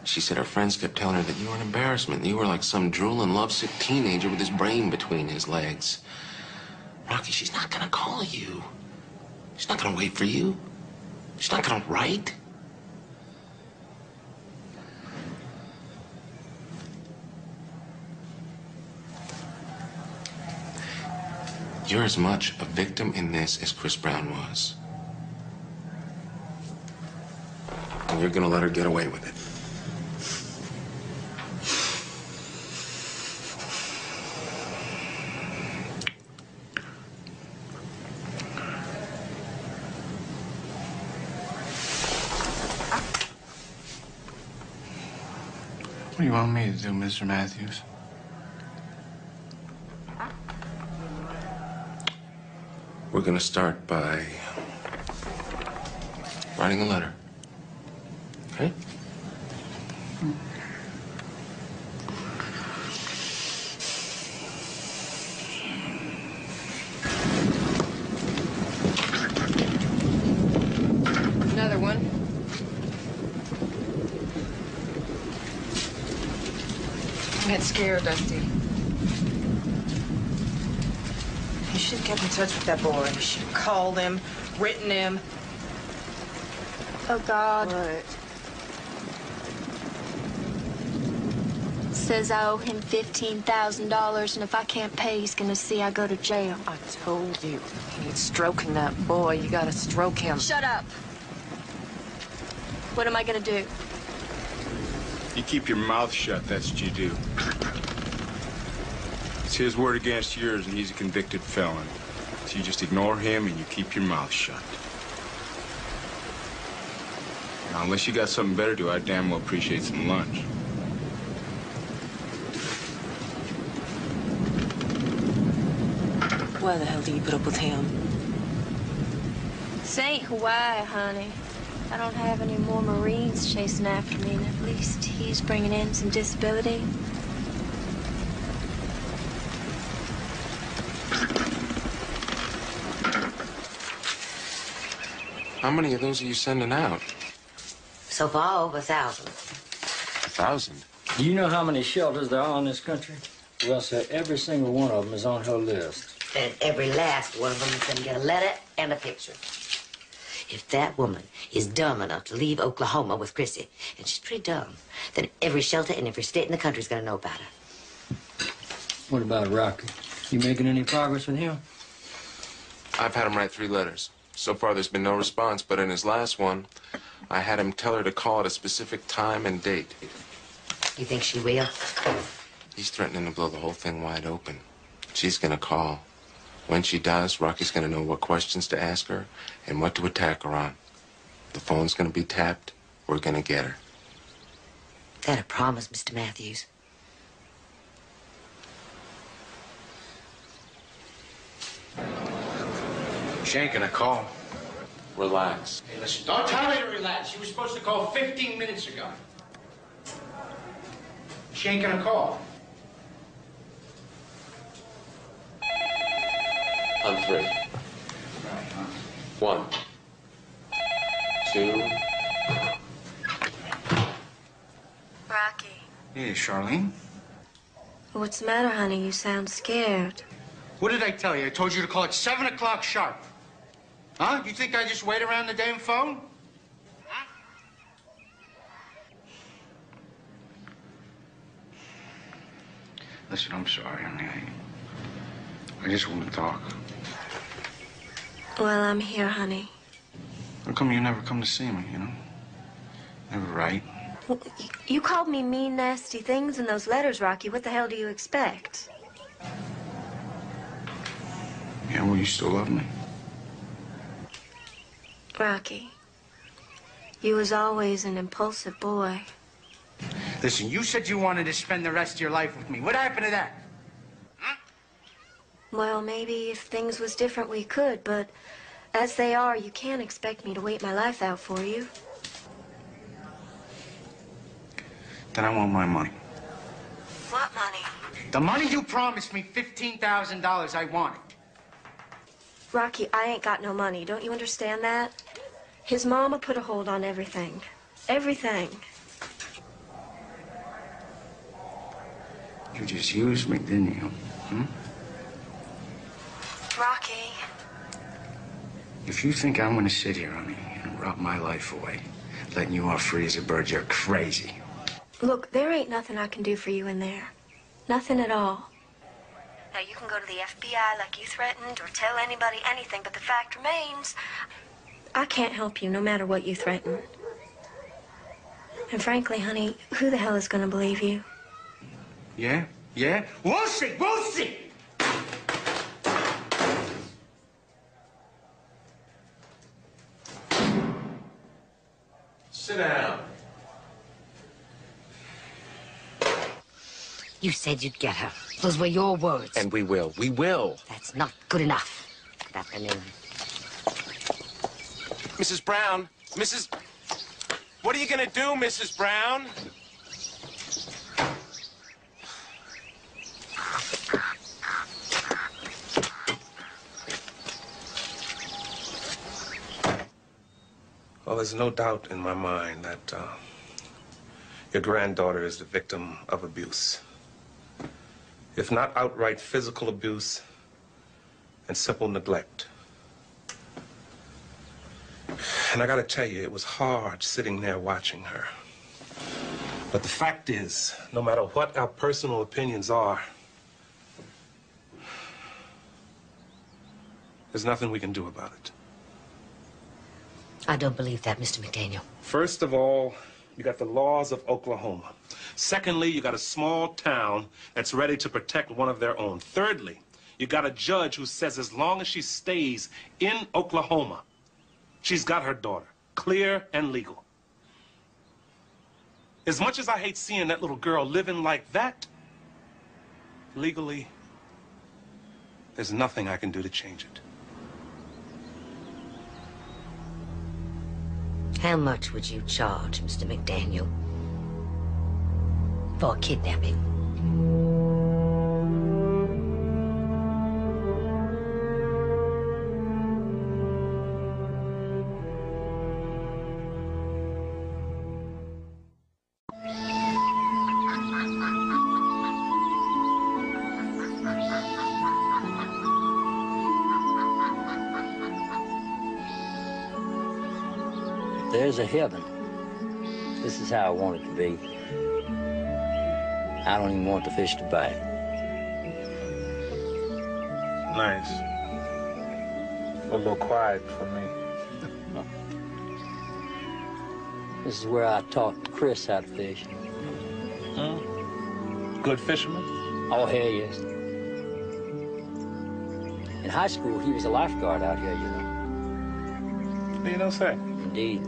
She said her friends kept telling her that you were an embarrassment. You were like some drooling, lovesick teenager with his brain between his legs. Rocky, she's not gonna call you. She's not gonna wait for you. She's not gonna write. You're as much a victim in this as Chris Brown was. And you're gonna let her get away with it.
What do you want me to do, Mr. Matthews?
We're gonna start by writing a letter. Okay?
Another one. I got scared, Dusty.
You should have kept in touch with that boy. You should have called him, written him.
Oh, God.
What?
Says I owe him $15,000, and if I can't pay, he's gonna see I go to jail.
I told you. You need stroking that boy. You gotta stroke him.
Shut up. What am I gonna do?
You keep your mouth shut, that's what you do. It's his word against yours, and he's a convicted felon. So you just ignore him and you keep your mouth shut. Now, unless you got something better to do, I damn well appreciate some lunch.
Why the hell do you put up with him?
This ain't Hawaii, honey. I don't have any more Marines chasing after me, and at least he's bringing in some disability.
How many of those are you sending out?
So far, over 1,000.
1,000?
Do you know how many shelters there are in this country? Well, sir, every single one of them is on her list.
And every last one of them is going to get a letter and a picture. If that woman is dumb enough to leave Oklahoma with Chrissy, and she's pretty dumb, then every shelter in every state in the country is going to know about her.
What about Rocky? You making any progress with him?
I've had him write 3 letters. So far, there's been no response, but in his last one, I had him tell her to call at a specific time and date.
You think she will?
He's threatening to blow the whole thing wide open. She's gonna call. When she does, Rocky's gonna know what questions to ask her and what to attack her on. The phone's gonna be tapped. We're gonna get her.
That a promise, Mr. Matthews?
She ain't gonna call.
Relax.
Hey, listen, don't tell her to relax. She was supposed to call 15 minutes ago. She ain't gonna call.
On 3. 1, 2.
Rocky.
Hey, Charlene.
What's the matter, honey? You sound scared.
What did I tell you? I told you to call at 7 o'clock sharp. Huh? You think I just wait around the damn phone? Huh? Listen, I'm sorry, honey. I just want to talk.
Well, I'm here, honey.
How come you never come to see me, you know? Never write.
Well, you called me mean, nasty things in those letters, Rocky. What the hell do you expect?
Yeah, well, you still love me?
Rocky, you was always an impulsive boy.
Listen, you said you wanted to spend the rest of your life with me. What happened to that?
Well, maybe if things was different, we could, but as they are, you can't expect me to wait my life out for you.
Then I want my money.
What money?
The money you promised me, $15,000, I want it.
Rocky, I ain't got no money. Don't you understand that? His mama put a hold on everything. Everything.
You just used me, didn't you?
Rocky.
If you think I'm gonna sit here, honey, and rot my life away, letting you off free as a bird, you're crazy.
Look, there ain't nothing I can do for you in there. Nothing at all. Now, you can go to the FBI like you threatened or tell anybody anything, but the fact remains, I can't help you no matter what you threaten. And frankly, honey, who the hell is going to believe you?
Yeah? Yeah? We'll see! We'll see!
Sit down.
You said you'd get her. Those were your words.
And we will. We will.
That's not good enough. Good afternoon.
Mrs. Brown. Mrs. What are you gonna do, Mrs. Brown?
Well, there's no doubt in my mind that your granddaughter is the victim of abuse. If not outright physical abuse, and simple neglect. And I gotta tell you, it was hard sitting there watching her. But the fact is, no matter what our personal opinions are, there's nothing we can do about it.
I don't believe that, Mr. McDaniel.
First of all, you got the laws of Oklahoma. Secondly, you got a small town that's ready to protect one of their own. Thirdly, you got a judge who says as long as she stays in Oklahoma, she's got her daughter, clear and legal. As much as I hate seeing that little girl living like that, legally, there's nothing I can do to change it.
How much would you charge, Mr. McDaniel, for kidnapping?
There's a heaven. This is how I want it to be. I don't even want the fish to bite.
Nice. A little quiet for me.
This is where I taught Chris how to fish.
Good fisherman?
Oh, hell yes. In high school, he was a lifeguard out here, you know.
You don't say.
Indeed.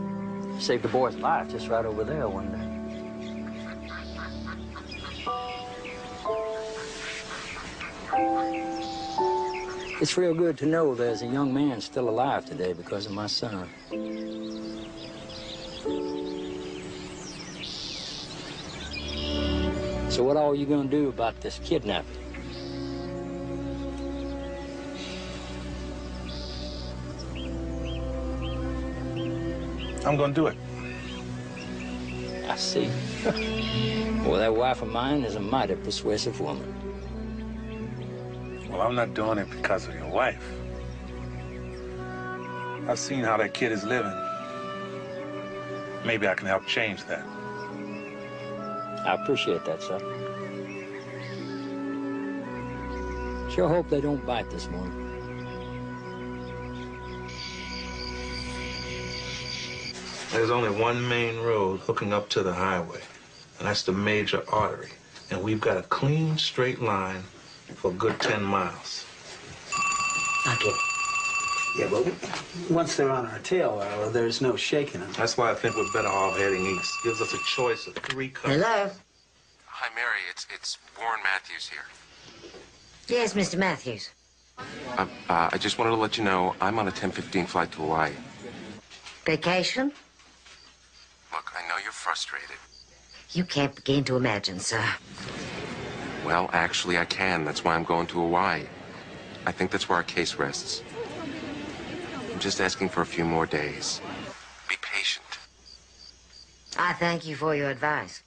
Saved a boy's life just right over there one day. It's real good to know there's a young man still alive today because of my son. So what all are you gonna do about this kidnapping?
I'm gonna do it.
I see. Well, that wife of mine is a mighty persuasive woman.
Well, I'm not doing it because of your wife. I've seen how that kid is living. Maybe I can help change that.
I appreciate that, sir. Sure hope they don't bite this morning.
There's only one main road hooking up to the highway, and that's the major artery. And we've got a clean, straight line for a good 10 miles.
I'll get it.
Yeah, but once they're on our tail, there's no shaking them.
That's why I think we're better off heading east. Gives us a choice of 3 cuts.
Hello?
Hi, Mary. It's Warren Matthews here.
Yes, Mr. Matthews.
I just wanted to let you know I'm on a 10:15 flight to Hawaii.
Vacation?
Look, I know you're frustrated.
You can't begin to imagine, sir.
Well, actually, I can. That's why I'm going to Hawaii. I think that's where our case rests. I'm just asking for a few more days. Be patient.
I thank you for your advice.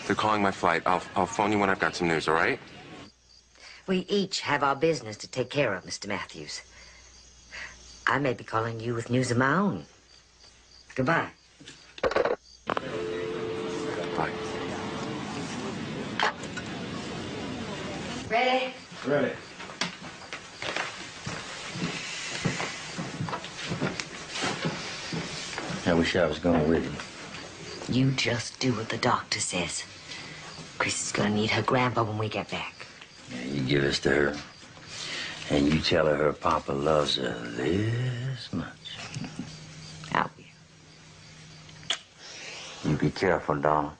They're calling my flight. I'll phone you when I've got some news, all right?
We each have our business to take care of, Mr. Matthews. I may be calling you with news of my own. Goodbye.
Bye.
Ready?
Ready.
I wish I was going with you.
You just do what the doctor says. Chris is gonna need her grandpa when we get back.
Yeah, you give this to her, and you tell her papa loves her this much.
I will.
You be careful, darling.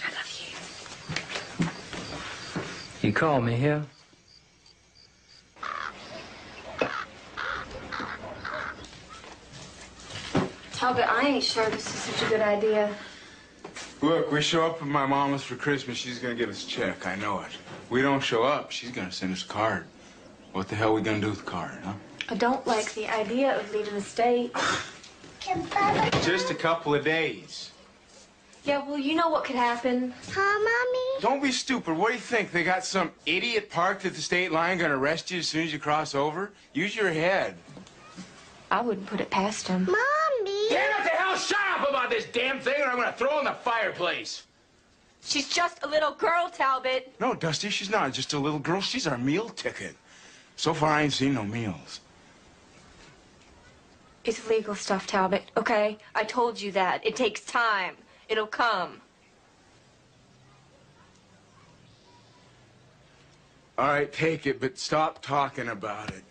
I love you.
You called me here?
Talbot, I ain't sure this is such a good idea.
Look, we show up at my mama's for Christmas, she's gonna give us a check. I know it. We don't show up, she's gonna send us a card. What the hell are we gonna do with the card, huh?
I don't like the idea of leaving the state.
Just a couple of days.
Yeah, well, you know what could happen.
Huh, Mommy? Don't be stupid. What do you think? They got some idiot parked at the state line gonna arrest you as soon as you cross over? Use your head.
I wouldn't put it past him.
Mommy! Damn it to hell! Shut up about this damn thing or I'm gonna throw it in the fireplace!
She's just a little girl, Talbot.
No, Dusty, she's not just a little girl. She's our meal ticket. So far, I ain't seen no meals.
It's legal stuff, Talbot, okay? I told you that. It takes time. It'll come.
All right, take it, but stop talking about it.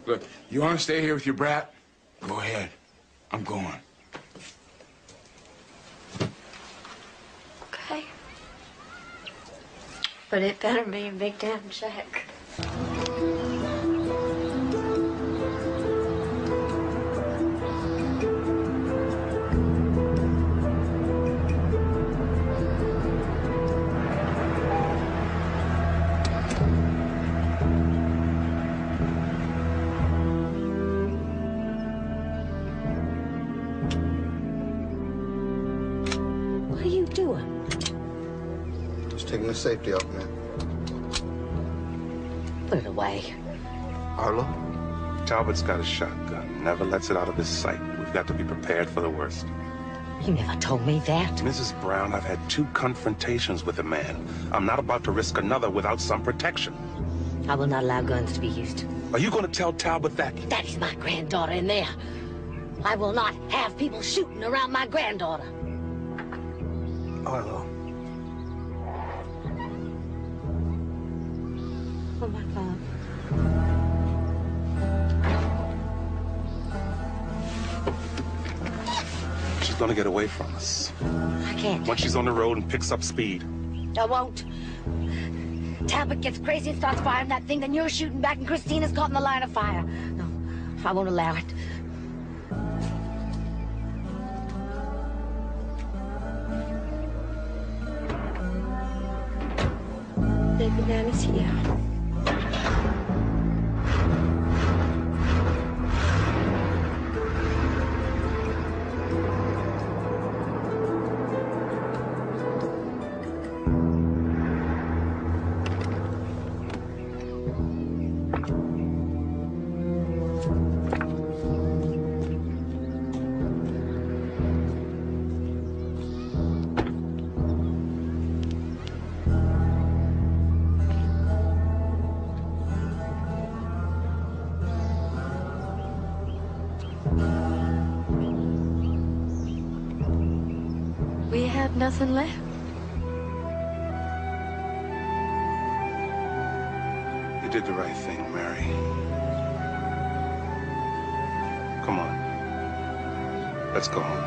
Look, you want to stay here with your brat? Go ahead. I'm going.
Okay. But it better be a big damn check.
What are you doing?
Just taking the safety off, man.
Put it away.
Arlo? Talbot's got a shotgun. Never lets it out of his sight. We've got to be prepared for the worst.
You never told me that.
Mrs. Brown, I've had 2 confrontations with a man. I'm not about to risk another without some protection.
I will not allow guns to be used.
Are you going to tell Talbot that?
That is my granddaughter in there. I will not have people shooting around my granddaughter.
Oh, I will.
Oh, my God.
She's going to get away from us.
I can't.
Once she's on the road and picks up speed.
I won't. Talbot gets crazy and starts firing that thing, then you're shooting back and Christina's caught in the line of fire. No, I won't allow it. The banana's here.
We have nothing left.
You did the right thing, Mary. Come on. Let's go home.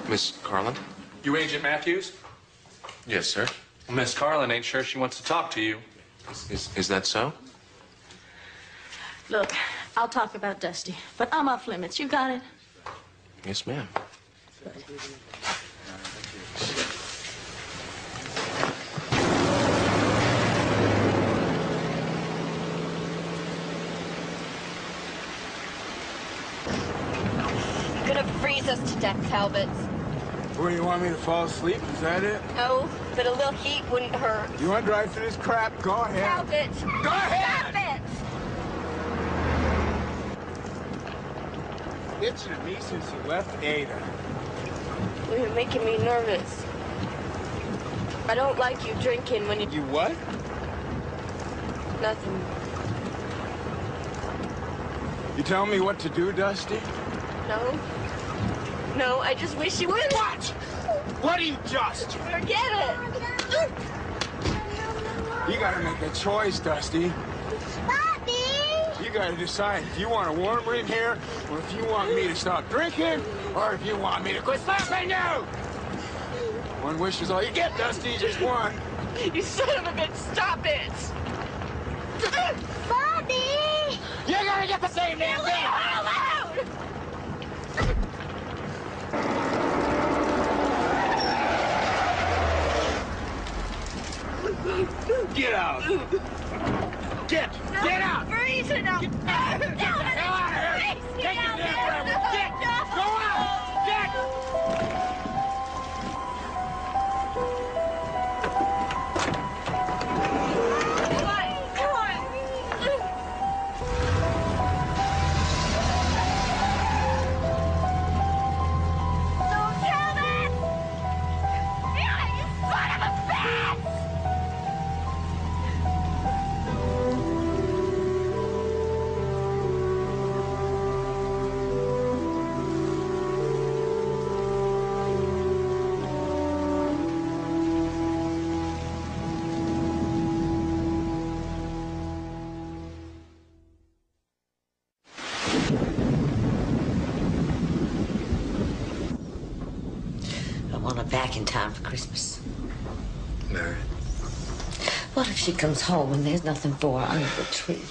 Miss Carlin?
You Agent Matthews?
Yes, sir.
Miss Carlin ain't sure she wants to talk to you.
Is that so?
Look, I'll talk about Dusty, but I'm off limits. You got it?
Yes, ma'am.
You're gonna freeze us to death, Talbot.
Where, you want me to fall asleep? Is that it?
No, but a little heat wouldn't hurt.
You want to drive through this crap? Go ahead.
Talbot!
Go ahead!
Stop it!
Itching at me since you left Ada.
You're making me nervous. I don't like you drinking when you...
You what?
Nothing.
You tell me what to do, Dusty?
No. No, I just wish you would.
What? What do you just?
Forget it.
You gotta make a choice, Dusty.
Bobby!
You gotta decide if you want a warm room here, or if you want me to stop drinking, or if you want me to quit slapping you! One wish is all you get, Dusty, just one.
You son of a bitch, stop it!
Bobby!
You're gonna get the same damn thing!
Out loud!
Get out! Get out!
Freezing up! Get the hell out of here! Get out there! Get! Go out! Get! Come on! Don't tell me! You son of a bitch!
I want her back in time for Christmas.
Mary?
What if she comes home and there's nothing for her under the tree?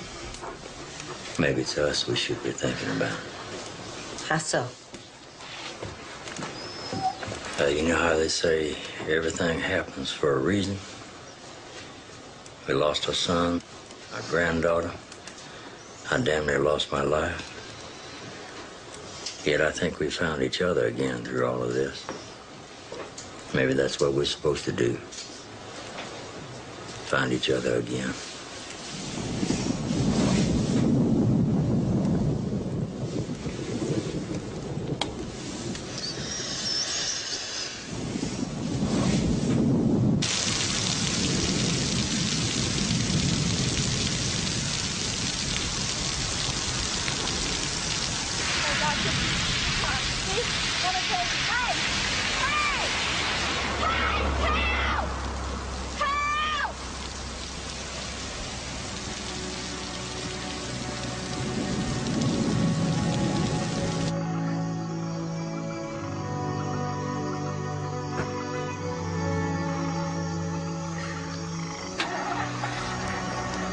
Maybe it's us we should be thinking about.
How so?
You know how they say everything happens for a reason? We lost our son, our granddaughter, I damn near lost my life. Yet I think we found each other again through all of this. Maybe that's what we're supposed to do. Find each other again.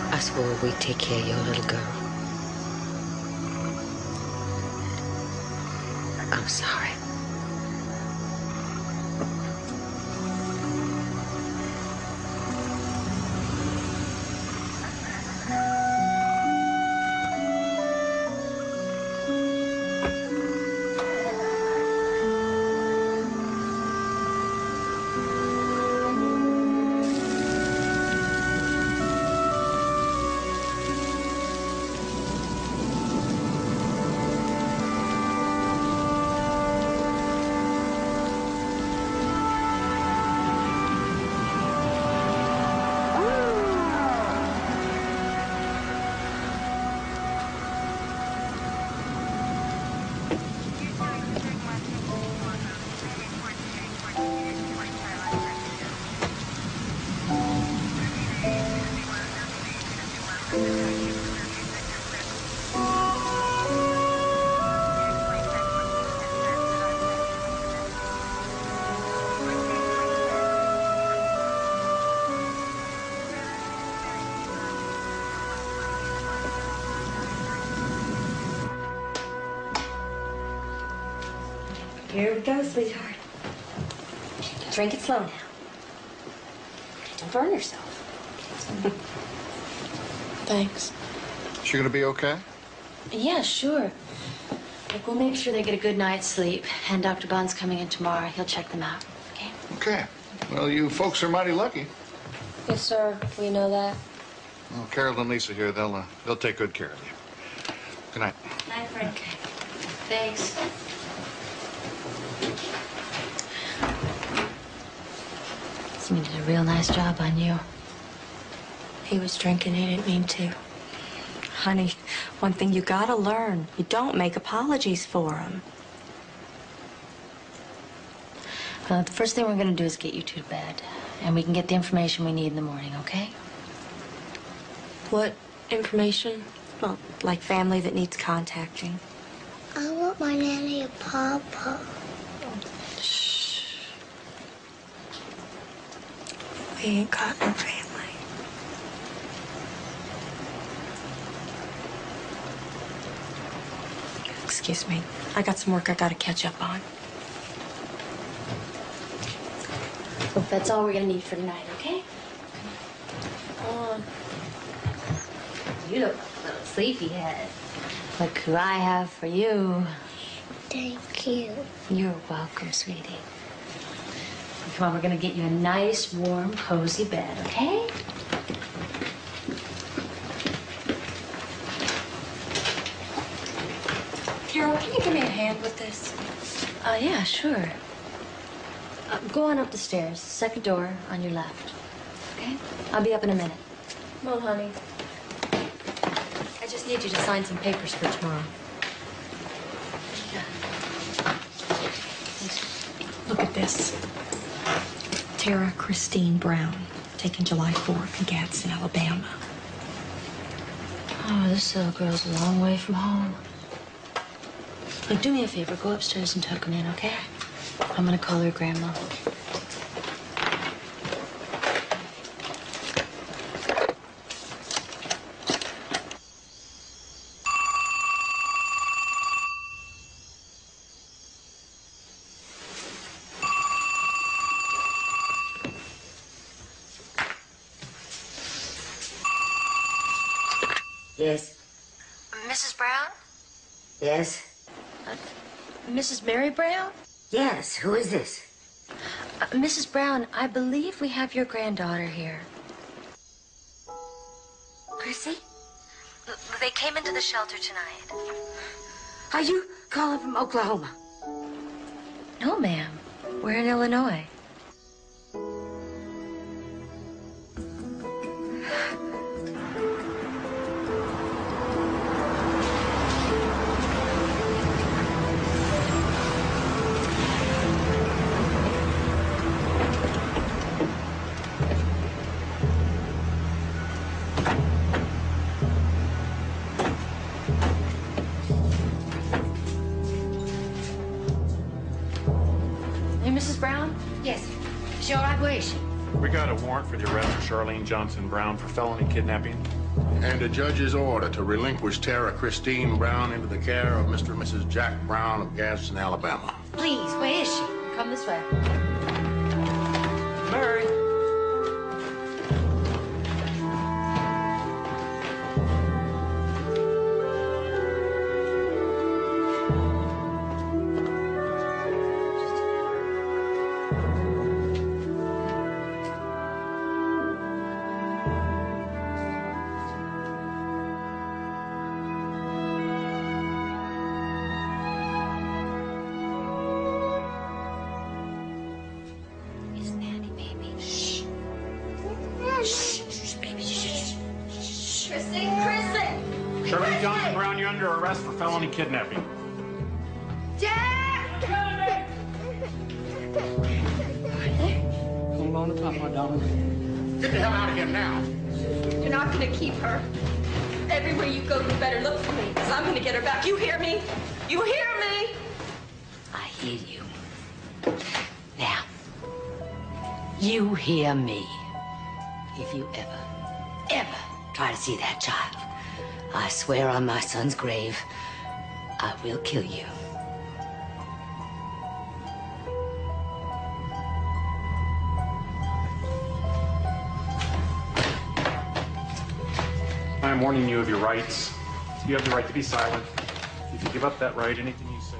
I swore we'd take care of your little girl. I'm sorry.
Here we go, sweetheart. Drink it slow now. Don't burn yourself.
Thanks.
She gonna be okay?
Yeah, sure. Look, we'll make sure they get a good night's sleep. And Dr. Bond's coming in tomorrow. He'll check them out, okay?
Okay. Well, you folks are mighty lucky.
Yes, sir. We know that.
Well, Carol and Lisa here, they'll take good care of you. Good night.
Night, Frank. Okay. Thanks. He did a real nice job on you.
He was drinking. He didn't mean to. Honey, one thing you gotta learn, you don't make apologies for him.
The first thing we're gonna do is get you two to bed. And we can get the information we need in the morning, okay?
What information? Well, like family that needs contacting.
I want my nanny and papa.
We ain't got no family. Excuse me. I got some work I gotta catch up on.
Look, that's all we're gonna need for tonight, okay?
Come on.
You look a little sleepyhead. Look who I have for you.
Thank you.
You're welcome, sweetie. Come on, we're gonna get you a nice, warm, cozy bed, okay?
Carol, can you give me a hand with this?
Yeah, sure. Go on up the stairs, second door on your left, okay? I'll be up in a minute.
Come on, honey.
I just need you to sign some papers for tomorrow.
Look at this. Tara Christine Brown, taken July 4th in Gadsden, Alabama.
Oh, this little girl's a long way from home. Look, do me a favor. Go upstairs and tuck him in, okay? I'm gonna call her grandma.
Yes.
Mrs. Brown?
Yes?
Mrs. Mary Brown?
Yes, who is this?
Mrs. Brown, I believe we have your granddaughter here.
Chrissy?
They came into the shelter tonight.
Are you calling from Oklahoma?
No, ma'am. We're in Illinois. Hey, Mrs. Brown?
Yes. She all right? Where is she?
We got a warrant for the arrest of Charlene Johnson Brown for felony kidnapping.
And a judge's order to relinquish Tara Christine Brown into the care of Mr. and Mrs. Jack Brown of Gadsden, Alabama.
Please, where is she?
Come this way.
Mary.
Charlene Johnson Brown, you're under arrest for felony kidnapping.
Jack!
Hold on to top, my darling.
Get the hell out of here now.
You're not gonna keep her. Everywhere you go, you better look for me, because I'm gonna get her back. You hear me? You hear me?
I hear you. Now, you hear me. If you ever try to see that child, I swear on my son's grave, I will kill you.
I am warning you of your rights. You have the right to be silent. If you give up that right, anything you say...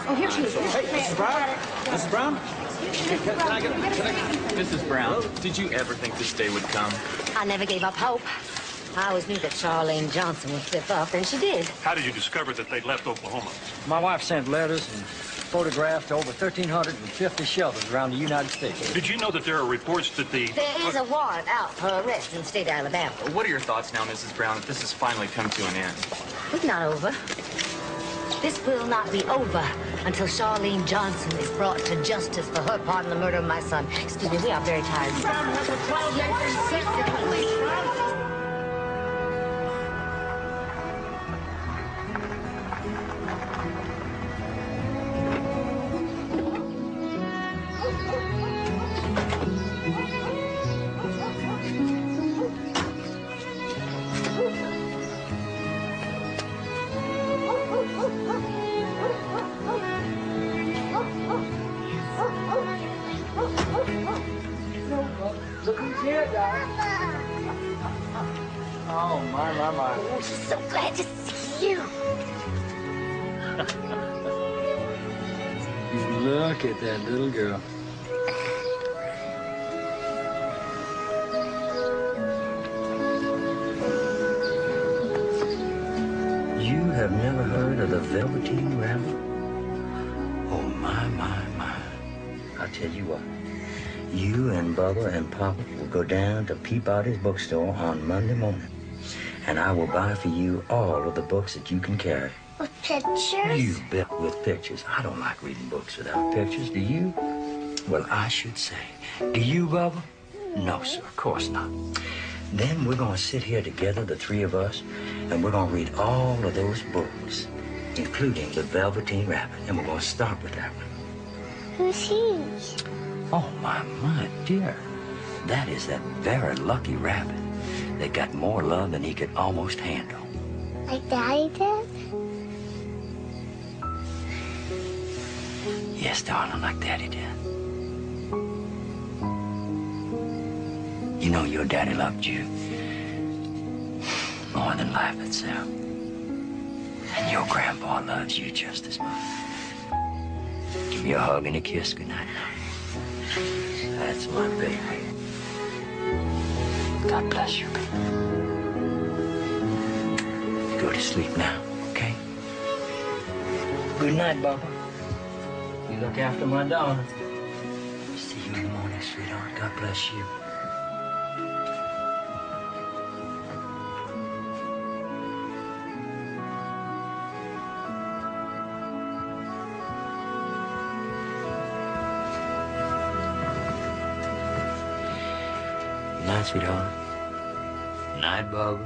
Oh, here she is.
Hey, Mrs. Brown? Mrs. Brown?
Mrs. Brown, did you ever think this day would come?
I never gave up hope. I always knew that Charlene Johnson would slip up, and she did.
How did you discover that they'd left Oklahoma?
My wife sent letters and photographed over 1,350 shelters around the United States.
Did you know that there are reports that the...
There is a warrant out for her arrest in the state of Alabama.
What are your thoughts now, Mrs. Brown, that this has finally come to an end?
It's not over. This will not be over until Charlene Johnson is brought to justice for her part in the murder of my son. Excuse me, we are very tired.
Look who's here, darling. Oh, my.
I'm so glad to see you.
Look at that little girl.
You have never heard of the Velveteen Rabbit? Oh, my. I'll tell you what. You and Bubba and Papa will go down to Peabody's bookstore on Monday morning. And I will buy for you all of the books that you can carry.
With pictures?
You bet, with pictures. I don't like reading books without pictures, do you? Well, I should say. Do you, Bubba? No, sir, of course not. Then we're going to sit here together, the three of us, and we're going to read all of those books, including The Velveteen Rabbit. And we're going to start with that one.
Who's he?
Oh, my dear. That is that very lucky rabbit that got more love than he could almost handle.
Like Daddy did?
Yes, darling, like Daddy did. You know your daddy loved you more than life itself. And your grandpa loves you just as much. Give me a hug and a kiss goodnight. That's my baby. God bless you, baby. Go to sleep now, okay? Good night, Bubba. You look after my daughter. See you in the morning, sweetheart. God bless you. Good night, sweetheart. Good night, Bubba.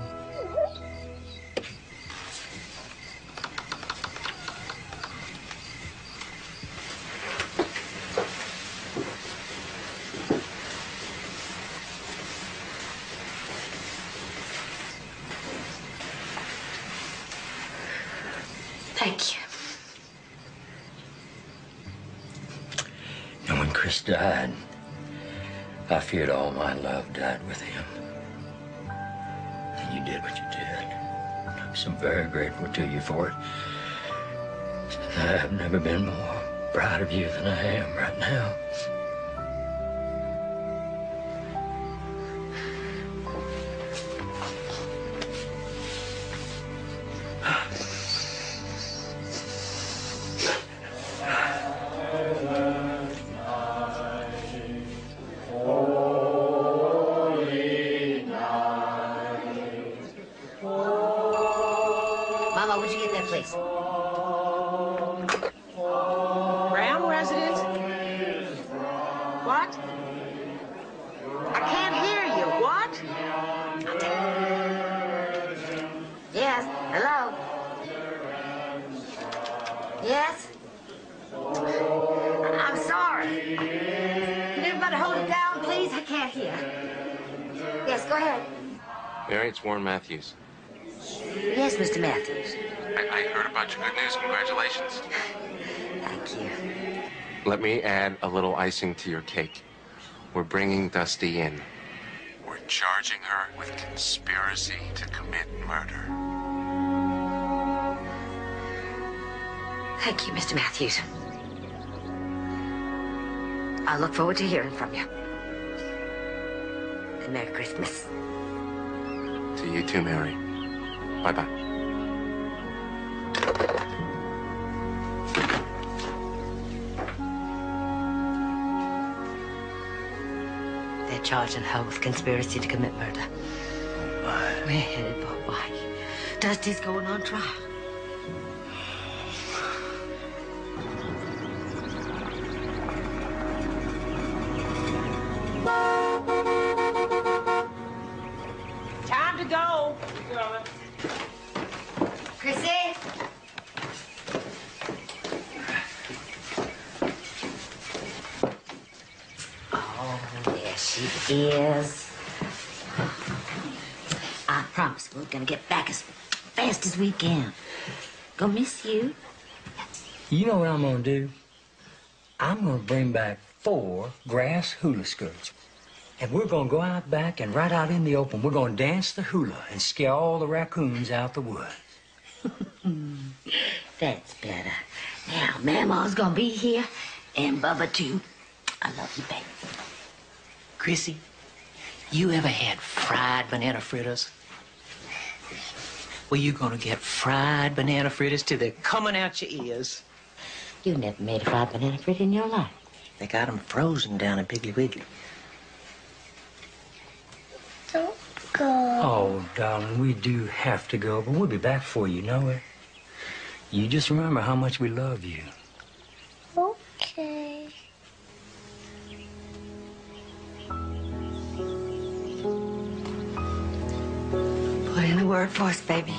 Thank you.
And when Chris died, I feared all my love died with him. And you did what you did. I'm so very grateful to you for it. I have never been more proud of you than I am right now.
Mama, would you get that, please?
Brown resident? What? I can't hear you. What?
Yes. Hello? Yes? I'm sorry. Can everybody hold it down, please? I can't hear. Yes, go ahead.
Mary, it's Warren Matthews.
Yes, Mr. Matthews.
I heard about your good news. Congratulations.
Thank you.
Let me add a little icing to your cake. We're bringing Dusty in. We're charging her with conspiracy to commit murder.
Thank you, Mr. Matthews. I look forward to hearing from you. And Merry Christmas.
To you too, Mary. Bye-bye.
They're charging her with conspiracy to commit murder. We're headed for Hawaii. Dusty's going on trial.
Time to go.
Chrissy? Oh, there she is. I promise we're gonna get back as fast as we can. Gonna miss you.
You know what I'm gonna do? I'm gonna bring back 4 grass hula skirts. And we're gonna go out back and right out in the open, we're gonna dance the hula and scare all the raccoons out the woods.
That's better. Now, Mama's gonna be here, and Bubba too. I love you, baby.
Chrissy, you ever had fried banana fritters? Well, you're gonna get fried banana fritters till they're coming out your ears.
You never made a fried banana fritter in your life.
They got them frozen down at Piggly Wiggly.
Don't go.
Oh, darling, we do have to go, but we'll be back for you, know it? You just remember how much we love you.
Okay.
Put in a word for us, baby.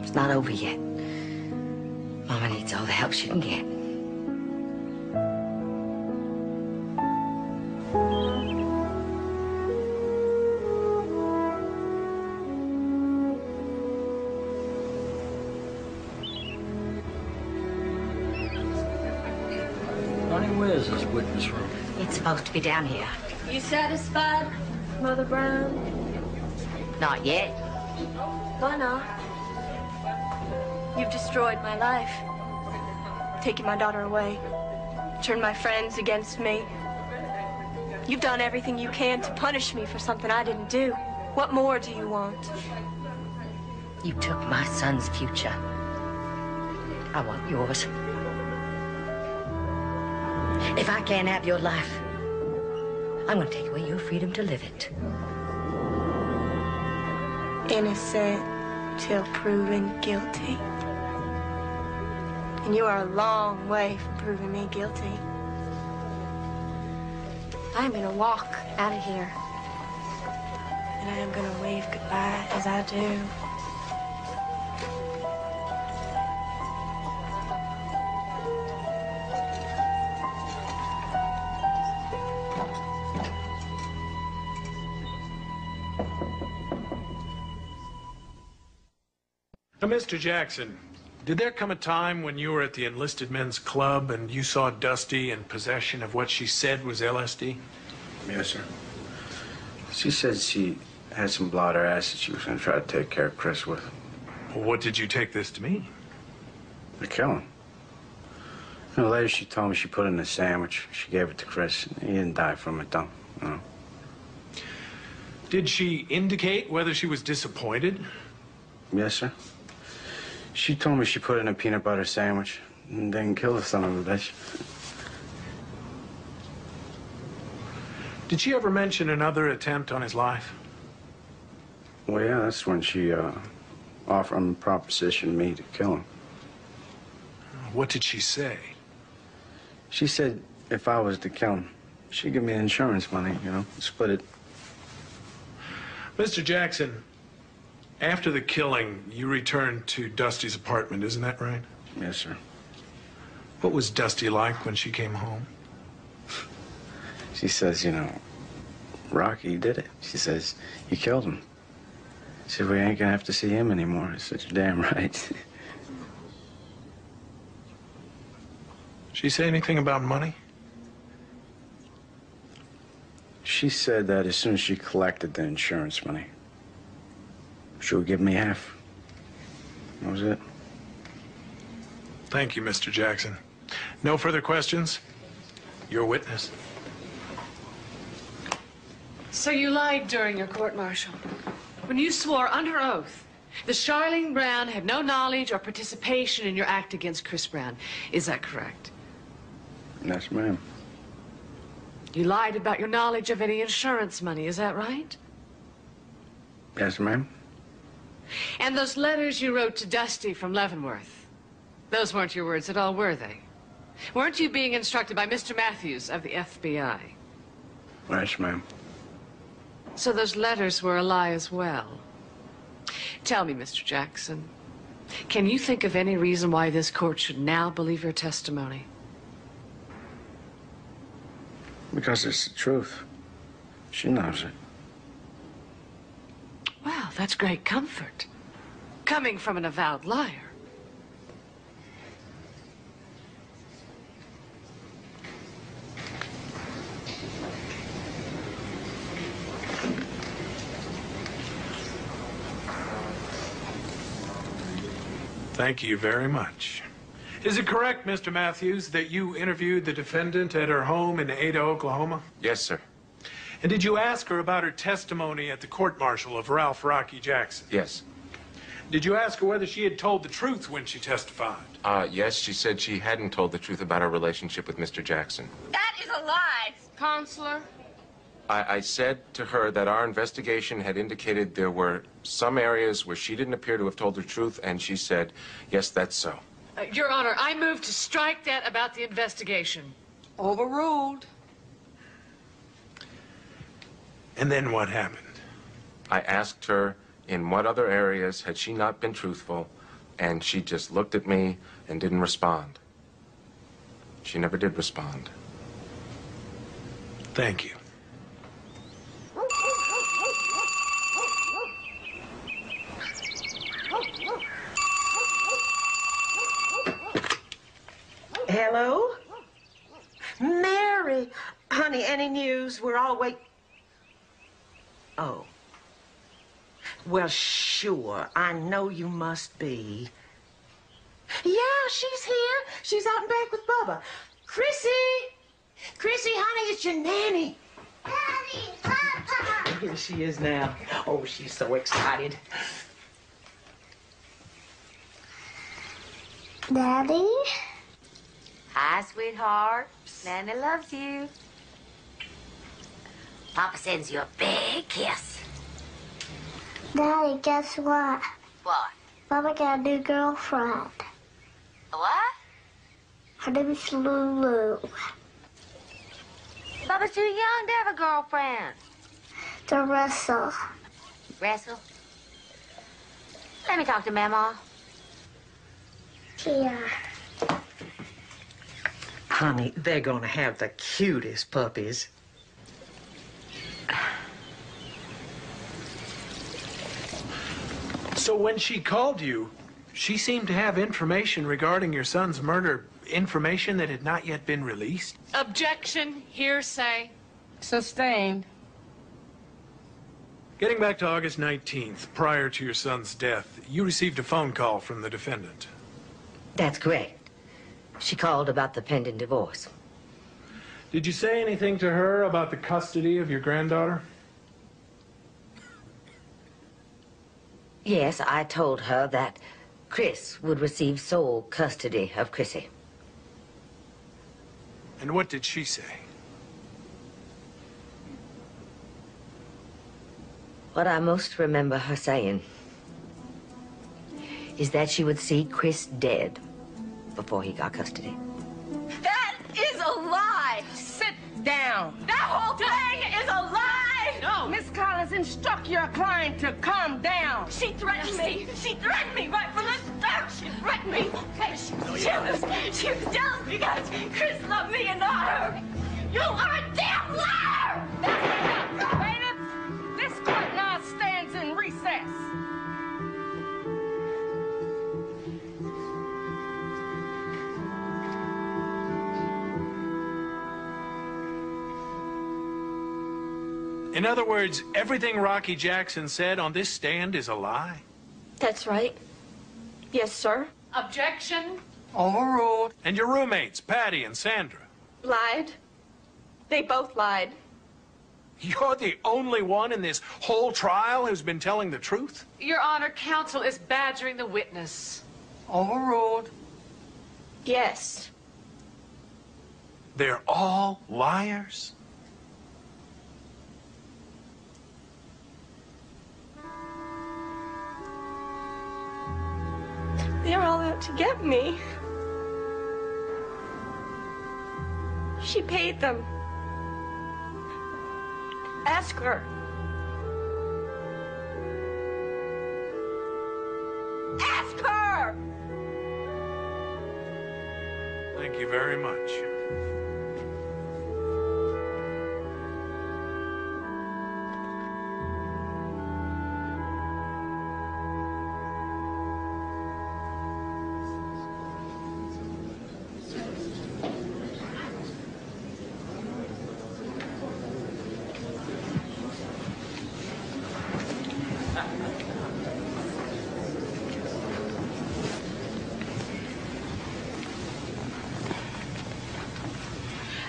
It's not over yet. Mama needs all the help she can get.
Honey, where's this witness room?
It's supposed to be down here.
You satisfied, Mother Brown?
Not yet.
Why not? You've destroyed my life. Taken my daughter away. Turned my friends against me. You've done everything you can to punish me for something I didn't do. What more do you want?
You took my son's future. I want yours. If I can't have your life, I'm going to take away your freedom to live it.
Innocent till proven guilty. And you are a long way from proving me guilty. I'm gonna walk out of here. And I am gonna wave goodbye as I do.
Now, Mr. Jackson, did there come a time when you were at the Enlisted Men's Club and you saw Dusty in possession of what she said was LSD?
Yes, sir. She said she had some blotter acid she was going to try to take care of Chris with.
Well, what did you take this to mean?
To kill him. You know, later she told me she put it in a sandwich. She gave it to Chris. He didn't die from it, though. You know.
Did she indicate whether she was disappointed?
Yes, sir. She told me she put it in a peanut butter sandwich and then killed the son of a bitch.
Did she ever mention another attempt on his life?
Well, yeah, that's when she offered him a proposition me to kill him.
What did she say?
She said if I was to kill him, she'd give me insurance money, you know, split it.
Mr. Jackson, after the killing, you returned to Dusty's apartment, isn't that right?
Yes, sir.
What was Dusty like when she came home?
She says, you know, Rocky did it. She says, you killed him. She said, we ain't gonna have to see him anymore. I said, you're damn right.
She say anything about money?
She said that as soon as she collected the insurance money, she would give me half. That was it.
Thank you, Mr. Jackson. No further questions? Your witness.
So you lied during your court-martial. When you swore under oath that Charlene Brown had no knowledge or participation in your act against Chris Brown. Is that correct?
Yes, ma'am.
You lied about your knowledge of any insurance money. Is that right?
Yes, ma'am.
And those letters you wrote to Dusty from Leavenworth, those weren't your words at all, were they? Weren't you being instructed by Mr. Matthews of the FBI?
Yes, ma'am.
So those letters were a lie as well. Tell me, Mr. Jackson, can you think of any reason why this court should now believe your testimony?
Because it's the truth. She knows it.
Well, that's great comfort. Coming from an avowed liar.
Thank you very much. Is it correct, Mr. Matthews, that you interviewed the defendant at her home in Ada, Oklahoma?
Yes, sir.
And did you ask her about her testimony at the court-martial of Ralph Rocky Jackson?
Yes.
Did you ask her whether she had told the truth when she testified?
Yes, she said she hadn't told the truth about her relationship with Mr. Jackson.
That is a lie, Counselor.
I said to her that our investigation had indicated there were some areas where she didn't appear to have told the truth, and she said, yes, that's so.
Your Honor, I move to strike that about the investigation.
Overruled.
And then what happened?
I asked her in what other areas had she not been truthful, and she just looked at me and didn't respond. She never did respond.
Thank you.
Hello? Mary. Honey, any news? We're all waiting. Oh.
Well, sure. I know you must be. Yeah, she's here. She's out and back with Bubba. Chrissy! Chrissy, honey, it's your nanny.
Daddy, Papa!
Here she is now. Oh, she's so excited.
Daddy?
Hi, sweetheart. Nanny loves you. Papa sends you a big kiss.
Daddy, guess what?
What?
Mama got a new girlfriend.
What?
Her name is Lulu.
Bubba's too young to have a girlfriend.
To wrestle.
Wrestle? Let me talk to Mama.
Yeah.
Honey, they're gonna have the cutest puppies.
So when she called you, she seemed to have information regarding your son's murder, information that had not yet been released?
Objection, hearsay.
Sustained.
Getting back to August 19th, prior to your son's death, you received a phone call from the defendant.
That's correct. She called about the pending divorce.
Did you say anything to her about the custody of your granddaughter?
Yes, I told her that Chris would receive sole custody of Chrissy.
And what did she say?
What I most remember her saying is that she would see Chris dead before he got custody.
That is a lie. Sit down. That whole thing is a lie.
No.
Miss Collins, instruct your client to calm down.
She threatened me. She threatened me right from the start. She threatened me. She was jealous because Chris loved me and not her. You are a damn liar!
Bailiff, this court now stands in recess.
In other words, everything Rocky Jackson said on this stand is a lie?
That's right. Yes, sir.
Objection.
Overruled.
And your roommates, Patty and Sandra?
Lied. They both lied.
You're the only one in this whole trial who's been telling the truth?
Your Honor, counsel is badgering the witness.
Overruled.
Yes.
They're all liars?
They're all out to get me. She paid them. Ask her. Ask her!
Thank you very much.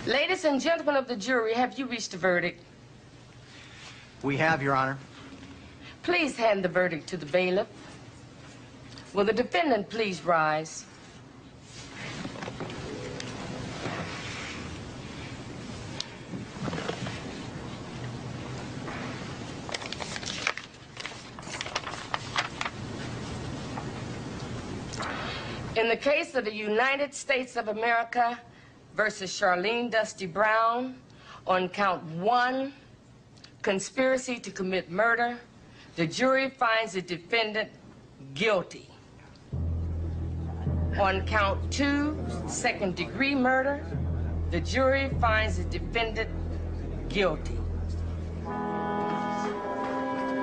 Ladies and gentlemen of the jury, have you reached a verdict?
We have, Your Honor.
Please hand the verdict to the bailiff. Will the defendant please rise? In the case of the United States of America versus Charlene Dusty Brown, on count 1, conspiracy to commit murder, the jury finds the defendant guilty. On count 2, second-degree murder, the jury finds the defendant guilty.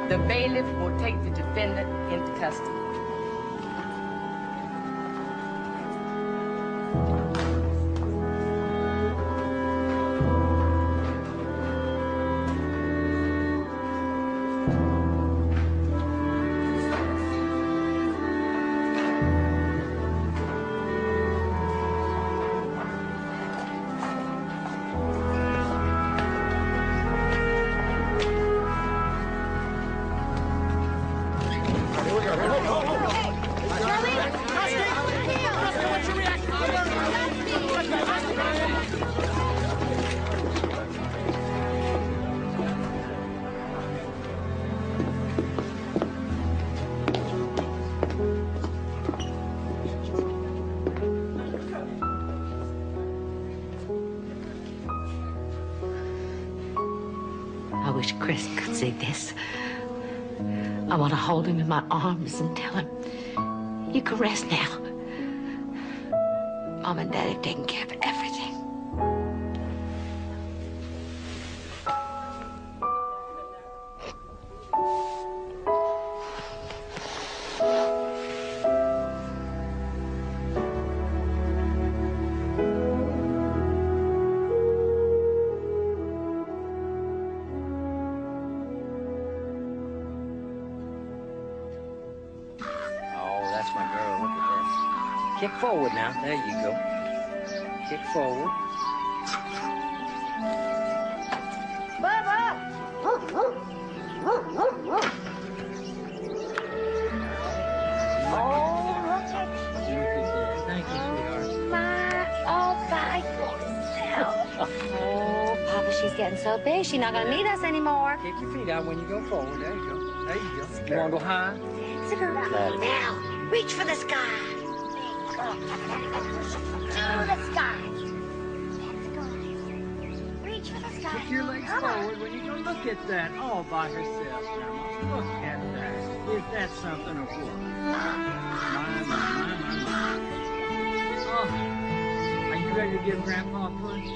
The bailiff will take the defendant into custody.
I wish Chris could see this. I want to hold him in my arms and tell him, you can rest now. Mom and Dad have taken care of everything.
Kick forward now. There you go. Kick forward.
Bubba! Oh, look at you.
Thank you, sweetheart.
My, all by yourself. Oh, Papa, she's getting so big, she's not going to need us anymore.
Kick your feet out when you go forward. There you go. There you go. You want to go high?
Now, reach for the sky. To the sky. Reach for the sky.
Kick your legs forward when you go. Look at that, all by herself, Grandma. Look at that. Is that something or what? My. Oh, are you ready to give Grandpa a push?